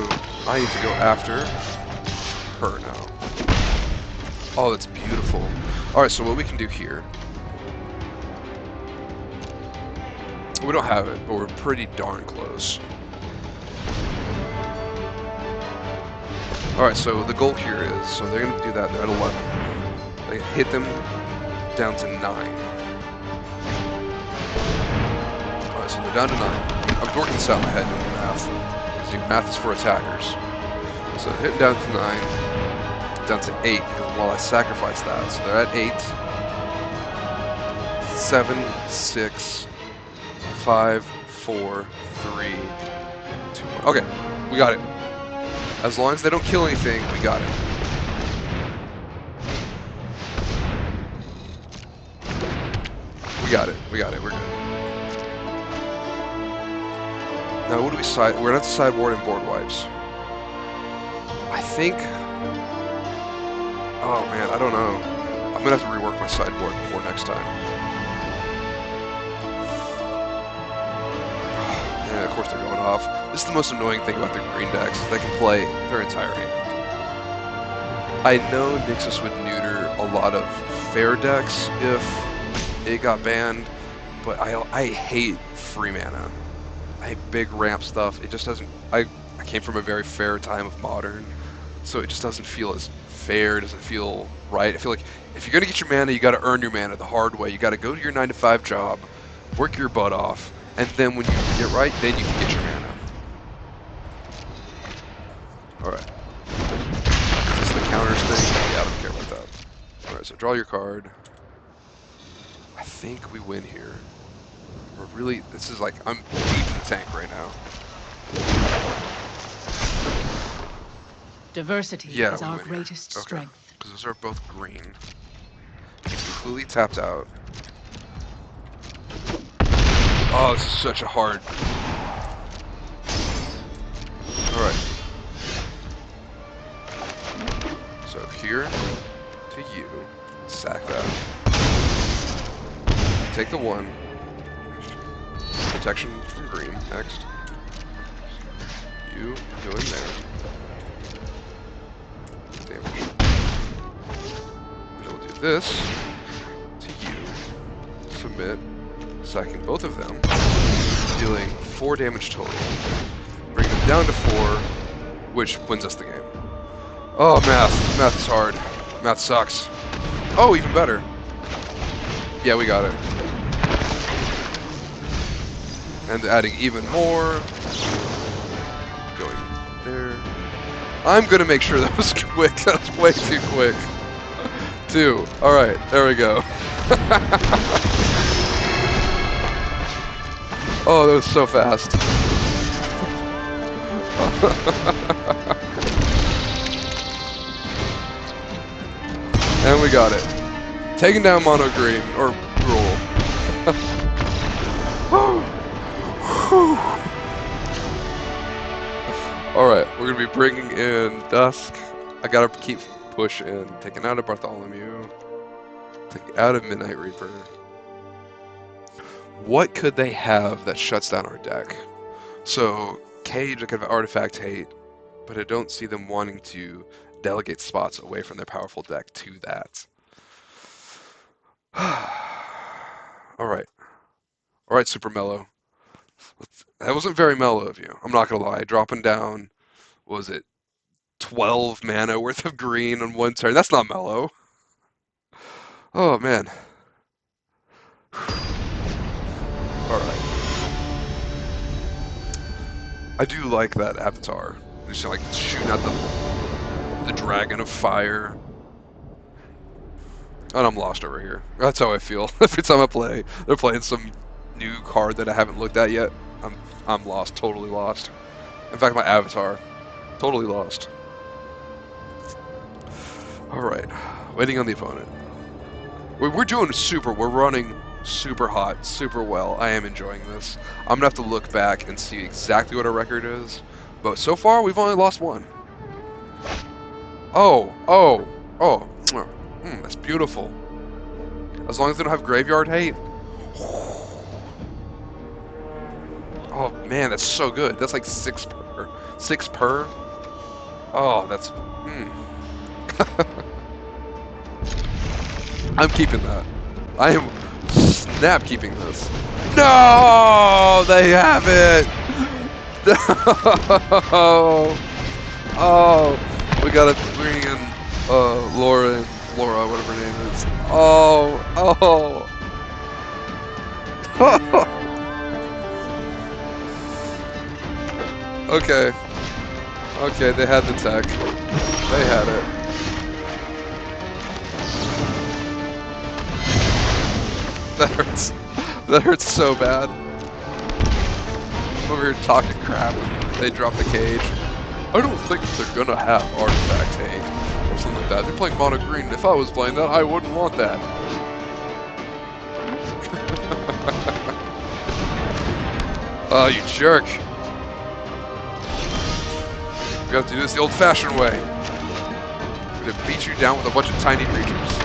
I need to go after her now. Oh, that's beautiful. Alright, so what we can do here. We don't have it, but we're pretty darn close. Alright, so the goal here is, so they're going to do that, they're at 11. They hit them down to 9. Alright, so they're down to 9. I'm working this out in my head doing math. Because math is for attackers. So they're hitting down to 9, down to 8, and while I sacrifice that, so they're at 8, 7, 6, 5, 4, 3, 2, 1. Okay, we got it. As long as they don't kill anything, we got it. We got it. We got it. We're good. Now, what do we side? We're not sideboard and board wipes. I think. Oh man, I don't know. I'm gonna have to rework my sideboard before next time. Yeah, of course they're going off. This is the most annoying thing about the green decks. They can play their entire hand. I know Nixus would neuter a lot of fair decks if it got banned, but I hate free mana. I hate big ramp stuff. It just doesn't. I came from a very fair time of Modern, so it just doesn't feel as fair. It doesn't feel right. I feel like if you're gonna get your mana, you got to earn your mana the hard way. You got to go to your 9-to-5 job, work your butt off, and then when you get right, then you can get your mana. Alright. Is this the counters thing? Yeah, I don't care about that. Alright, so draw your card. I think we win here. We're really, this is like, I'm deep in the tank right now. Diversity Yeah, is we our win here. greatest Okay. strength. Because those are both green. completely tapped out. Oh, this is such a hard... Alright. So here to you. Sack that. Take the 1. Protection from green. Next. You go in there. Damage. And we'll do this to you. Submit. Sacking both of them. Dealing 4 damage total. Bring them down to 4, which wins us the game. Oh, math. Math is hard. Math sucks. Oh, even better. Yeah, we got it. And adding even more. Going there. I'm gonna make sure that was quick. That's way too quick. 2. Alright, there we go. Oh, that was so fast. And we got it. Taking down mono green, or rule. Alright, we're gonna be bringing in Dusk. I gotta keep pushing. Taking out of Bartholomew. Taking out of Midnight Reaper. What could they have that shuts down our deck? So, Cage, I could have Artifact Hate, but I don't see them wanting to delegate spots away from their powerful deck to that. Alright. Alright, Super Mellow. That wasn't very mellow of you. I'm not gonna lie. Dropping down, what was it, 12 mana worth of green on 1 turn? That's not mellow. Oh, man. Alright. I do like that avatar. Just like shooting at the dragon of fire. And I'm lost over here. That's how I feel. Every time I play, they're playing some new card that I haven't looked at yet. I'm lost, totally lost. In fact, my avatar, totally lost. Alright, waiting on the opponent. We're doing super, we're running super hot, super well. I am enjoying this. I'm gonna have to look back and see exactly what our record is. But so far, we've only lost 1. Oh, oh, oh. That's beautiful. As long as they don't have graveyard hate. Oh man, that's so good. That's like 6 per. 6 per. Oh, that's... I'm keeping that. I am snap keeping this. No! They have it! No! Oh, we gotta bring in Laura, whatever her name is. Oh, oh. Okay. Okay, they had the tech. They had it. That hurts. That hurts so bad. Over here talking crap. They drop the cage. I don't think they're gonna have Artifact Hate or something like that. They're playing mono green. If I was playing that, I wouldn't want that. Oh, you jerk. We have to do this the old-fashioned way. I'm gonna beat you down with a bunch of tiny creatures.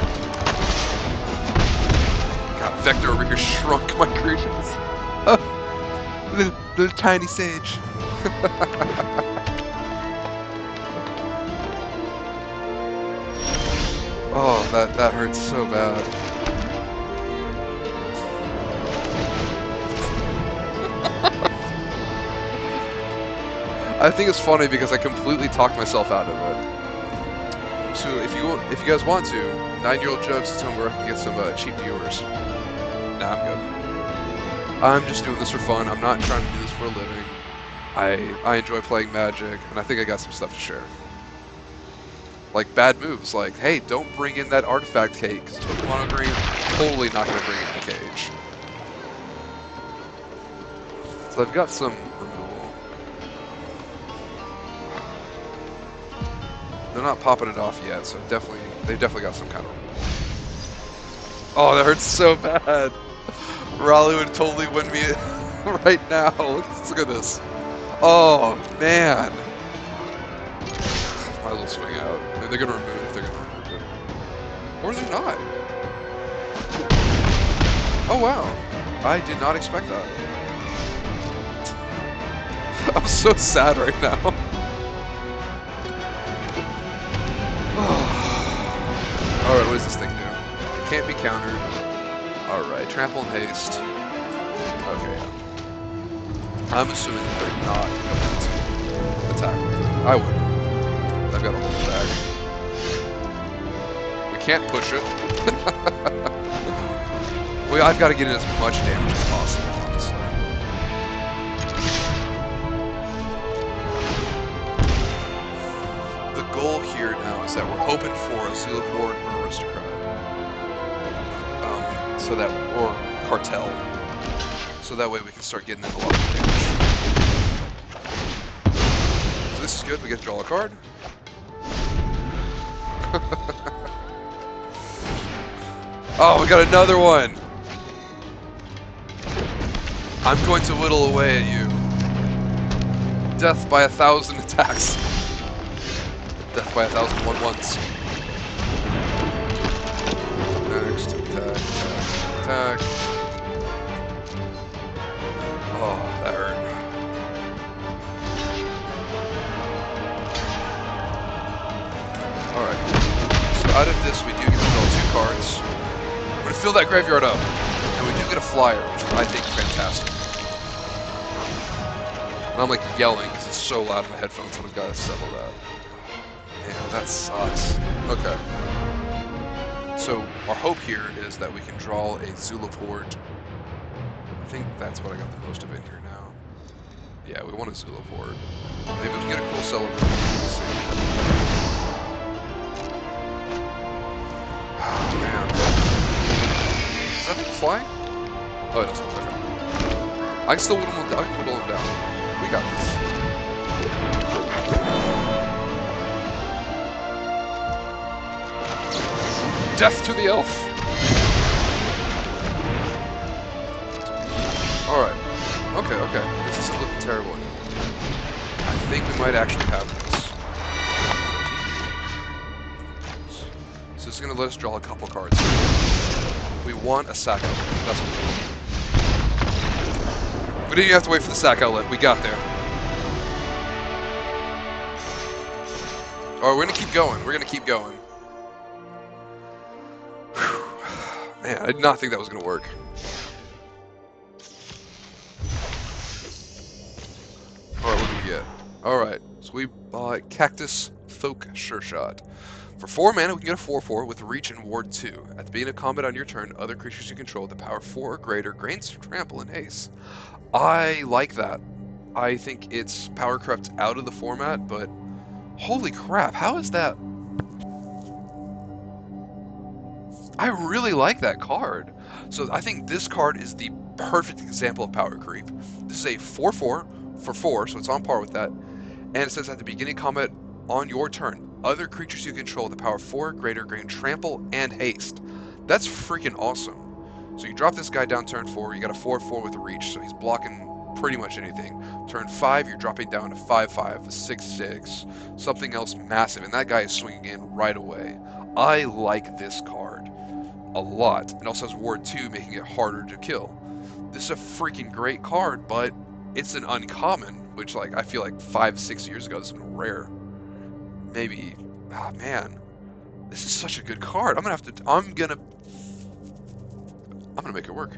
God, Vector over here shrunk my creatures. Little tiny sage. Oh, that hurts so bad. I think it's funny because I completely talked myself out of it. So if you guys want to, 9-year-old jokes is somewhere I can get some cheap viewers. Nah, I'm good. I'm just doing this for fun. I'm not trying to do this for a living. I enjoy playing Magic, and I think I got some stuff to share. Like bad moves, like, hey, don't bring in that Artifact Hate, because mono green, totally not going to bring in the cage. So I've got some removal. They're not popping it off yet, so they've definitely got some kind of removal. Oh, that hurts so bad. Raleigh would totally win me right now. Look at this. Oh, man. Might as well swing out. They're going to remove it. They're going to remove it. Or they're not. Oh, wow. I did not expect that. I'm so sad right now. Alright, what does this thing do? It can't be countered. Alright, trample and haste. Okay, yeah. I'm assuming that they're not going to attack with it. I wouldn't. I've got to hold it back. We can't push it. Well, I've got to get in as much damage as possible, honestly. The goal here now is that we're hoping for a Zulaport or Aristocrat. So that, or Cartel. So that way we can start getting in a lot of damage. So this is good, we get to draw a card. Oh, we got another one! I'm going to whittle away at you. Death by 1,000 attacks. Death by 1,000 1/1s. Next, attack, attack, attack. Oh, that hurt. Alright. So out of this, we do get to draw 2 cards. I'm going to fill that graveyard up. And we do get a flyer, which I think is fantastic. And I'm like yelling because it's so loud in my headphones, so I've got to settle that. Man, that sucks. Okay. So our hope here is that we can draw a Zulaport. I think that's what I got the most of in here now. Yeah, we want a Zulaport. Maybe we can get a cool celebration. We'll see. Oh, man. Is that thing flying? Oh, it doesn't. Okay. I can still whittle him down. We got this. Death to the elf! Alright. Okay. This isn't looking terrible anymore. I think we might actually have this. So this is going to let us draw a couple cards. We want a sack outlet. That's what we want. We didn't even have to wait for the sack outlet. We got there. Alright, we're going to keep going. Man, I did not think that was going to work. Alright, what do we get? Alright, so we bought Cactus Folk Sure Shot. For 4 mana, we can get a 4/4 with Reach and Ward 2. At the beginning of combat on your turn, other creatures you control with the power 4 or greater gains Trample and Haste. I like that. I think it's power corrupt out of the format, but holy crap, how is that? I really like that card. So I think this card is the perfect example of power creep. This is a 4/4 for 4, so it's on par with that. And it says at the beginning of combat on your turn, other creatures you control with the power 4 or greater gain Trample and Haste. That's freaking awesome. So you drop this guy down turn 4, you got a 4/4 with a Reach, so he's blocking pretty much anything. Turn 5, you're dropping down to 5/5, a 6/6, something else massive, and that guy is swinging in right away. I like this card a lot. It also has Ward 2, making it harder to kill. This is a freaking great card, but it's an uncommon, which like I feel like 5-6 years ago this would have been rare. Maybe, ah man, this is such a good card. I'm gonna make it work.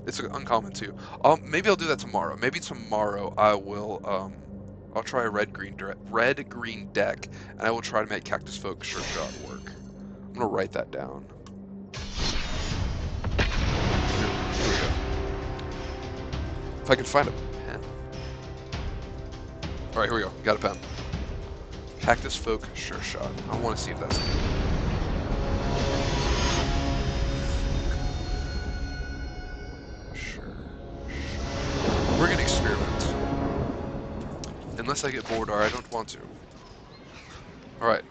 It's an uncommon too. Maybe I'll do that tomorrow. Maybe tomorrow I will. I'll try a red-green deck, and I will try to make Cactus Folk Sure Shot work. I'm gonna write that down. Here we go. If I can find a pen. All right, here we go. Got a pen. Cactus Folk Sure Shot. I want to see if that's good. We're gonna experiment. Unless I get bored or I don't want to. Alright.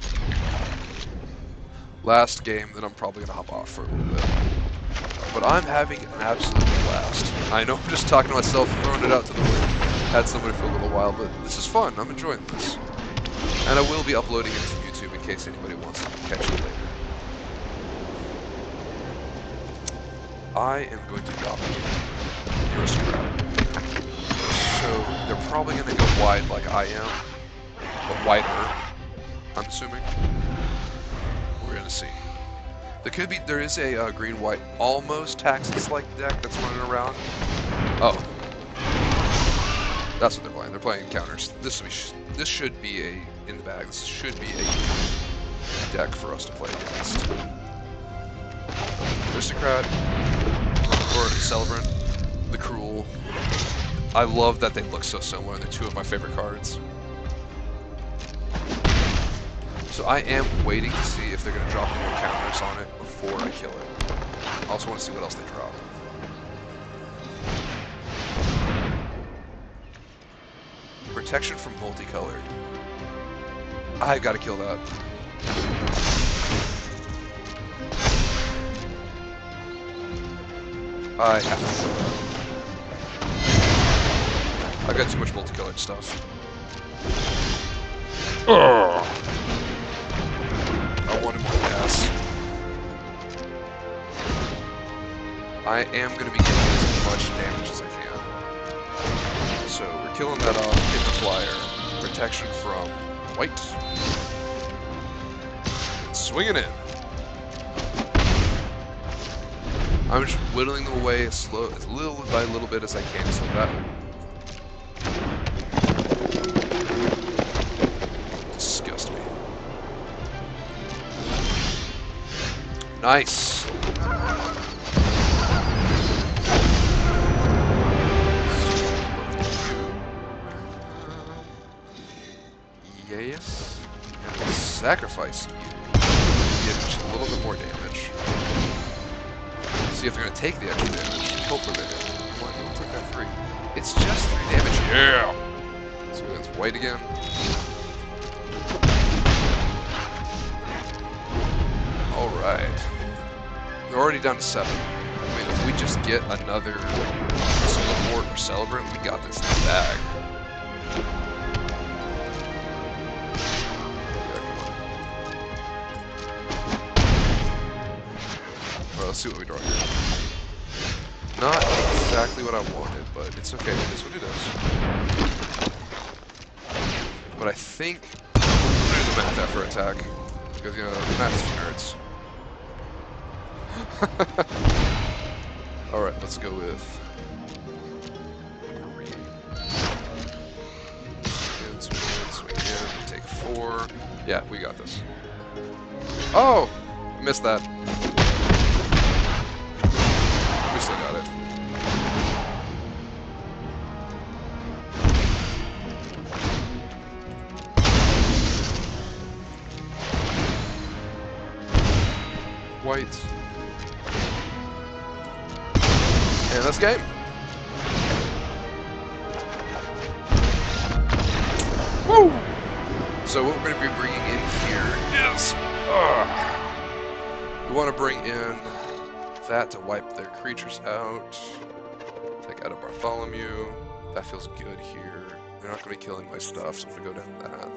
Last game, then I'm probably gonna hop off for a little bit. But I'm having an absolute blast. I know I'm just talking to myself, throwing it out to the wind. Had somebody for a little while, but this is fun. I'm enjoying this. And I will be uploading it to YouTube in case anybody wants to catch it later. I am going to drop Aristocrat. So they're probably going to go wide like I am, but wider, I'm assuming. We're going to see. There is a green-white almost Taxis-like deck that's running around. Oh. That's what they're playing. They're playing counters. This should be in the bag. This should be a deck for us to play against. Aristocrat or Celebrant, the Cruel. I love that they look so similar. They're two of my favorite cards. So I am waiting to see if they're going to drop any more counters on it before I kill it. I also want to see what else they drop. Protection from multicolored. I've got to kill that. I have to kill that. I've got too much multicolored stuff. Ugh. I wanted more gas. I am going to be getting as much damage as I can. So we're killing that off. Hit the flyer. Protection from white. Swinging in. I'm just whittling them away as little by little bit as I can. So that disgusts me. Nice. Yes. And we'll sacrifice you. Get just a little bit more damage. See if they're going to take the extra damage. Hopefully they do. Come on, don't take that free. It's just 3 damage. Yeah! So it's white again. Alright. We're already down to 7. I mean, if we just get another Support or Celebrant, we got this in the bag. Well, let's see what we draw here. Not exactly what I wanted, but it's okay. It is what it is. But I think I'm going to do the math after attack. Because, you know, math is for nerds. Alright, let's go with... Swing in, take 4. Yeah, we got this. Oh! Missed that. We still got it. White. And that's game. Woo! So what we're going to be bringing in here is... we want to bring in that to wipe their creatures out. Take out a Bartholomew. That feels good here. They're not going to be killing my stuff, so I'm going to go down that.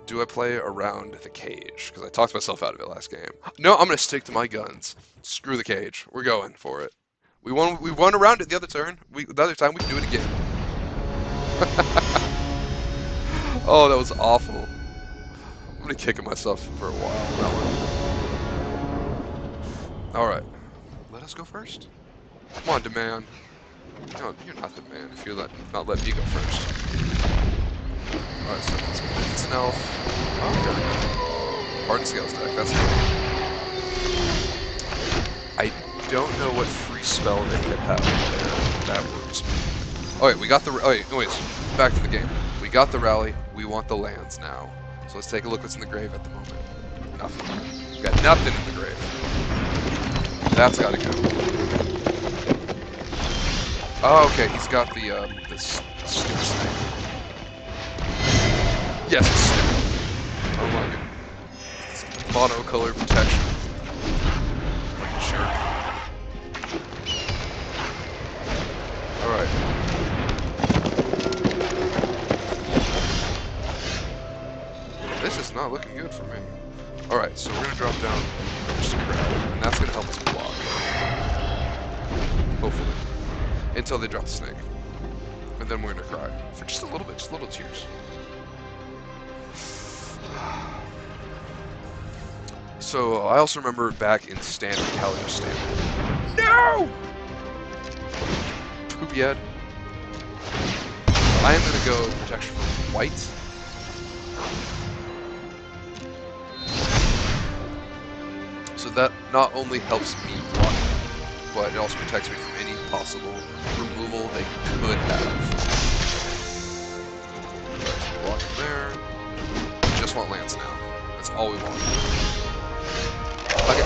Do I play around the cage? Because I talked myself out of it last game. No, I'm going to stick to my guns. Screw the cage. We're going for it. We won around it the other turn. The other time we can do it again. Oh, that was awful. I'm going to kick at myself for a while on that one. Alright. Let us go first. Come on, demand. No, you're not the man if you're not letting me go first. Alright, so it's an elf. Okay. Hardened Scales deck, that's good. I don't know what free spell they could have there. That works. Okay, we got the... Okay, anyways, back to the game. We got the rally. We want the lands now. So let's take a look what's in the grave at the moment. Nothing. We got nothing in the grave. That's gotta go. Oh, okay, he's got this stupid snake. Yes, it's stupid. Oh my god. Mono color protection. Not looking good for me. Alright, so we're gonna drop down Aristocrat, and that's gonna help us block. Hopefully. Until they drop the snake. And then we're gonna cry. For just a little bit, just little tears. So I also remember back in Standard, Calibur Standard. No! Poopy head. I am gonna go protection from white. So that not only helps me block, but it also protects me from any possible removal they could have. Right, block from there. We just want lands now. That's all we want. Okay.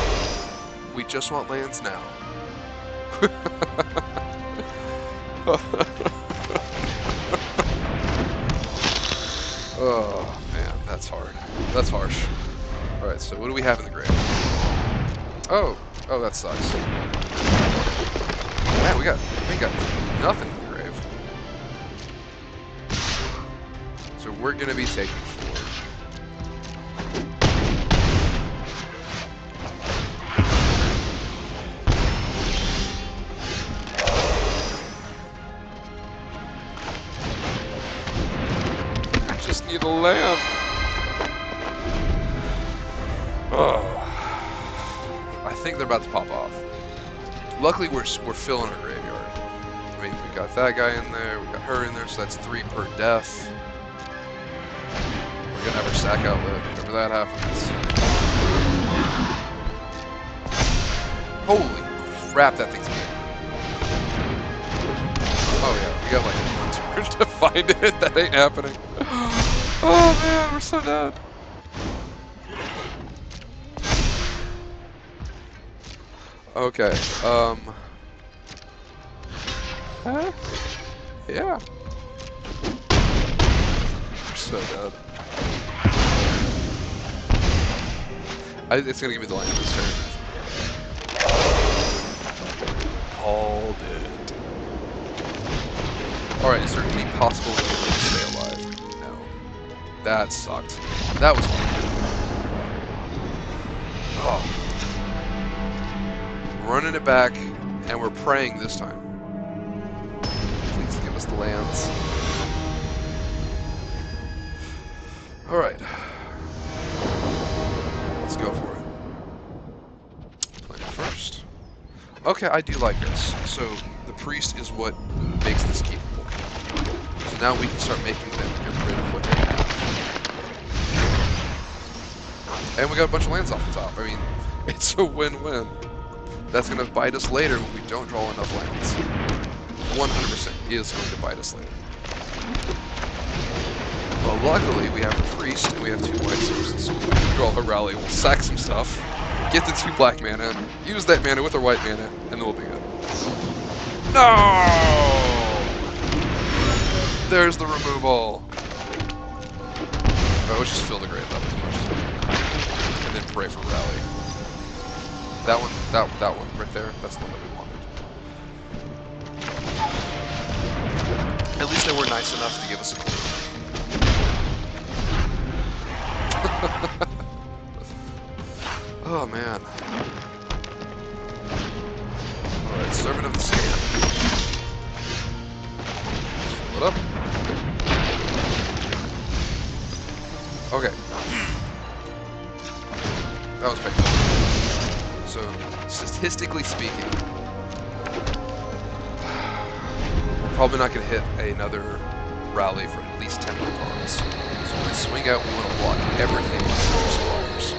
We just want lands now. Oh, man, that's hard. That's harsh. Alright, so what do we have in the grave? Oh, that sucks. Man, we got nothing in the grave. So we're gonna be taking 4. I just need a land. Oh. I think they're about to pop off. Luckily, we're filling our graveyard. I mean, we got that guy in there, we got her in there, so that's 3 per death. We're gonna have our sack outlet whenever that happens. Holy crap, that thing's big. Oh yeah, we got like 1 turn to find it. That ain't happening. Oh man, we're so dead. Okay, huh? Yeah. We're so dead. It's gonna give me the land this turn. Called it. Alright, is there any possible way to stay alive? No. That sucked. That was horrible. Oh. Running it back, and we're praying this time. Please give us the lands. Alright. Let's go for it. Play it first. Okay, I do like this. So, the priest is what makes this capable. So now we can start making them get rid of what they have. And we got a bunch of lands off the top. I mean, it's a win-win. That's going to bite us later when we don't draw enough lands. 100% is going to bite us later. Well, luckily, we have a priest and we have 2 white sources. So we can draw a rally, we'll sack some stuff, get the 2 black mana, use that mana with our white mana, and then we'll be good. No! There's the removal. Oh, let's just fill the grave up as much as we can. And then pray for rally. That one, that one right there, that's the one that we wanted. At least they were nice enough to give us a clue. Oh man. Alright, Servant of the Sand. What up? Okay. That was pretty good. So, statistically speaking, we're probably not going to hit another rally for at least 10 more cards. So when we swing out, we want to block everything with squires.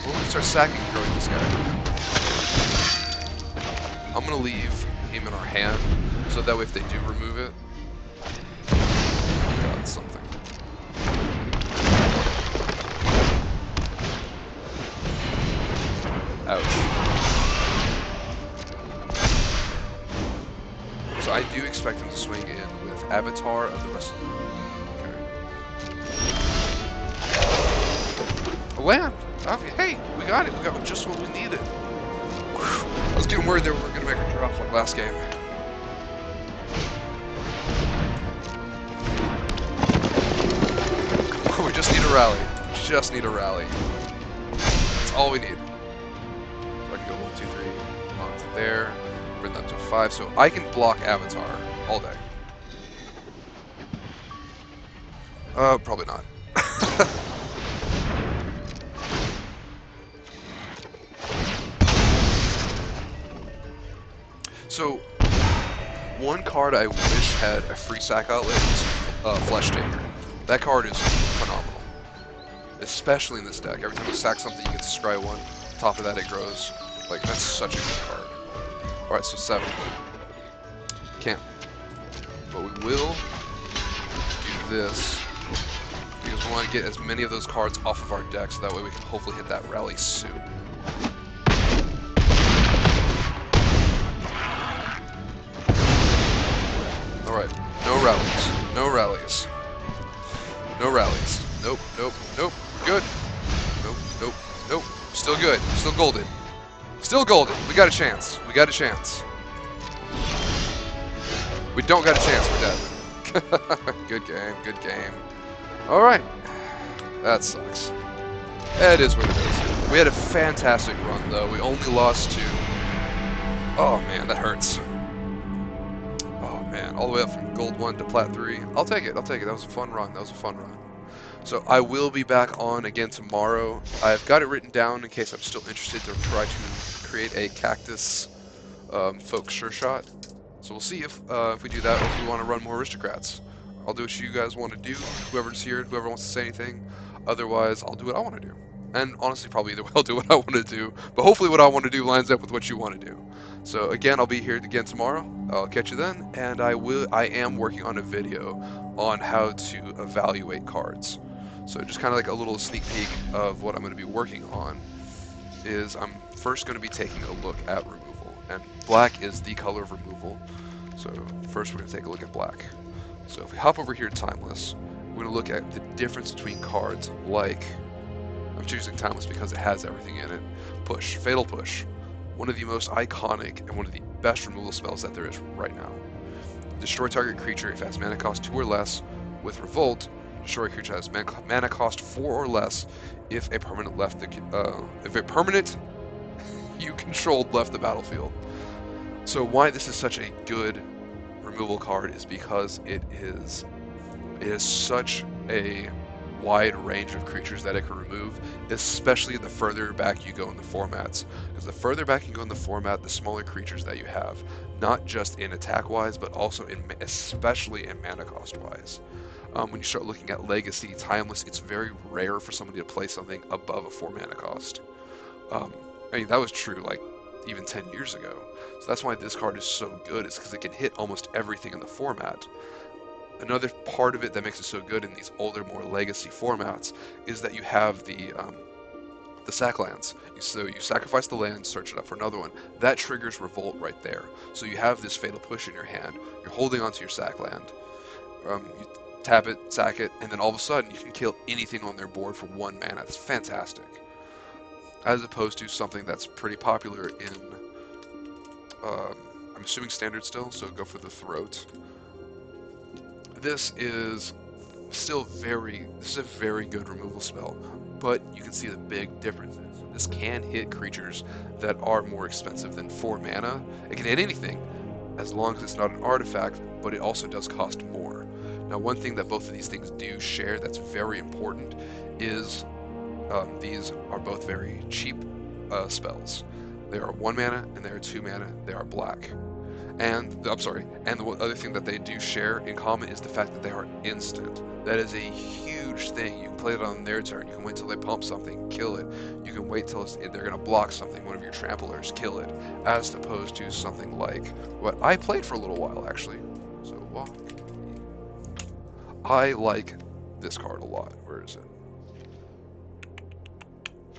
We're going to start sacking and throwing this guy. I'm going to leave him in our hand, so that way if they do remove it, we got something. Ouch. So I do expect him to swing in with Avatar of the rest of the... Okay. A land! Hey, we got it. We got just what we needed. Whew. I was getting worried that we were going to make a drop like last game. We just need a rally. Just need a rally. That's all we need. So I can go 1, 2, 3 onto there. Bring that to 5. So I can block Avatar all day. Probably not. So, one card I wish had a free sack outlet is Flesh Taker. That card is phenomenal. Especially in this deck. Every time you sack something, you get to scry 1. On top of that, it grows. Like, that's such a good card. Alright, so 7. Can't. But we will do this because we want to get as many of those cards off of our deck so that way we can hopefully hit that rally soon. Alright, no rallies. No rallies. No rallies. Nope, nope, nope. We're good. Nope, nope, nope. Still good. Still golden. Still golden. We got a chance. We got a chance. We don't got a chance. We're dead. Good game. Good game. Alright. That sucks. It is what it is. We had a fantastic run, though. We only lost to... Oh, man, that hurts. Oh, man. All the way up from Gold 1 to Plat 3. I'll take it. I'll take it. That was a fun run. That was a fun run. So I will be back on again tomorrow. I've got it written down in case I'm still interested to try to create a cactus folk sure shot. So we'll see if we do that or if we want to run more Aristocrats. I'll do what you guys want to do, whoever's here, whoever wants to say anything. Otherwise, I'll do what I want to do. And honestly, probably either way, I'll do what I want to do. But hopefully what I want to do lines up with what you want to do. So again, I'll be here again tomorrow. I'll catch you then. And I am working on a video on how to evaluate cards. So just kind of like a little sneak peek of what I'm going to be working on is I'm first going to be taking a look at removal. And black is the color of removal. So first we're going to take a look at black. So if we hop over here to Timeless, we're going to look at the difference between cards like, I'm choosing Timeless because it has everything in it. Push, Fatal Push. One of the most iconic and one of the best removal spells that there is right now. Destroy target creature if it has mana cost 2 or less. With Revolt, destroy a creature that has mana cost 4 or less if a permanent you controlled left the battlefield. So why this is such a good removal card is because it is such a wide range of creatures that it can remove, especially the further back you go in the formats. Because the further back you go in the format, the smaller creatures that you have, not just in attack-wise, but also especially in mana cost-wise. When you start looking at Legacy, Timeless, it's very rare for somebody to play something above a 4 mana cost. I mean, that was true like even 10 years ago. So that's why this card is so good, is because it can hit almost everything in the format. Another part of it that makes it so good in these older, more legacy formats is that you have the sack lands. So you sacrifice the land, search it up for another one. That triggers Revolt right there. So you have this Fatal Push in your hand. You're holding onto your sack land. You tap it, sack it, and then all of a sudden you can kill anything on their board for 1 mana. It's fantastic. As opposed to something that's pretty popular in, I'm assuming standard still, so go for the Throat. This is still this is a very good removal spell, but you can see the big differences. This can hit creatures that are more expensive than 4 mana. It can hit anything, as long as it's not an artifact, but it also does cost more. Now, one thing that both of these things do share that's very important is these are both very cheap spells. They are 1 mana and they are 2 mana. They are black. And the other thing that they do share in common is the fact that they are instant. That is a huge thing. You can play it on their turn. You can wait till they pump something, kill it. You can wait till they're going to block something, one of your tramplers, kill it. As opposed to something like what I played for a little while, actually. So, well, I like this card a lot. Where is it?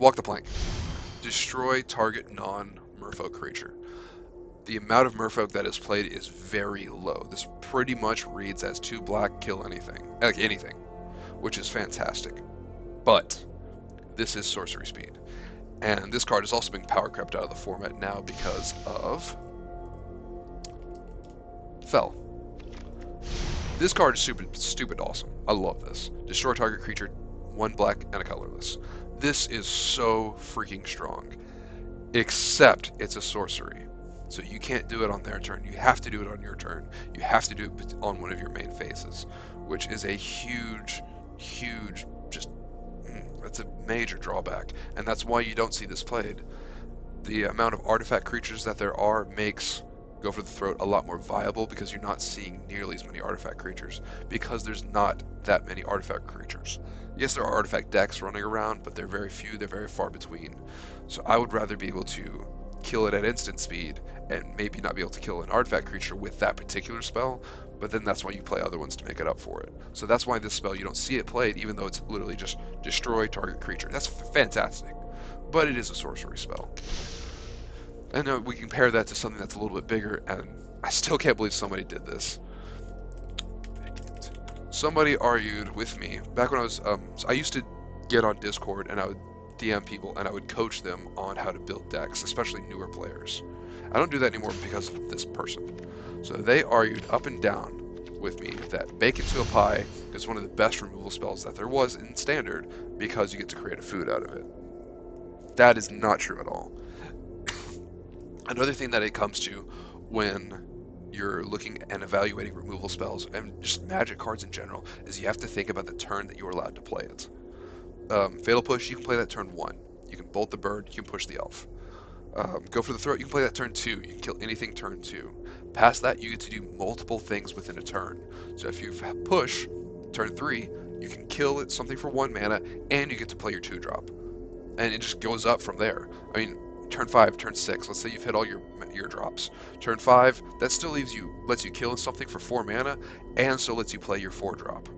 Walk the Plank. Destroy target non-merfolk creature. The amount of merfolk that is played is very low. This pretty much reads as 2 black, kill anything. Like anything. Which is fantastic. But this is sorcery speed. And this card is also being power crept out of the format now because of Fell. This card is stupid awesome. I love this. Destroy target creature, 1 black, and a colorless. This is so freaking strong. Except it's a sorcery. So you can't do it on their turn. You have to do it on your turn. You have to do it on one of your main phases, which is a huge, huge, just, that's a major drawback. And that's why you don't see this played. The amount of artifact creatures that there are makes Go for the Throat a lot more viable because you're not seeing nearly as many artifact creatures because there's not that many artifact creatures. Yes, there are artifact decks running around, but they're very few, they're very far between. So I would rather be able to kill it at instant speed and maybe not be able to kill an artifact creature with that particular spell, but then that's why you play other ones to make it up for it. So that's why this spell you don't see it played, even though it's literally just destroy target creature. That's fantastic, but it is a sorcery spell. And we compare that to something that's a little bit bigger, and I still can't believe somebody did this. Somebody argued with me back when I was. So I used to get on Discord and I would DM people and I would coach them on how to build decks, especially newer players. I don't do that anymore because of this person. So they argued up and down with me that Bake Into a Pie is one of the best removal spells that there was in Standard because you get to create a food out of it. That is not true at all. Another thing that it comes to when you're looking and evaluating removal spells and just magic cards in general is you have to think about the turn that you're allowed to play it. Fatal Push, you can play that turn 1. You can bolt the bird, you can push the elf. Go for the Throat, you can play that turn 2. You can kill anything turn 2. Past that, you get to do multiple things within a turn. So if you push, turn 3, you can kill it, something for 1 mana, and you get to play your 2-drop. And it just goes up from there. I mean, turn 5, turn 6, let's say you've hit all your drops. Turn 5, that still lets you kill something for 4 mana, and so lets you play your 4-drop.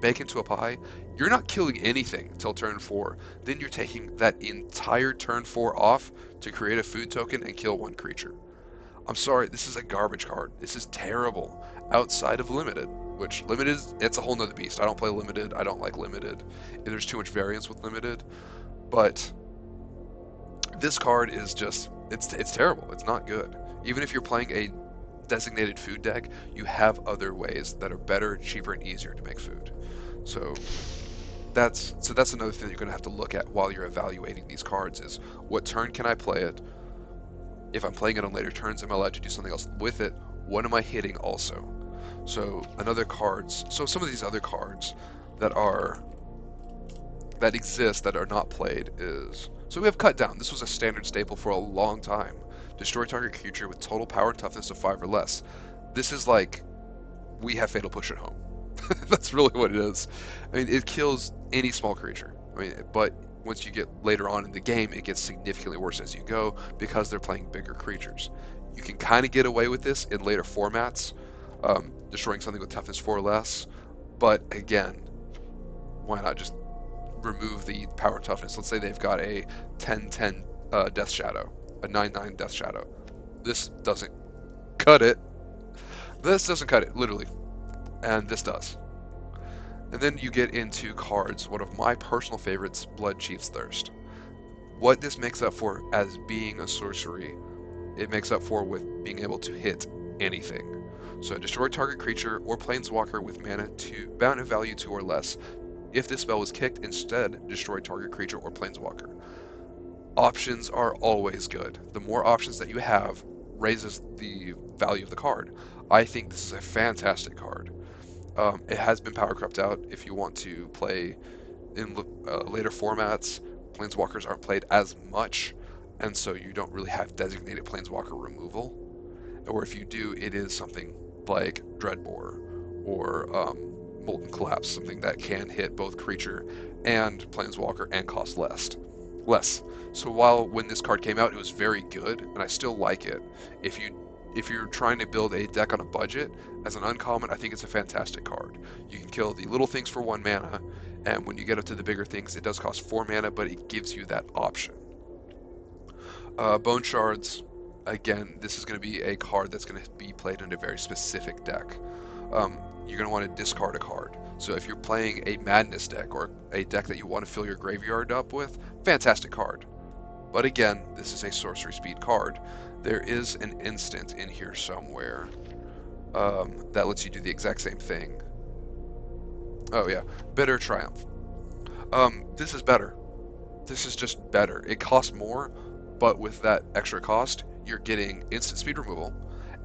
Bake Into a Pie, you're not killing anything until turn 4. Then you're taking that entire turn 4 off to create a food token and kill 1 creature. I'm sorry, this is a garbage card. This is terrible. Outside of Limited, which Limited, it's a whole nother beast. I don't play Limited, I don't like Limited. There's too much variance with Limited, but this card is just, it's terrible. It's not good. Even if you're playing a designated food deck, you have other ways that are better, cheaper, and easier to make food. So that's another thing that you're going to have to look at while you're evaluating these cards is what turn can I play it? If I'm playing it on later turns, am I allowed to do something else with it? What am I hitting also? So some of these other cards that exist that are not played is, so we have Cut Down. This was a standard staple for a long time. Destroy target creature with total power and toughness of 5 or less. This is like we have Fatal Push at home. That's really what it is. I mean, it kills any small creature. I mean, but once you get later on in the game, it gets significantly worse as you go because they're playing bigger creatures. You can kind of get away with this in later formats, destroying something with toughness 4 or less. But again, why not just remove the power and toughness? Let's say they've got a 10/10 Death Shadow, a 9/9 Death Shadow. This doesn't cut it. This doesn't cut it, literally. And this does. And then you get into cards, one of my personal favorites, Blood Chief's Thirst. What this makes up for as being a sorcery, it makes up for with being able to hit anything. So destroy target creature or planeswalker with mana value 2 or less. If this spell was kicked, instead destroy target creature or planeswalker. Options are always good. The more options that you have raises the value of the card. I think this is a fantastic card. It has been power crept out. If you want to play in later formats, planeswalkers aren't played as much, and so you don't really have designated planeswalker removal. Or if you do, it is something like Dreadbore or Molten Collapse, something that can hit both creature and planeswalker and cost less. So while when this card came out, it was very good, and I still like it. If you're trying to build a deck on a budget, as an uncommon, I think it's a fantastic card. You can kill the little things for 1 mana, and when you get up to the bigger things, it does cost 4 mana, but it gives you that option. Bone Shards, again, this is going to be a card that's going to be played in a very specific deck. You're going to want to discard a card. So if you're playing a Madness deck or a deck that you want to fill your graveyard up with, fantastic card. But again, this is a sorcery speed card. There is an instant in here somewhere that lets you do the exact same thing. Oh yeah, Bitter Triumph. This is better. This is just better. It costs more, but with that extra cost, you're getting instant speed removal,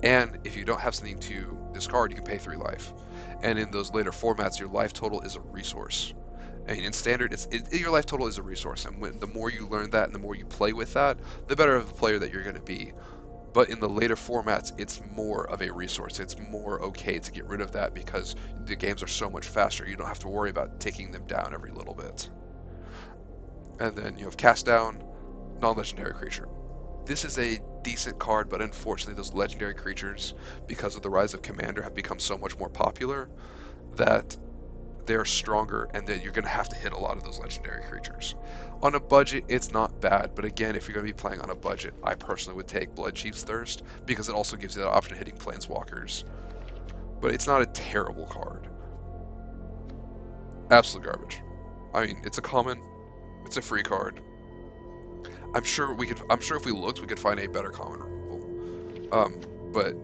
and if you don't have something to discard, you can pay 3 life. And in those later formats, your life total is a resource. And in standard, your life total is a resource, and the more you learn that and the more you play with that, the better of a player that you're going to be. But in the later formats, it's more of a resource. It's more okay to get rid of that because the games are so much faster. You don't have to worry about taking them down every little bit. And then you have Cast Down, non-legendary creature. This is a decent card, but unfortunately those legendary creatures, because of the rise of Commander, have become so much more popular that they're stronger and that you're going to have to hit a lot of those legendary creatures. On a budget, it's not bad, but again, if you're going to be playing on a budget, I personally would take Blood Chief's Thirst because it also gives you the option of hitting Planeswalkers. But it's not a terrible card. Absolute garbage. I mean, it's a common, it's a free card. I'm sure if we looked, we could find a better common removal. But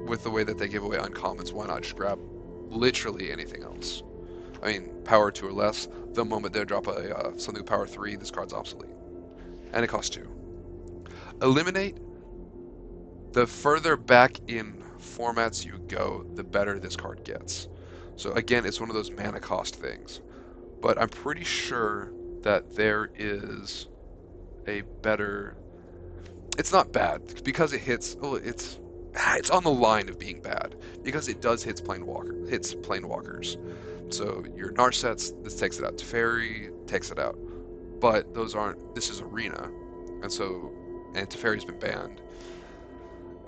with the way that they give away uncommons, why not just grab literally anything else? I mean, power 2 or less. The moment they drop a something with power 3, this card's obsolete, and it costs 2. Eliminate. The further back in formats you go, the better this card gets. So again, it's one of those mana cost things. But I'm pretty sure that there is a better. It's not bad because it hits. Oh, it's on the line of being bad because it does hits planewalkers. So your Narsets, this takes it out. Teferi takes it out, but those aren't. This is Arena, and Teferi's been banned.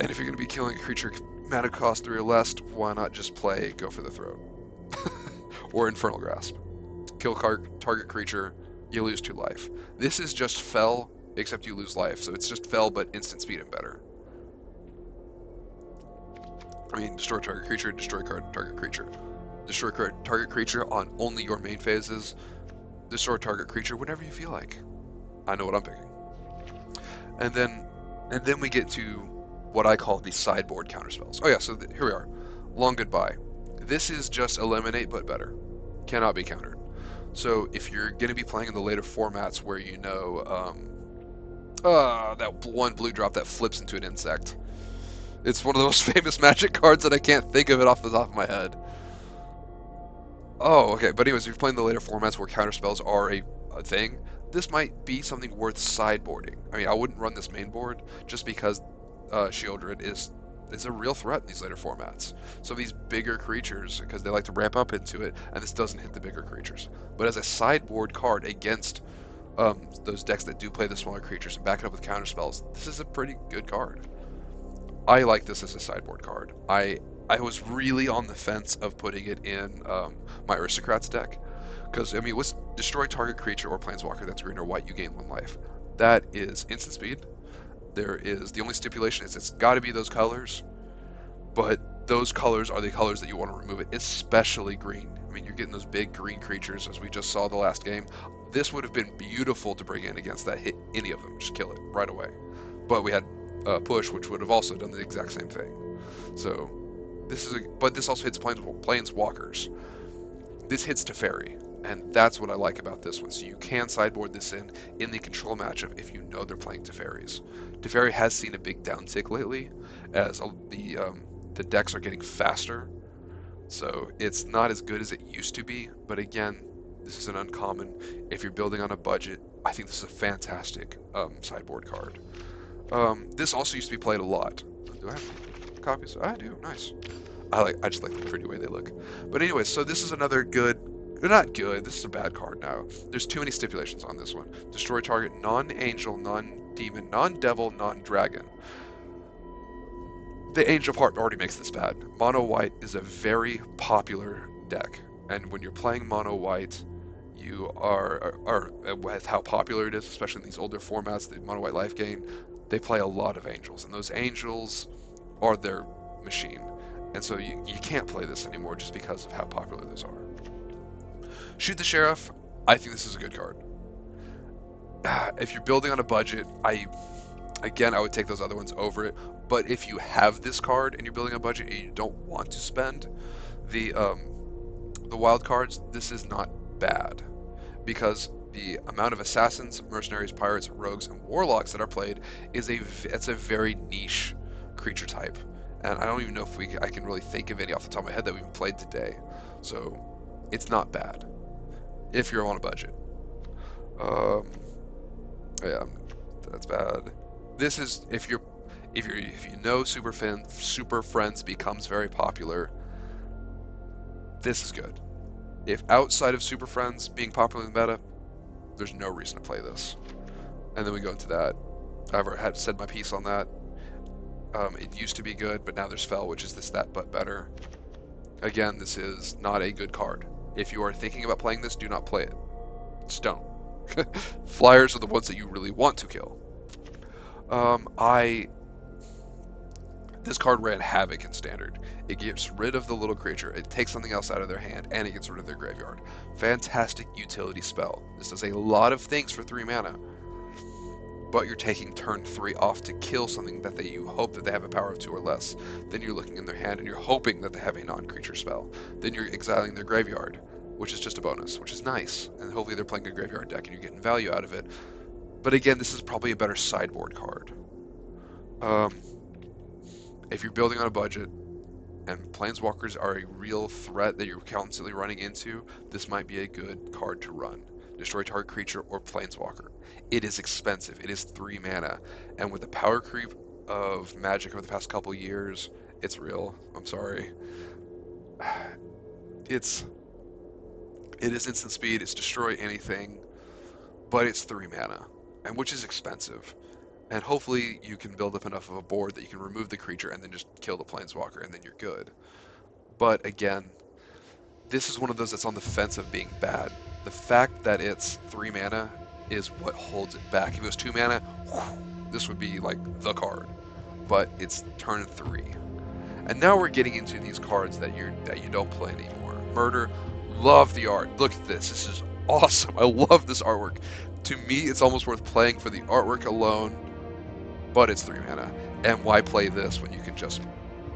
And if you're going to be killing a creature mana cost 3 or less, why not just play Go for the Throat or Infernal Grasp? Kill target creature, you lose 2 life. This is just Fell, except you lose life, so it's just Fell but instant speed and better. I mean, destroy target creature, destroy target creature. Destroy target creature on only your main phases. Destroy target creature whenever you feel like. I know what I'm picking. And then we get to what I call the sideboard counterspells. Oh yeah, so here we are. Long Goodbye. This is just eliminate but better. Cannot be countered. So if you're going to be playing in the later formats where you know that one blue drop that flips into an insect. It's one of the most famous Magic cards that I can't think of it off the top of my head. Oh, okay. But anyways, if you're playing the later formats where counterspells are a thing, this might be something worth sideboarding. I mean, I wouldn't run this main board just because Shieldred is a real threat in these later formats. So these bigger creatures, because they like to ramp up into it, and this doesn't hit the bigger creatures. But as a sideboard card against those decks that do play the smaller creatures and back it up with counterspells, this is a pretty good card. I like this as a sideboard card. I was really on the fence of putting it in my Aristocrats deck, because I mean, what's destroy target creature or planeswalker that's green or white, you gain 1 life. That is instant speed. There is the only stipulation is it's got to be those colors, but those colors are the colors that you want to remove it, especially green. I mean, you're getting those big green creatures as we just saw the last game. This would have been beautiful to bring in against that, hit any of them, just kill it right away. But we had push, which would have also done the exact same thing. So but this also hits planeswalkers. This hits Teferi, and that's what I like about this one. So you can sideboard this in the control matchup if you know they're playing Teferis. Teferi has seen a big downtick lately as the decks are getting faster, so it's not as good as it used to be. But again, this is an uncommon. If you're building on a budget, I think this is a fantastic sideboard card. This also used to be played a lot. Do I have copies? I do. Nice. I just like the pretty way they look. But anyways, so this is another good. Not good. This is a bad card now. There's too many stipulations on this one. Destroy target non-angel, non-demon, non-devil, non-dragon. The Angel of Heart already makes this bad. Mono white is a very popular deck, and when you're playing mono white, you are with how popular it is, especially in these older formats, the mono white life gain. They play a lot of angels, and those angels are their machine. And so you can't play this anymore just because of how popular those are. Shoot the Sheriff, I think this is a good card. If you're building on a budget, I would take those other ones over it. But if you have this card and you're building a budget and you don't want to spend the wild cards, this is not bad. because the amount of assassins, mercenaries, pirates, rogues, and warlocks that are played it's a very niche creature type, and I don't even know if I can really think of any off the top of my head that we've played today. So it's not bad if you're on a budget. Um, yeah, that's bad. This is if you know Super Friends becomes very popular. This is good. If outside of Super Friends being popular in the meta, there's no reason to play this. And then we go into that. I've had said my piece on that. It used to be good, but now there's Fell, which is this, that, but better. Again, this is not a good card. If you are thinking about playing this, do not play it. Just don't. Flyers are the ones that you really want to kill. I This card ran Havoc in Standard. It gets rid of the little creature, it takes something else out of their hand, and it gets rid of their graveyard. Fantastic utility spell. This does a lot of things for 3 mana, but you're taking turn 3 off to kill something that you hope that they have a power of 2 or less. Then you're looking in their hand and you're hoping that they have a non-creature spell. Then you're exiling their graveyard, which is just a bonus, which is nice. And hopefully they're playing a graveyard deck and you're getting value out of it. But again, this is probably a better sideboard card. If you're building on a budget, and Planeswalkers are a real threat that you're constantly running into, this might be a good card to run. Destroy target creature or Planeswalker. It is expensive. It is 3 mana. And with the power creep of Magic over the past couple years, it's real. I'm sorry. It is instant speed, it's destroy anything, but it's 3 mana, and which is expensive. And hopefully you can build up enough of a board that you can remove the creature and then just kill the Planeswalker and then you're good. But again, this is one of those that's on the fence of being bad. The fact that it's 3 mana is what holds it back. If it was 2 mana, this would be like the card. But it's turn 3. And now we're getting into these cards that you don't play anymore. Murder, love the art. Look at this. This is awesome. I love this artwork. To me, it's almost worth playing for the artwork alone, but it's 3 mana. And why play this when you can just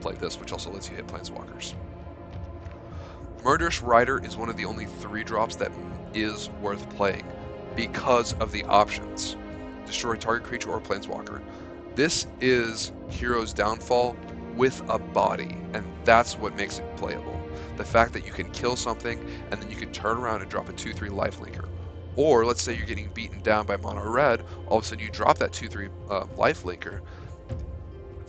play this, which also lets you hit Planeswalkers? Murderous Rider is one of the only 3 drops that is worth playing because of the options. Destroy target creature or Planeswalker. This is Hero's Downfall with a body, and that's what makes it playable. The fact that you can kill something, and then you can turn around and drop a 2/3 lifelinker. Or, let's say you're getting beaten down by mono red, all of a sudden you drop that 2/3 lifelinker.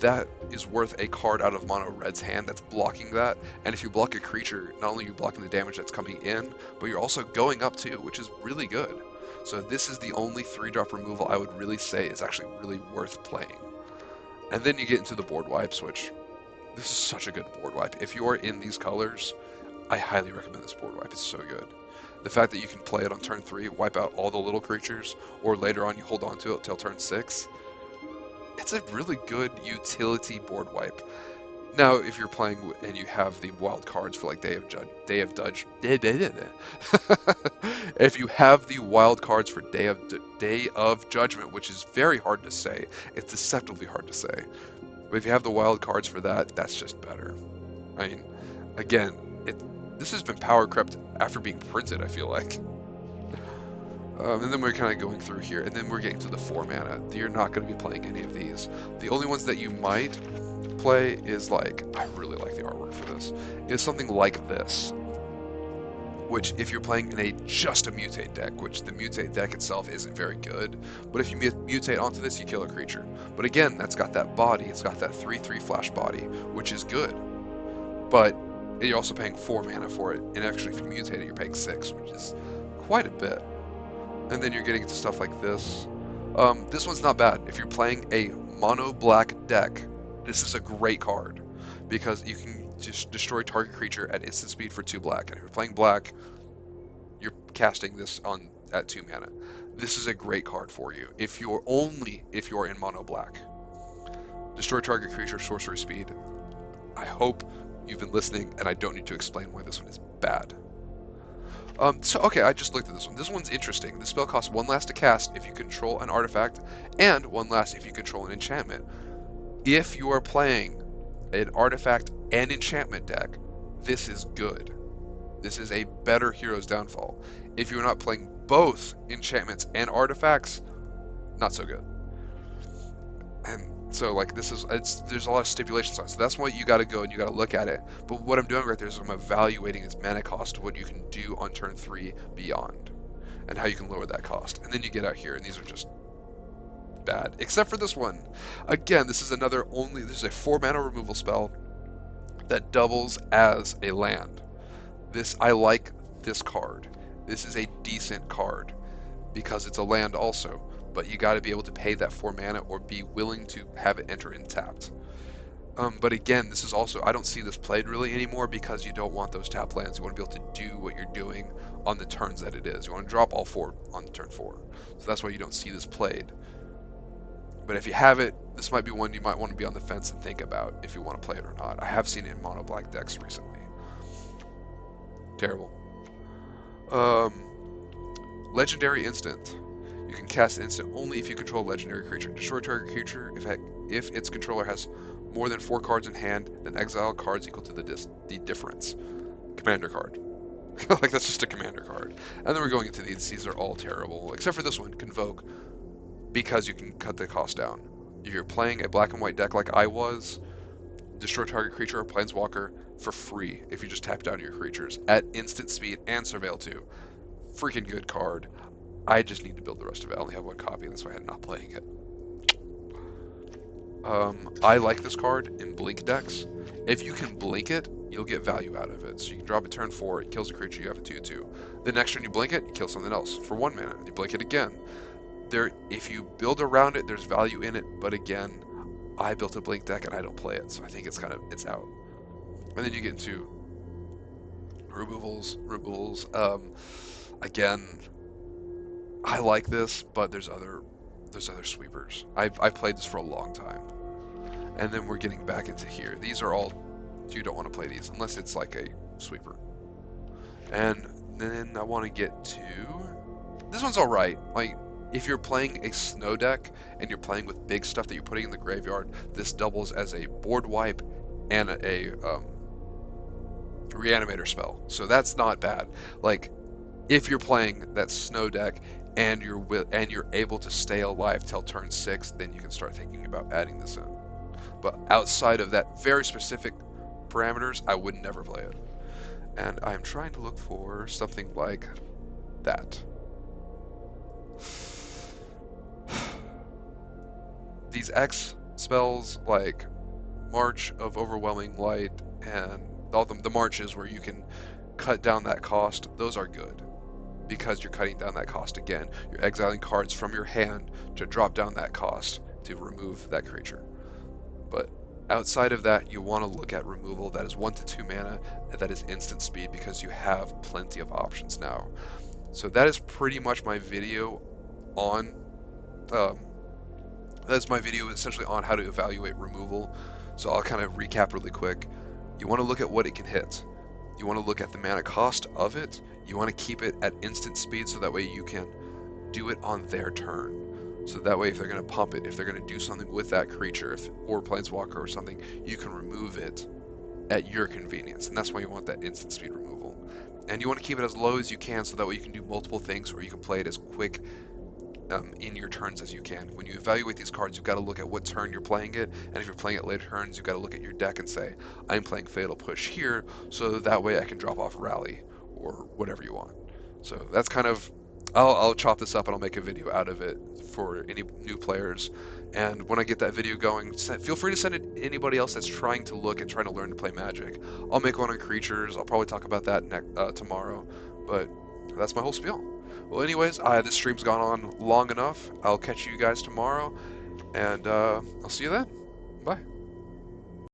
That is worth a card out of mono red's hand that's blocking that, and if you block a creature, not only are you blocking the damage that's coming in, but you're also going up too, which is really good. So this is the only 3-drop removal I would really say is actually really worth playing. And then you get into the board wipes, which this is such a good board wipe. If you are in these colors, I highly recommend this board wipe. It's so good. The fact that you can play it on turn 3, wipe out all the little creatures, or later on you hold on to it till turn 6, it's a really good utility board wipe. Now, if you're playing and you have the wild cards for like if you have the wild cards for Day of Judgment, which is very hard to say, it's deceptively hard to say. But if you have the wild cards for that, that's just better. I mean, again, this has been power crept after being printed, I feel like. And then we're kind of going through here, and then we're getting to the 4 mana. You're not going to be playing any of these. The only ones that you might play is like, I really like the artwork for this, is something like this. Which, if you're playing in just a mutate deck, which the mutate deck itself isn't very good, but if you mutate onto this, you kill a creature. But again, that's got that body, it's got that 3/3 flash body, which is good. But you're also paying 4 mana for it, and actually if you mutate it, you're paying 6, which is quite a bit. And then you're getting into stuff like this. This one's not bad. If you're playing a mono black deck, this is a great card because you can just destroy target creature at instant speed for 2 black. And if you're playing black, you're casting this on at 2 mana. This is a great card for you if you're in mono black. Destroy target creature, sorcery speed. I hope you've been listening, and I don't need to explain why this one is bad. Okay, I just looked at this one. This one's interesting. The spell costs 1 last to cast if you control an artifact, and 1 last if you control an enchantment. If you are playing an artifact and enchantment deck, this is good. This is a better Hero's Downfall. If you're not playing both enchantments and artifacts, not so good. And so like this is there's a lot of stipulations on it. So that's why you got to go and you got to look at it. But what I'm doing right there is I'm evaluating its mana cost, what you can do on turn 3 beyond, and how you can lower that cost. And then you get out here, and these are just bad. Except for this one. Again, this is this is a 4 mana removal spell that doubles as a land. I like this card. This is a decent card because it's a land also, but you got to be able to pay that 4 mana or be willing to have it enter in tapped. But again, this is also, I don't see this played really anymore because you don't want those tap lands. You want to be able to do what you're doing on the turns that it is. You want to drop all 4 on turn 4. So that's why you don't see this played. But if you have it, this might be one you might want to be on the fence and think about if you want to play it or not. I have seen it in mono black decks recently. Terrible. Legendary instant. You can cast instant only if you control a legendary creature. Destroy target creature if its controller has more than 4 cards in hand, then exile cards equal to the difference. Commander card. Like that's just a commander card. And then we're going into these. These are all terrible, except for this one, Convoke, because you can cut the cost down. If you're playing a black and white deck like I was, destroy target creature or planeswalker for free if you just tap down your creatures at instant speed and surveil too. Freaking good card. I just need to build the rest of it. I only have 1 copy, and that's why I'm not playing it. I like this card in blink decks. If you can blink it, you'll get value out of it. So you can drop it turn 4, it kills a creature, you have a 2/2. The next turn you blink it, you kill something else for 1 mana. You blink it again. If you build around it, there's value in it, but again, I built a blink deck and I don't play it, so I think it's out. And then you get into removals. Again, I like this, but there's other sweepers. I've played this for a long time. And then we're getting back into here. These are all, you don't want to play these unless it's like a sweeper. And then I want to get to, this one's alright. Like, if you're playing a snow deck and you're playing with big stuff that you're putting in the graveyard, this doubles as a board wipe and a reanimator spell. So that's not bad. Like, if you're playing that snow deck and you're able to stay alive till turn 6, then you can start thinking about adding this in. But outside of that very specific parameters, I would never play it. And I'm trying to look for something like that. These X spells like March of Overwhelming Light and all the marches where you can cut down that cost, those are good. Because you're cutting down that cost again. You're exiling cards from your hand to drop down that cost to remove that creature. But outside of that, you want to look at removal that is 1 to 2 mana, and that is instant speed because you have plenty of options now. So that is pretty much my video on, that's my video essentially on how to evaluate removal. So I'll kind of recap really quick. You want to look at what it can hit. You want to look at the mana cost of it. You want to keep it at instant speed so that way you can do it on their turn. So that way if they're going to pump it, if they're going to do something with that creature, or planeswalker or something, you can remove it at your convenience. And that's why you want that instant speed removal. And you want to keep it as low as you can so that way you can do multiple things, or you can play it as quick in your turns as you can. When you evaluate these cards, you've got to look at what turn you're playing it, and if you're playing it later turns, you've got to look at your deck and say, I'm playing Fatal Push here, so that way I can drop off Rally, or whatever you want. So that's kind of, I'll chop this up and I'll make a video out of it for any new players. And when I get that video going, feel free to send it to anybody else that's trying to learn to play Magic. I'll make one on creatures. I'll probably talk about that tomorrow. But that's my whole spiel. Well, anyways, this stream's gone on long enough. I'll catch you guys tomorrow, and I'll see you then.